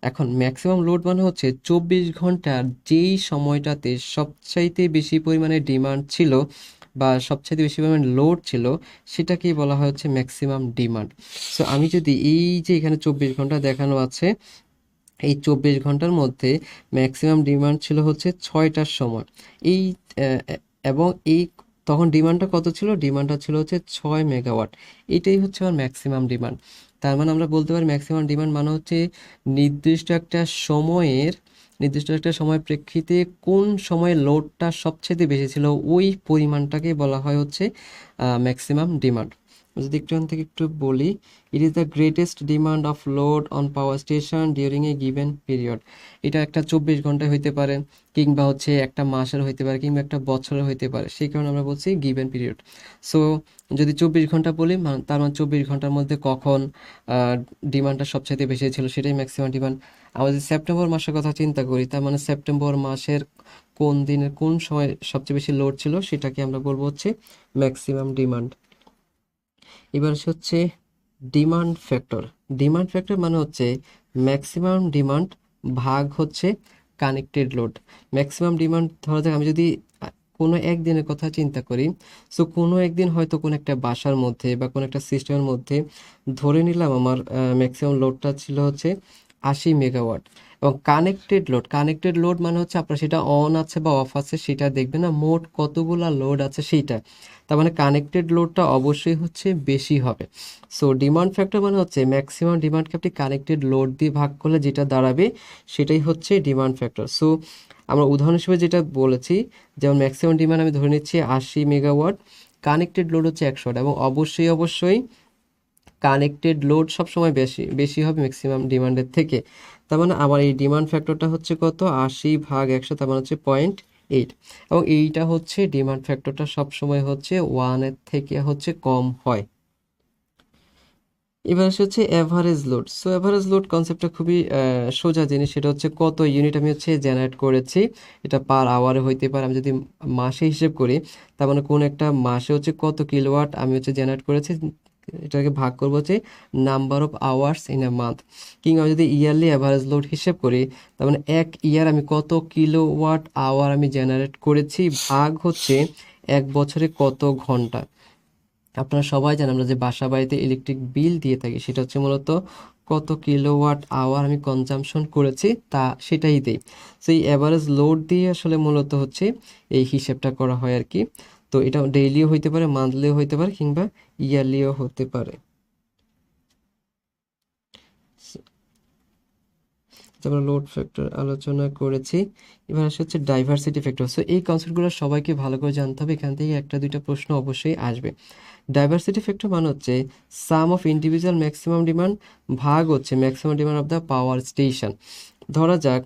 এখন ম্যাক্সিমাম লোড মানে হচ্ছে 24 ঘন্টার যেই সময়টাতে সবচাইতে বেশি পরিমাণে ডিমান্ড ছিল বা সবচাইতে বেশি পরিমাণে লোড ছিল, সেটাকেই বলা হয় হচ্ছে ম্যাক্সিমাম ডিমান্ড। সো আমি যদি এই যে এখানে 24 ঘন্টা দেখানো আছে, এই 24 ঘন্টার মধ্যে ম্যাক্সিমাম ডিমান্ড ছিল হচ্ছে 6টার সময়। এই আহ, এবং এই তখন ডিমান্ডটা কত ছিল? ডিমান্ডটা ছিল হচ্ছে 6 মেগাওয়াট। এটাই হচ্ছে আমার ম্যাক্সিমাম ডিমান্ড। তার মানে আমরা বলতে পারি ম্যাক্সিমাম ডিমান্ড মানে হচ্ছে নির্দিষ্ট একটা সময়ের নির্দিষ্ট একটা সময়ের প্রেক্ষিতে কোন সময়ে লোডটা সবচেয়ে বেশি ছিল, ওই পরিমাণটাকে বলা হয় হচ্ছে ম্যাক্সিমাম ডিমান্ড। যদি একটু এখান থেকে একটু বলি, it is the greatest demand of load on power station during a given period. এটা একটা 24 ঘন্টায় হইতে পারে, কিংবা হচ্ছে একটা মাসের হইতে পারে, কিংবা একটা বছরের হইতে পারে, সেই কারণে আমরা বলছি গিভেন পিরিয়ড। সো যদি 24 ঘন্টা বলি, তার মানে 24 ঘন্টার মধ্যে কখন ডিমান্ডটা সবচাইতে বেশি ছিল, সেটাই ম্যাক্সিমাম ডিমান্ড। আমরা যদি সেপ্টেম্বর মাসের কথা চিন্তা করি, তার মানে সেপ্টেম্বর মাসের কোন দিনের কোন সময় সবচেয়ে বেশি লোড ছিল, সেটাকে আমরা বলবো হচ্ছে ম্যাক্সিমাম ডিমান্ড। এবার হচ্ছে ডিমান্ড ফ্যাক্টর। ডিমান্ড ফ্যাক্টর মানে হচ্ছে ম্যাক্সিমাম ডিমান্ড ভাগ হচ্ছে কানেক্টেড লোড। ম্যাক্সিমাম ডিমান্ড, ধরা যাক আমি যদি কোনো একদিনের কথা চিন্তা করি, সো কোনো একদিন হয়তো কোনো একটা বাসার মধ্যে বা কোনো একটা সিস্টেমের মধ্যে ধরে নিলাম আমার ম্যাক্সিমাম লোডটা ছিল হচ্ছে 80 মেগাওয়াট। এবং কানেক্টেড লোড মানে হচ্ছে আপনার সেটা অন আছে বা অফ আছে সেটা দেখবে না, মোট কতগুলা লোড আছে সেইটা। তার মানে কানেক্টেড লোডটা অবশ্যই হচ্ছে বেশি হবে। সো ডিমান্ড ফ্যাক্টর মানে হচ্ছে ম্যাক্সিমাম ডিমান্ডকে আপনি কানেক্টেড লোড দিয়ে ভাগ করলে যেটা দাঁড়াবে, সেটাই হচ্ছে ডিমান্ড ফ্যাক্টর। সো আমরা উদাহরণ হিসেবে যেটা বলেছি, যেমন ম্যাক্সিমাম ডিমান্ড আমি ধরে নিচ্ছি 80 মেগাওয়াট, কানেক্টেড লোড হচ্ছে 100, এবং অবশ্যই কানেক্টেড লোড সবসময় বেশি বেশি হবে ম্যাক্সিমাম ডিমান্ডের থেকে। তার মানে আমার এই ডিমান্ড ফ্যাক্টরটা হচ্ছে কত? 80/100, তার মানে হচ্ছে 0.8। এবং এইটা হচ্ছে ডিমান্ড ফ্যাক্টরটা সবসময় হচ্ছে 1-এর থেকে হচ্ছে কম হয়। এবার আসে হচ্ছে average load. So average load কনসেপ্টটা খুবই সোজা জিনিস। সেটা হচ্ছে কত ইউনিট আমি হচ্ছে জেনারেট করেছি, এটা পার আওয়ারে হইতে পারে। আমি যদি মাসে হিসেব করি, তার মানে কোন একটা মাসে হচ্ছে কত কিলোওয়াট আমি হচ্ছে জেনারেট করেছি, এটাকে ভাগ করবো হচ্ছে number of hours in a month. কিংবা যদি ইয়ারলি অ্যাভারেজ লোড হিসেব করি, তার মানে এক ইয়ার আমি কত কিলোওয়াট আওয়ার আমি জেনারেট করেছি, ভাগ হচ্ছে এক বছরে কত ঘন্টা। আপনারা সবাই জানেন আমরা যে বাসা বাড়িতে ইলেকট্রিক বিল দিয়ে থাকি, সেটা হচ্ছে মূলত কত কিলোওয়াট আওয়ার আমি কনজাম্পশন করেছি তা সেটাই দেই। সো এই অ্যাভারেজ লোড দিয়ে আসলে মূলত হচ্ছে এই হিসেবটা করা হয় আর কি। তো এটা ডেইলিও হইতে পারে, মান্থলিও হইতে পারে, কিংবা ইয়ারলিও হতে পারে। আমরা লোড ফ্যাক্টর আলোচনা করেছি। এবার আসে হচ্ছে ডাইভার্সিটি ফ্যাক্টর। সো এই কনসেপ্টগুলো সবাইকে ভালো করে জানতে হবে, এখান থেকে একটা দুইটা প্রশ্ন অবশ্যই আসবে। ডাইভার্সিটি ফ্যাক্টর মানে হচ্ছে সাম অফ ইন্ডিভিজুয়াল ম্যাক্সিমাম ডিমান্ড ভাগ হচ্ছে maximum demand of the power station. ধরা যাক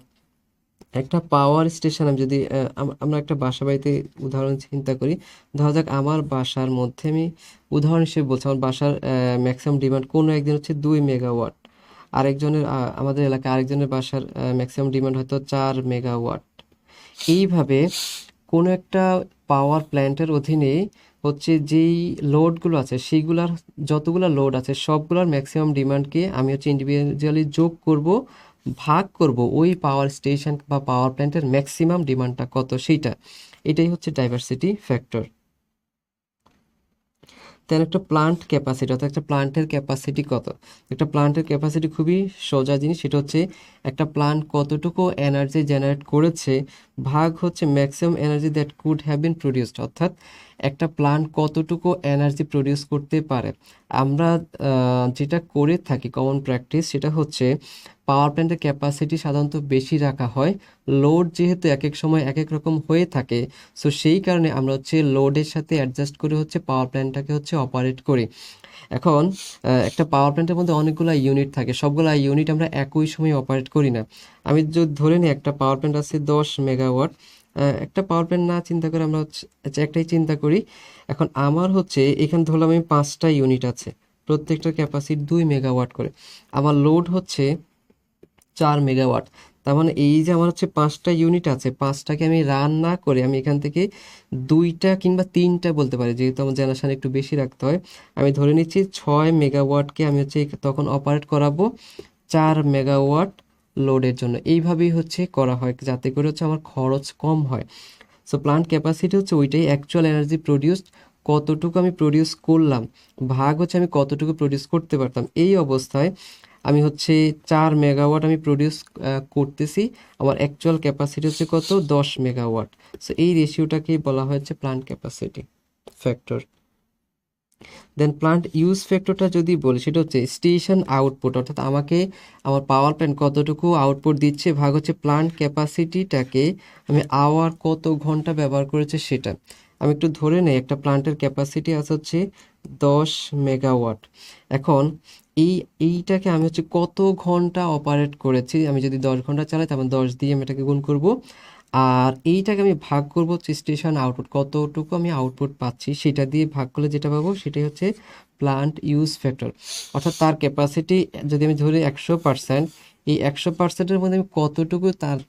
একটা পাওয়ার স্টেশন, আমি যদি আমরা একটা বাসা বাড়িতে উদাহরণ চিন্তা করি, ধরা যাক আমার বাসার মধ্যে, আমি উদাহরণ হিসেবে বলছি, আমার বাসার ম্যাক্সিমাম ডিমান্ড কোনো একদিন হচ্ছে 2 মেগাওয়াট, আরেকজনের আমাদের এলাকায় আরেকজনের বাসার ম্যাক্সিমাম ডিমান্ড হয়তো 4 মেগাওয়াট। এইভাবে কোনো একটা পাওয়ার প্ল্যান্টের অধীনে হচ্ছে যেই লোডগুলো আছে, সেইগুলার যতগুলো লোড আছে সবগুলোর ম্যাক্সিমাম ডিমান্ডকে আমি হচ্ছে ইন্ডিভিজুয়ালি যোগ করব, ভাগ করব ওই পাওয়ার স্টেশন বা পাওয়ার প্ল্যান্টের ম্যাক্সিমাম ডিমান্ডটা কত সেইটা। এটাই হচ্ছে ডাইভার্সিটি ফ্যাক্টর। দেন একটা প্লান্ট ক্যাপাসিটি, অর্থাৎ একটা প্লান্টের ক্যাপাসিটি কত। একটা প্লান্টের ক্যাপাসিটি খুবই সোজা জিনিস, সেটা হচ্ছে একটা প্লান্ট কতটুকু এনার্জি জেনারেট করেছে ভাগ হচ্ছে maximum energy that could have been produced, অর্থাৎ একটা প্লান্ট কতটুকু এনার্জি প্রডিউস করতে পারে। আমরা যেটা করে থাকি কমন প্র্যাকটিস, সেটা হচ্ছে পাওয়ার প্ল্যান্টের ক্যাপাসিটি সাধারণত বেশি রাখা হয়। লোড যেহেতু এক এক সময় এক এক রকম হয়ে থাকে, সো সেই কারণে আমরা হচ্ছে লোডের সাথে অ্যাডজাস্ট করে হচ্ছে পাওয়ার প্ল্যান্টটাকে হচ্ছে অপারেট করি। এখন একটা পাওয়ার প্ল্যান্টের মধ্যে অনেকগুলো ইউনিট থাকে, সবগুলো ইউনিট আমরা একই সময় অপারেট করি না। আমি যদি ধরে নিই একটা পাওয়ার প্ল্যান্ট আছে 10 মেগাওয়াট, একটা পাওয়ার প্ল্যান্ট না চিন্তা করে আমরা হচ্ছে আচ্ছা, একটাই চিন্তা করি। এখন আমার হচ্ছে এখানে ধরলাম আমি 5টা ইউনিট আছে, প্রত্যেকটার ক্যাপাসিটি 2 মেগাওয়াট করে, আমার লোড হচ্ছে 4 মেগাওয়াট। তার মানে এই যে আমার হচ্ছে 5টা ইউনিট আছে, 5টাকে আমি রান না করে আমি এখান থেকে 2টা কিংবা 3টা বলতে পারি, যেহেতু আমার জেনারেশন একটু বেশি রাখতে হয়। আমি ধরে নিচ্ছি 6 মেগাওয়াটকে আমি হচ্ছে তখন অপারেট করাবো 4 মেগাওয়াট লোডের জন্য। এইভাবেই হচ্ছে করা হয় যাতে করে হচ্ছে আমার খরচ কম হয়। সো প্লান্ট ক্যাপাসিটি হচ্ছে ওইটাই, অ্যাকচুয়াল এনার্জি প্রডিউসড কতটুকু আমি প্রডিউস করলাম ভাগ হচ্ছে আমি কতটুকু প্রডিউস করতে পারতাম। এই অবস্থায় আমি হচ্ছে 4 মেগাওয়াট আমি প্রডিউস করতেছি, আমার অ্যাকচুয়াল ক্যাপাসিটি হচ্ছে কত, 10 মেগাওয়াট। সো এই রেশিওটাকেই বলা হয়েছে প্লান্ট ক্যাপাসিটি ফ্যাক্টর। দেন প্লান্ট ইউজ ফ্যাক্টরটা যদি বলি, সেটা হচ্ছে স্টেশন আউটপুট, অর্থাৎ আমাকে আমার পাওয়ার প্ল্যান্ট কতটুকু আউটপুট দিচ্ছে ভাগ হচ্ছে প্লান্ট ক্যাপাসিটিটাকে আমি আওয়ার কত ঘন্টা ব্যবহার করেছে সেটা। আমি একটু ধরে নেই একটা প্লান্টের ক্যাপাসিটি আছে হচ্ছে 10 মেগাওয়াট। এখন এইটাকে আমি হচ্ছে কত ঘন্টা অপারেট করেছি, আমি যদি 10 ঘন্টা চালাই তাহলে 10 দিয়ে আমি এটাকে গুণ করব, আর এইটাকে আমি ভাগ করব হচ্ছে স্টেশন আউটপুট, কতটুকু আমি আউটপুট পাচ্ছি সেটা দিয়ে ভাগ করলে যেটা পাবো সেটাই হচ্ছে প্লান্ট ইউজ ফ্যাক্টর। অর্থাৎ তার ক্যাপাসিটি যদি আমি ধরি 100%, এই 100%-এর মধ্যে আমি কতটুকু তার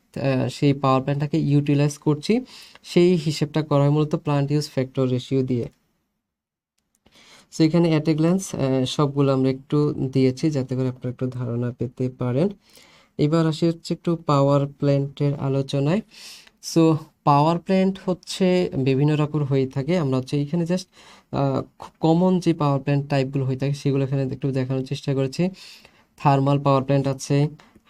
সেই পাওয়ার প্ল্যান্টটাকে ইউটিলাইজ করছি সেই হিসেবটা করা হয় মূলত প্লান্ট ইউজ ফ্যাক্টর রেশিও দিয়ে। সো এখানে অ্যাট এ গ্ল্যান্স সবগুলো আমরা একটু দিয়েছি যাতে করে আপনারা একটু ধারণা পেতে পারেন। এবার আসি হচ্ছে একটু পাওয়ার প্ল্যান্টের আলোচনায়। সো পাওয়ার প্ল্যান্ট হচ্ছে বিভিন্ন রকম হয়ে থাকে, আমরা হচ্ছে এখানে জাস্ট খুব কমন যে পাওয়ার প্ল্যান্ট টাইপগুলো হয়ে থাকে সেগুলো এখানে একটু দেখানোর চেষ্টা করেছি। থার্মাল পাওয়ার প্ল্যান্ট আছে,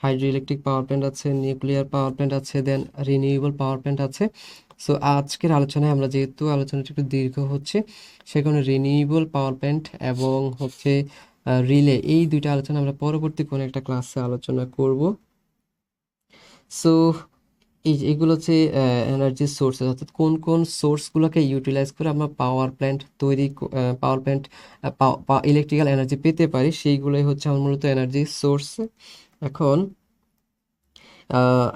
হাইড্রো ইলেকট্রিক পাওয়ার প্ল্যান্ট আছে, নিউক্লিয়ার পাওয়ার প্ল্যান্ট আছে, দেন রিনিউয়েবল পাওয়ার প্ল্যান্ট আছে। সো আজকের আলোচনায় আমরা যেহেতু আলোচনাটা একটু দীর্ঘ হচ্ছে সে কারণে রিনিউয়েবল পাওয়ার প্ল্যান্ট এবং হচ্ছে রিলে, এই দুইটা আলোচনা আমরা পরবর্তী কোনো একটা ক্লাসে আলোচনা করব। সো এই যে এগুলো হচ্ছে এনার্জি সোর্সেস, অর্থাৎ কোন কোন সোর্সগুলোকে ইউটিলাইজ করে আমরা পাওয়ার প্ল্যান্ট তৈরি, পাওয়ার প্ল্যান্ট ইলেকট্রিক্যাল এনার্জি পেতে পারি, সেইগুলোই হচ্ছে আমার মূলত এনার্জি সোর্স। এখন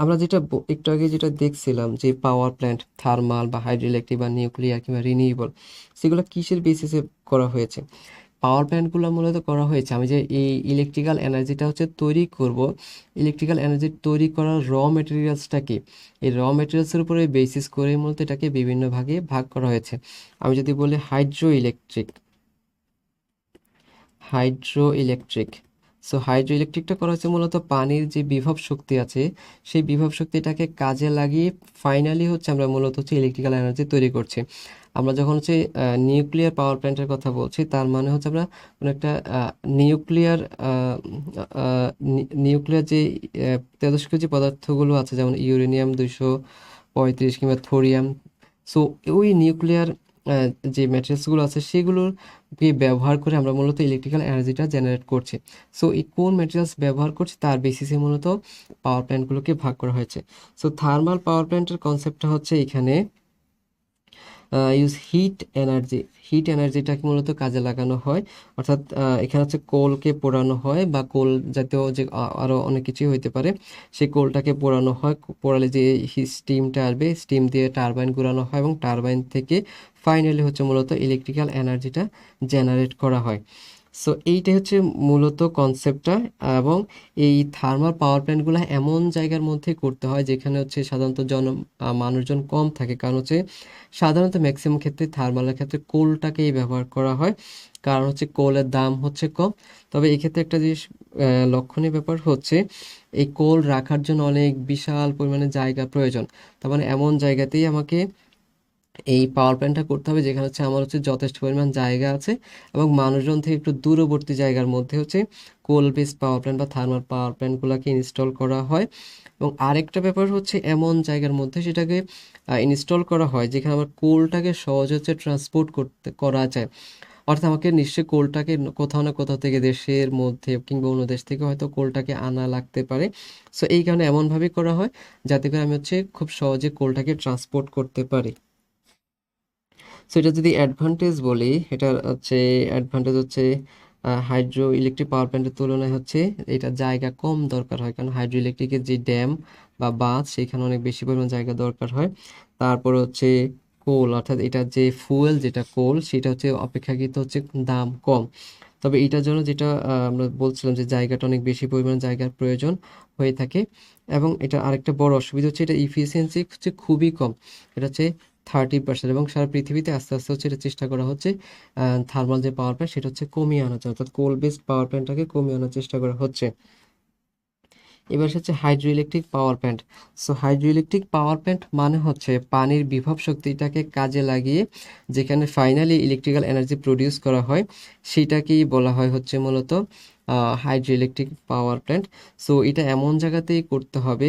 আমরা যেটা একটু আগে যেটা দেখছিলাম যে পাওয়ার প্ল্যান্ট থার্মাল বা হাইড্রো ইলেকট্রিক বা নিউক্লিয়ার কিংবা রিনিউয়েবল, সেগুলো কিসের বেসিসে করা হয়েছে? পাওয়ার প্ল্যান্টগুলো মূলত করা হয়েছে আমি যে এই ইলেকট্রিক্যাল এনার্জিটা হচ্ছে তৈরি করব, ইলেকট্রিক্যাল এনার্জি তৈরি করার র মেটেরিয়ালসটা কি, এই র মেটেরিয়ালসের উপরে বেসিস করে মূলত এটাকে বিভিন্ন ভাগে ভাগ করা হয়েছে। আমি যদি বলি হাইড্রো ইলেকট্রিক, সো হাইড্রো ইলেকট্রিকটা করা হচ্ছে মূলত পানির যে বিভব শক্তি আছে সেই বিভব শক্তিটাকে কাজে লাগিয়ে ফাইনালি হচ্ছে আমরা মূলত হচ্ছে ইলেকট্রিক্যাল এনার্জি তৈরি করছি। আমরা যখন হচ্ছে নিউক্লিয়ার পাওয়ার প্ল্যান্টের কথা বলছি তার মানে হচ্ছে আমরা কোনো একটা নিউক্লিয়ার নিউক্লিয়ার যে তেজস্ক্রিয় যে পদার্থগুলো আছে যেমন ইউরেনিয়াম 235 কিংবা থোরিয়াম, সো ওই নিউক্লিয়ার যে ম্যাটেরিয়ালসগুলো আছে সেগুলোকে ব্যবহার করে আমরা মূলত ইলেকট্রিক্যাল এনার্জিটা জেনারেট করছি। সো এই কোন ম্যাটেরিয়ালস ব্যবহার করছি তার বেসিসে মূলত পাওয়ার প্ল্যান্টগুলোকে ভাগ করা হয়েছে। সো থার্মাল পাওয়ার প্ল্যান্টের কনসেপ্টটা হচ্ছে এখানে ইউজ হিট এনার্জিটাকে মূলত কাজে লাগানো হয়, অর্থাৎ এখানে হচ্ছে কোলকে পোড়ানো হয় বা কোল জাতীয় যে আরও অনেক কিছুই হইতে পারে, সেই কোলটাকে পোড়ানো হয়, পোড়ালে যে স্টিমটা আসবে স্টিম দিয়ে টারবাইন ঘোরানো হয় এবং টারবাইন থেকে ফাইনালি হচ্ছে মূলত ইলেকট্রিক্যাল এনার্জিটা জেনারেট করা হয়। সো এইটাই হচ্ছে মূলত কনসেপ্টটা। এবং এই থার্মাল পাওয়ার প্ল্যান্টগুলো এমন জায়গার মধ্যে করতে হয় যেখানে হচ্ছে সাধারণত মানুষজন কম থাকে, কারণ হচ্ছে সাধারণত ম্যাক্সিমাম ক্ষেত্রে থার্মালের ক্ষেত্রে কোলটাকেই ব্যবহার করা হয়, কারণ হচ্ছে কোলের দাম হচ্ছে কম। তবে এক্ষেত্রে একটা জিনিস লক্ষণীয় ব্যাপার হচ্ছে এই কোল রাখার জন্য অনেক বিশাল পরিমাণে জায়গা প্রয়োজন। তার মানে এমন জায়গাতেই আমাকে এই পাওয়ার প্ল্যান্টটা করতে হবে যেখানে হচ্ছে আমার হচ্ছে যথেষ্ট পরিমাণ জায়গা আছে এবং মানুষজন থেকে একটু দূরবর্তী জায়গার মধ্যে হচ্ছে কোল বেস পাওয়ার প্ল্যান্ট বা থার্মাল পাওয়ার প্ল্যান্টগুলোকে ইনস্টল করা হয়। এবং আরেকটা ব্যাপার হচ্ছে এমন জায়গার মধ্যে সেটাকে ইনস্টল করা হয় যেখানে আমার কোলটাকে সহজে হচ্ছে ট্রান্সপোর্ট করা যায়, অর্থাৎ আমাকে নিশ্চয়ই কোলটাকে কোথাও না কোথাও থেকে দেশের মধ্যে কিংবা অন্য দেশ থেকে হয়তো কোলটাকে আনা লাগতে পারে। সো এই কারণে এমনভাবেই করা হয় যাতে করে আমি হচ্ছে খুব সহজে কোলটাকে ট্রান্সপোর্ট করতে পারি। সো এটা যদি অ্যাডভান্টেজ বলি, এটা হচ্ছে অ্যাডভান্টেজ হচ্ছে হাইড্রো ইলেকট্রিক পাওয়ার প্ল্যান্টের তুলনায় হচ্ছে এটা জায়গা কম দরকার হয়, কারণ হাইড্রো ইলেকট্রিকের যে ড্যাম বা বাঁধ সেখানে অনেক বেশি পরিমাণ জায়গা দরকার হয়। তারপর হচ্ছে কোল, অর্থাৎ এটার যে ফুয়েল যেটা কোল সেটা হচ্ছে অপেক্ষাকৃত হচ্ছে দাম কম। তবে এটার জন্য যেটা আমরা বলছিলাম যে জায়গাটা অনেক বেশি পরিমাণ জায়গার প্রয়োজন হয়ে থাকে, এবং এটা আরেকটা বড় অসুবিধা হচ্ছে এটা ইফিসিয়েন্সি হচ্ছে খুবই কম। এটা হচ্ছে 30%, এবং সারা পৃথিবীতে আস্তে আস্তে হচ্ছে এটা চেষ্টা করা হচ্ছে থার্মাল যে পাওয়ার প্ল্যান্ট সেটা হচ্ছে কমিয়ে আনার জন্য, অর্থাৎ কোল বেসড পাওয়ার প্ল্যান্টটাকে কমিয়ে আনার চেষ্টা করা হচ্ছে। এবার হচ্ছে hydro electric power plant. So hydro electric power plant মানে হচ্ছে পানির বিভব শক্তিটাকে কাজে লাগিয়ে যেখানে ফাইনালি ইলেকট্রিক্যাল এনার্জি প্রডিউস করা হয় সেটাকেই বলা হয় হচ্ছে মূলত hydro electric power plant. So এটা এমন জায়গাতেই করতে হবে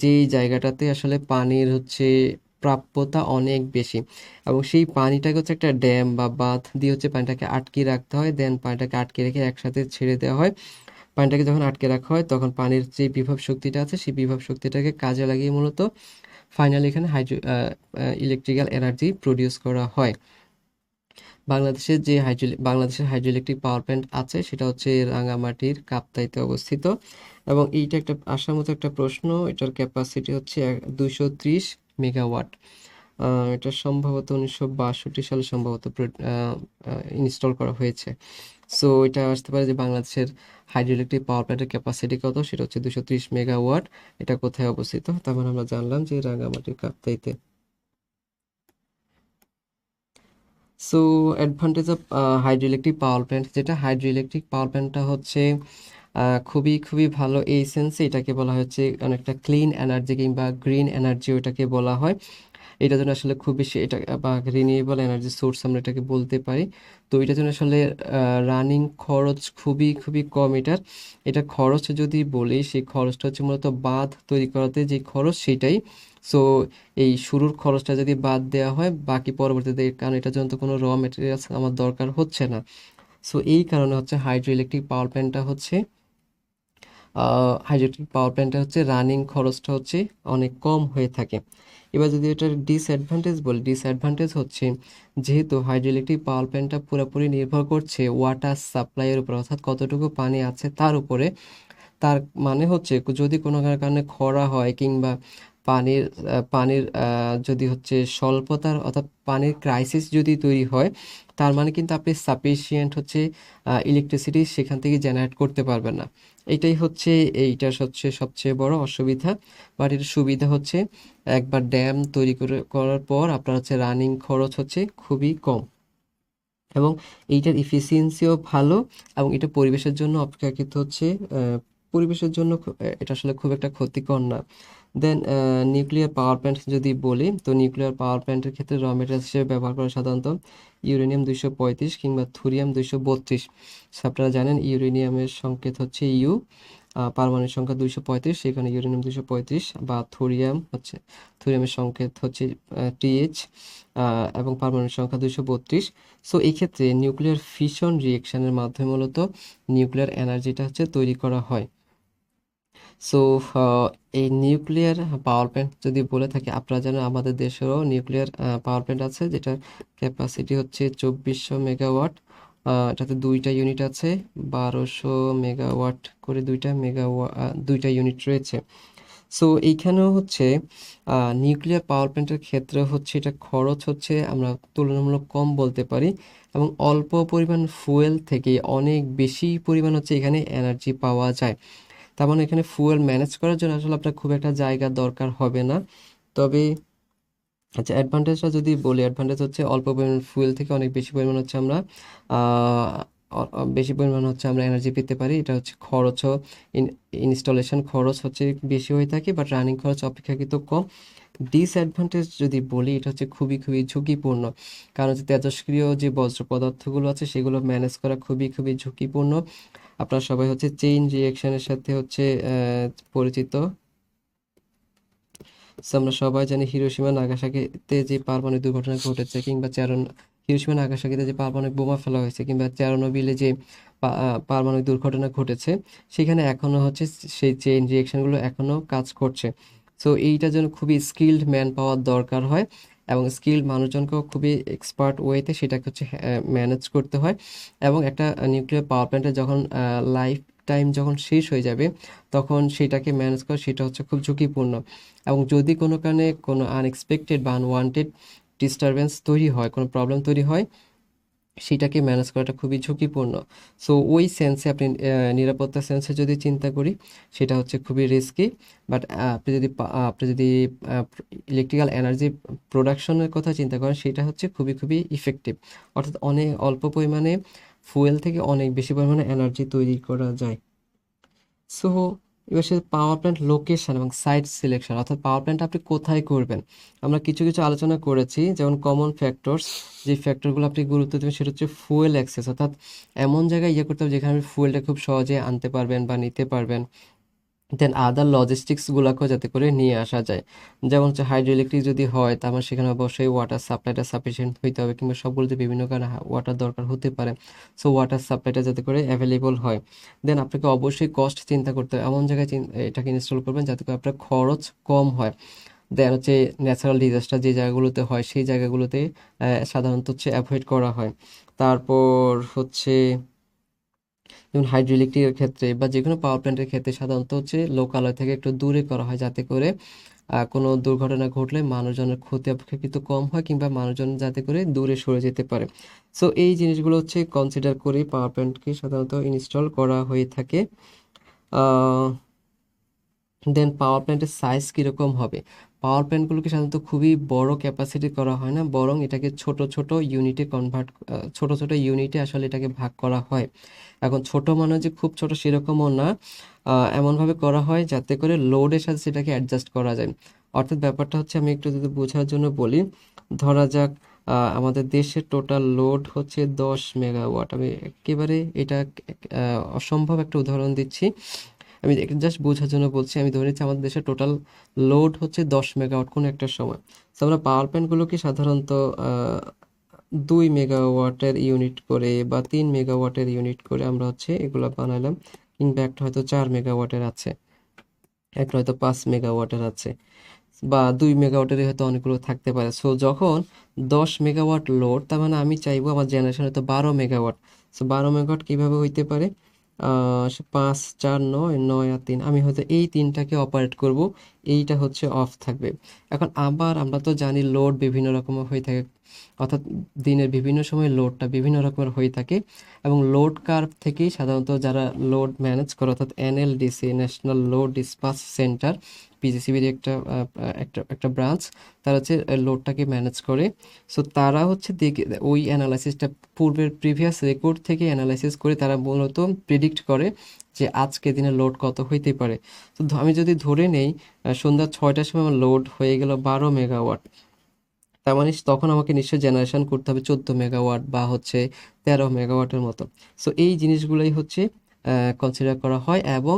যেই জায়গাটাতে আসলে পানির হচ্ছে প্রাপ্যতা অনেক বেশি, এবং সেই পানিটাকে হচ্ছে একটা ড্যাম বা বাঁধ দিয়ে হচ্ছে পানিটাকে আটকে রাখতে হয়, দেন পানিটাকে আটকে রেখে একসাথে ছেড়ে দেওয়া হয়। পানিটাকে যখন আটকে রাখা হয় তখন পানির যে বিভব শক্তিটা আছে সেই বিভব শক্তিটাকে কাজে লাগিয়ে মূলত ফাইনালি এখানে হাইড্রো ইলেকট্রিক্যাল এনার্জি প্রডিউস করা হয়। বাংলাদেশের হাইড্রো ইলেকট্রিক পাওয়ার প্ল্যান্ট আছে সেটা হচ্ছে রাঙামাটির কাপ্তাইতে অবস্থিত, এবং এইটা একটা আসার মতো একটা প্রশ্ন। এটার ক্যাপাসিটি হচ্ছে 230 মেগাওয়াট। এটা সম্ভবত 1962 সালে সম্ভবত ইনস্টল করা হয়েছে। সো এটা আসতে পারে যে বাংলাদেশের হাইড্রো ইলেকট্রিক পাওয়ার প্ল্যান্টের ক্যাপাসিটি কত, সেটা হচ্ছে 230 মেগাওয়াট। এটা কোথায় অবস্থিত, তার মানে আমরা জানলাম যে রাঙামাটির কাপ্তাইতে। So advantage of hydro electric power plant, যেটা হাইড্রো ইলেকট্রিক পাওয়ার প্ল্যান্টটা হচ্ছে খুবই খুবই ভালো এই সেন্সে এটাকে বলা হচ্ছে অনেকটা ক্লিন এনার্জি কিংবা গ্রিন এনার্জি ওটাকে বলা হয়। এটার জন্য আসলে খুব বেশি এটা বা রিনিউয়েবল এনার্জি সোর্স আমরা এটাকে বলতে পারি। তো এটার জন্য আসলে রানিং খরচ খুবই খুবই কম এটার। এটা খরচ যদি বলি সেই খরচটা হচ্ছে মূলত বাঁধ তৈরি করাতে যে খরচ সেটাই। সো এই শুরুর খরচটা যদি বাদ দেওয়া হয় বাকি পরবর্তীতে, কারণ এটার জন্য তো কোনো র মেটেরিয়ালস আমার দরকার হচ্ছে না। সো এই কারণে হচ্ছে হাইড্রো ইলেকট্রিক পাওয়ার প্ল্যান্টটা হচ্ছে হাইড্রোইলেকট্রিক পাওয়ার প্ল্যান্টটা হচ্ছে রানিং খরচটা হচ্ছে অনেক কম হয়ে থাকে। এবার যদি এটার ডিসঅ্যাডভান্টেজ বলি, ডিসঅ্যাডভান্টেজ হচ্ছে যেহেতু হাইড্রোইলেকট্রিক পাওয়ার প্ল্যান্টটা পুরোপুরি নির্ভর করছে ওয়াটার সাপ্লাইয়ের উপর, অর্থাৎ কতটুকু পানি আছে তার উপরে। তার মানে হচ্ছে যদি কোনো কারণে খরা হয় কিংবা পানির যদি হচ্ছে স্বল্পতার অর্থাৎ পানির ক্রাইসিস যদি তৈরি হয়, তার মানে কিন্তু আপনি সাফিসিয়েন্ট হচ্ছে ইলেকট্রিসিটি সেখান থেকে জেনারেট করতে পারবেন না। এটাই হচ্ছে এইটার হচ্ছে সবচেয়ে বড় অসুবিধা। বাট এর সুবিধা হচ্ছে একবার ড্যাম তৈরি করার পর আপনার হচ্ছে রানিং খরচ হচ্ছে খুবই কম, এবং এইটার ইফিসিয়েন্সিও ভালো, এবং এটা পরিবেশের জন্য অপেক্ষাকৃত হচ্ছে পরিবেশের জন্য এটা আসলে খুব একটা ক্ষতিকর না। দেন নিউক্লিয়ার পাওয়ার প্ল্যান্ট যদি বলি, তো নিউক্লিয়ার পাওয়ার প্ল্যান্টের ক্ষেত্রে র মেটেরিয়ালস হিসেবে ব্যবহার করে সাধারণত ইউরেনিয়াম 235 কিংবা থুরিয়াম 232। আপনারা জানেন ইউরেনিয়ামের সংকেত হচ্ছে ইউ, পারমাণবিক সংখ্যা 235, সেখানে ইউরেনিয়াম 235, বা থুরিয়ামের সংকেত হচ্ছে টিএইচ, এবং পারমাণবিক সংখ্যা 232। সো এই ক্ষেত্রে নিউক্লিয়ার ফিশন রিয়েকশনের মাধ্যমে মূলত নিউক্লিয়ার এনার্জিটা হচ্ছে তৈরি করা হয়। সো এই নিউক্লিয়ার পাওয়ার প্ল্যান্ট যদি বলে থাকি, আপনারা জানেন আমাদের দেশেরও নিউক্লিয়ার পাওয়ার প্ল্যান্ট আছে যেটার ক্যাপাসিটি হচ্ছে 2400 মেগাওয়াট। এটাতে দুইটা ইউনিট আছে, 1200 মেগাওয়াট করে দুইটা ইউনিট রয়েছে। সো এইখানেও হচ্ছে নিউক্লিয়ার পাওয়ার প্ল্যান্টের ক্ষেত্রে হচ্ছে এটা খরচ হচ্ছে আমরা তুলনামূলক কম বলতে পারি, এবং অল্প পরিমাণ ফুয়েল থেকে অনেক বেশি পরিমাণ হচ্ছে এখানে এনার্জি পাওয়া যায়। তার মানে এখানে ফুয়েল ম্যানেজ করার জন্য আসলে আপনার খুব একটা জায়গা দরকার হবে না। তবে আচ্ছা, অ্যাডভান্টেজটা যদি বলি, অ্যাডভান্টেজ হচ্ছে অল্প পরিমাণ ফুয়েল থেকে অনেক বেশি পরিমাণ হচ্ছে আমরা বেশি পরিমাণ হচ্ছে আমরা এনার্জি পেতে পারি। এটা হচ্ছে খরচও ইনস্টলেশন খরচ হচ্ছে বেশি হয়ে থাকে, বাট রানিং খরচ অপেক্ষাকৃত কম। ডিসঅ্যাডভান্টেজ যদি বলি, এটা হচ্ছে খুবই খুবই ঝুঁকিপূর্ণ, কারণ হচ্ছে তেজস্ক্রিয় যে বজ্র পদার্থগুলো আছে সেগুলো ম্যানেজ করা খুবই খুবই ঝুঁকিপূর্ণ। আপনারা সবাই হচ্ছে চেইন রিয়েকশনের সাথে হচ্ছে পরিচিত। সো আমরা সবাই জানি হিরোশিমা নাগাসাকিতে যে পারমাণবিক দুর্ঘটনা ঘটেছে, কিংবা হিরোশিমা নাগাসাকিতে যে পারমাণবিক বোমা ফেলা হয়েছে, কিংবা চেরনোবিলে যে পারমাণবিক দুর্ঘটনা ঘটেছে, সেখানে এখনো হচ্ছে সেই চেইন রিয়েকশনগুলো এখনো কাজ করছে। সো এইটার জন্য খুবই স্কিল্ড ম্যান পাওয়ার দরকার হয়, এবং স্কিল্ড মানুষজনকেও খুবই এক্সপার্ট ওয়েতে সেটাকে হচ্ছে ম্যানেজ করতে হয়। এবং একটা নিউক্লিয়ার পাওয়ার প্ল্যান্টে যখন লাইফ টাইম যখন শেষ হয়ে যাবে তখন সেটাকে ম্যানেজ করা সেটা হচ্ছে খুব ঝুঁকিপূর্ণ, এবং যদি কোনো কারণে কোনো আনএক্সপেক্টেড বা আনওয়ান্টেড ডিস্টারবেন্স তৈরি হয়, কোনো প্রবলেম তৈরি হয়, সেটাকে ম্যানেজ করাটা খুবই ঝুঁকিপূর্ণ। সো ওই সেন্সে আপনি নিরাপত্তা সেন্সে যদি চিন্তা করি, সেটা হচ্ছে খুবই রিস্কি। বাট আপনি যদি ইলেকট্রিক্যাল এনার্জি প্রোডাকশনের কথা চিন্তা করেন, সেটা হচ্ছে খুবই খুবই ইফেক্টিভ। অর্থাৎ অনেক অল্প পরিমাণে ফুয়েল থেকে অনেক বেশি পরিমাণে এনার্জি তৈরি করা যায়। সো এবার সে পাওয়ার প্ল্যান্ট লোকেশন এবং সাইট সিলেকশন, অর্থাৎ পাওয়ার প্ল্যান্ট আপনি কোথায় করবেন। আমরা কিছু কিছু আলোচনা করেছি, যেমন কমন ফ্যাক্টরস, যে ফ্যাক্টরগুলো আপনি গুরুত্ব দেবেন সেটা হচ্ছে ফুয়েল অ্যাক্সেস, অর্থাৎ এমন জায়গায় করতে হবে যেখানে আপনি ফুয়েলটা খুব সহজে আনতে পারবেন বা নিতে পারবেন। দেন আদার লজিস্টিক্সগুলোকেও যাতে করে নিয়ে আসা যায়। যেমন হচ্ছে হাইড্রো ইলেকট্রিক যদি হয়, তার মানে সেখানে অবশ্যই ওয়াটার সাপ্লাইটা সাফিসিয়েন্ট হইতে হবে, কিংবা সবগুলোতে বিভিন্ন কারণে ওয়াটার দরকার হতে পারে। সো ওয়াটার সাপ্লাইটা যাতে করে অ্যাভেলেবল হয়। দেন আপনাকে অবশ্যই কস্ট চিন্তা করতে হবে, এমন জায়গায় এটাকে ইনস্টল করবেন যাতে করে আপনার খরচ কম হয়। দেন হচ্ছে ন্যাচারাল ডিজাস্টার যে জায়গাগুলোতে হয়, সেই জায়গাগুলোতে সাধারণত হচ্ছে অ্যাভয়েড করা হয়। তারপর হচ্ছে যেমন হাইড্রো ইলেকট্রিকের ক্ষেত্রে বা যে কোনো পাওয়ার প্ল্যান্টের ক্ষেত্রে সাধারণত হচ্ছে লোকালয় থেকে একটু দূরে করা হয়, যাতে করে কোনো দুর্ঘটনা ঘটলে মানুষজনের ক্ষতি অপেক্ষাকৃত কম হয়, কিংবা মানুষজন যাতে করে দূরে সরে যেতে পারে। সো এই জিনিসগুলো হচ্ছে কনসিডার করে পাওয়ার প্ল্যান্টকে সাধারণত ইনস্টল করা হয়ে থাকে। দেন পাওয়ার প্ল্যান্টের সাইজ কীরকম হবে। পাওয়ার প্ল্যান্টগুলোকে সাধারণত খুবই বড় ক্যাপাসিটি করা হয় না, বরং এটাকে ছোট ছোট ইউনিটে ছোট ছোট ইউনিটে আসলে এটাকে ভাগ করা হয়। এখন ছোট মানে যে খুব ছোট সেরকমও না, এমনভাবে করা হয় যাতে করে লোডের সাথে সেটাকে অ্যাডজাস্ট করা যায়। অর্থাৎ ব্যাপারটা হচ্ছে, আমি একটু যদি বোঝার জন্য বলি, ধরা যাক আমাদের দেশের টোটাল লোড হচ্ছে 10 মেগাওয়াট। আমি একেবারে এটা অসম্ভব একটা উদাহরণ দিচ্ছি, আমি জাস্ট বোঝার জন্য বলছি। আমি ধরে নিচ্ছি আমাদের দেশের টোটাল লোড হচ্ছে 10 মেগাওয়াট কোনো একটা সময়। তো আমরা পাওয়ার প্ল্যান্টগুলোকে সাধারণত 2 মেগাওয়াটের ইউনিট করে বা 3 মেগাওয়াটের ইউনিট করে আমরা হচ্ছে এগুলো বানালাম, কিংবা একটা হয়তো 4 মেগাওয়াটের আছে, একটা হয়তো 5 মেগাওয়াটের আছে, বা 2 মেগাওয়াটের হয়তো অনেকগুলো থাকতে পারে। সো যখন 10 মেগাওয়াট লোড, তার মানে আমি চাইবো আমার জেনারেশন হয়তো 12 মেগাওয়াট। সো 12 মেগাওয়াট কীভাবে হইতে পারে, 5 4 9 9 আর 3, আমি হয়তো এই তিনটাকে অপারেট করব, এইটা হচ্ছে অফ থাকবে। এখন আবার আমরা তো জানি লোড বিভিন্ন রকমের হয়ে থাকে, অর্থাৎ দিনের বিভিন্ন সময় লোডটা বিভিন্ন রকমের হয়ে থাকে, এবং লোড কার্ভ থেকেই সাধারণত যারা লোড ম্যানেজ করে, অর্থাৎ এনএলডিসি, ন্যাশনাল লোড ডিসপাচ সেন্টার, পিজিসিবির একটা একটা একটা ব্রাঞ্চ, তারা হচ্ছে লোডটাকে ম্যানেজ করে। সো তারা হচ্ছে দেখে ওই অ্যানালাইসিসটা পূর্বের প্রিভিয়াস রেকর্ড থেকে অ্যানালাইসিস করে তারা মূলত প্রেডিক্ট করে যে আজকে দিনে লোড কত হইতে পারে। তো আমি যদি ধরে নেই সন্ধ্যা 6টার সময় আমার লোড হয়ে গেল 12 মেগাওয়াট, তার মানে তখন আমাকে নিশ্চয়ই জেনারেশন করতে হবে 14 মেগাওয়াট বা হচ্ছে 13 মেগাওয়াটের মতো। সো এই জিনিসগুলোই হচ্ছে কনসিডার করা হয়, এবং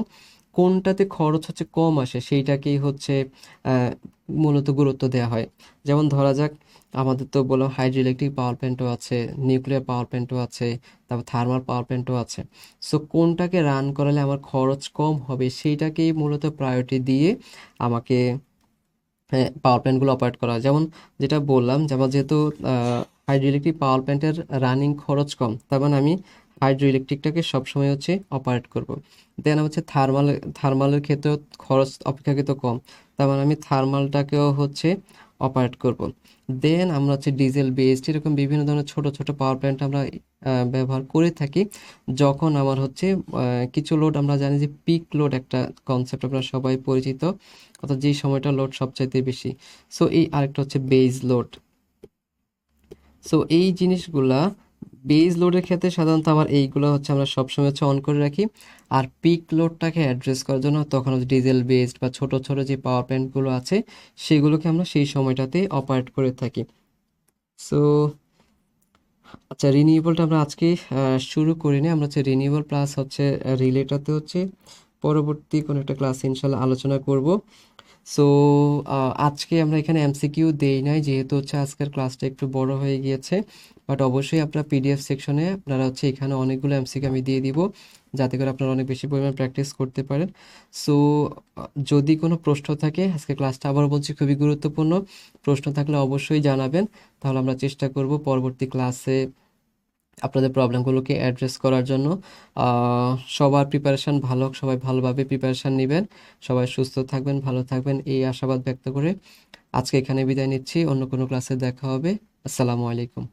কোনটাতে খরচ হচ্ছে কম আসে সেইটাকেই হচ্ছে আহ, মূলত গুরুত্ব দেওয়া হয়। যেমন ধরা যাক, আমাদের তো বললাম হাইড্রো ইলেকট্রিক পাওয়ার প্ল্যান্টও আছে, নিউক্লিয়ার পাওয়ার প্ল্যান্টও আছে, তারপর থার্মাল পাওয়ার প্ল্যান্টও আছে। সো কোনটাকে রান করালে আমার খরচ কম হবে সেইটাকেই মূলত প্রায়োরিটি দিয়ে আমাকে পাওয়ার প্ল্যান্টগুলো অপারেট করা হয়। যেমন যেটা বললাম, যেমন যেহেতু হাইড্রো ইলেকট্রিক পাওয়ার প্ল্যান্টের রানিং খরচ কম, তার মানে আমি হাইড্রো ইলেকট্রিকটাকে সবসময় হচ্ছে অপারেট করব। দেন হচ্ছে থার্মালের ক্ষেত্রেও খরচ অপেক্ষাকৃত কম, তার মানে আমি থার্মালটাকেও হচ্ছে অপারেট করব। দেন আমরা হচ্ছে ডিজেল বেসড এরকম বিভিন্ন ধরনের ছোট ছোট পাওয়ার প্ল্যান্ট আমরা ব্যবহার করে থাকি, যখন আমার হচ্ছে কিছু লোড, আমরা জানি যে পিক লোড একটা কনসেপ্ট আপনারা সবাই পরিচিত, অর্থাৎ যেই সময়টা লোড সবচাইতে বেশি। সো এই আরেকটা হচ্ছে বেজ লোড। সো এই জিনিসগুলা বেজ লোডের ক্ষেত্রে সাধারণত আমার এইগুলো হচ্ছে আমরা সবসময় হচ্ছে অন করে রাখি। আর পিক লোডটাকে অ্যাড্রেস করার জন্য তখন হচ্ছে ডিজেল বেসড বা ছোট ছোট যে পাওয়ার প্ল্যান্টগুলো আছে, সেগুলোকে আমরা সেই সময়টাতে অপারেট করে থাকি। সো আচ্ছা, রিনিউয়েবলটা আমরা আজকে শুরু করিনি, আমরা হচ্ছে রিনিউয়েবল প্লাস হচ্ছে রিলেটাতে হচ্ছে পরবর্তী কোনো একটা ক্লাস ইনশাল্লাহ আলোচনা করব। সো আজকে আমরা এখানে এমসিকিউ দেই নাই, যেহেতু হচ্ছে আজকের ক্লাসটা একটু বড় হয়ে গিয়েছে। বাট অবশ্যই আপনার পিডিএফ সেকশনে আপনারা হচ্ছে এখানে অনেকগুলো এমসিকিউ আমি দিয়ে দিব, যাতে করে আপনারা অনেক বেশি পরিমাণ প্র্যাকটিস করতে পারেন। সো যদি কোনো প্রশ্ন থাকে, আজকে ক্লাসটা আবার বলছি খুবই গুরুত্বপূর্ণ, প্রশ্ন থাকলে অবশ্যই জানাবেন, তাহলে আমরা চেষ্টা করব পরবর্তী ক্লাসে আপনাদের প্রবলেমগুলোকে অ্যাড্রেস করার জন্য। সবার প্রিপারেশান ভালো হোক, সবাই ভালোভাবে প্রিপারেশান নেবেন, সবাই সুস্থ থাকবেন, ভালো থাকবেন, এই আশাবাদ ব্যক্ত করে আজকে এখানে বিদায় নিচ্ছি। অন্য কোনো ক্লাসে দেখা হবে। আসসালামু আলাইকুম।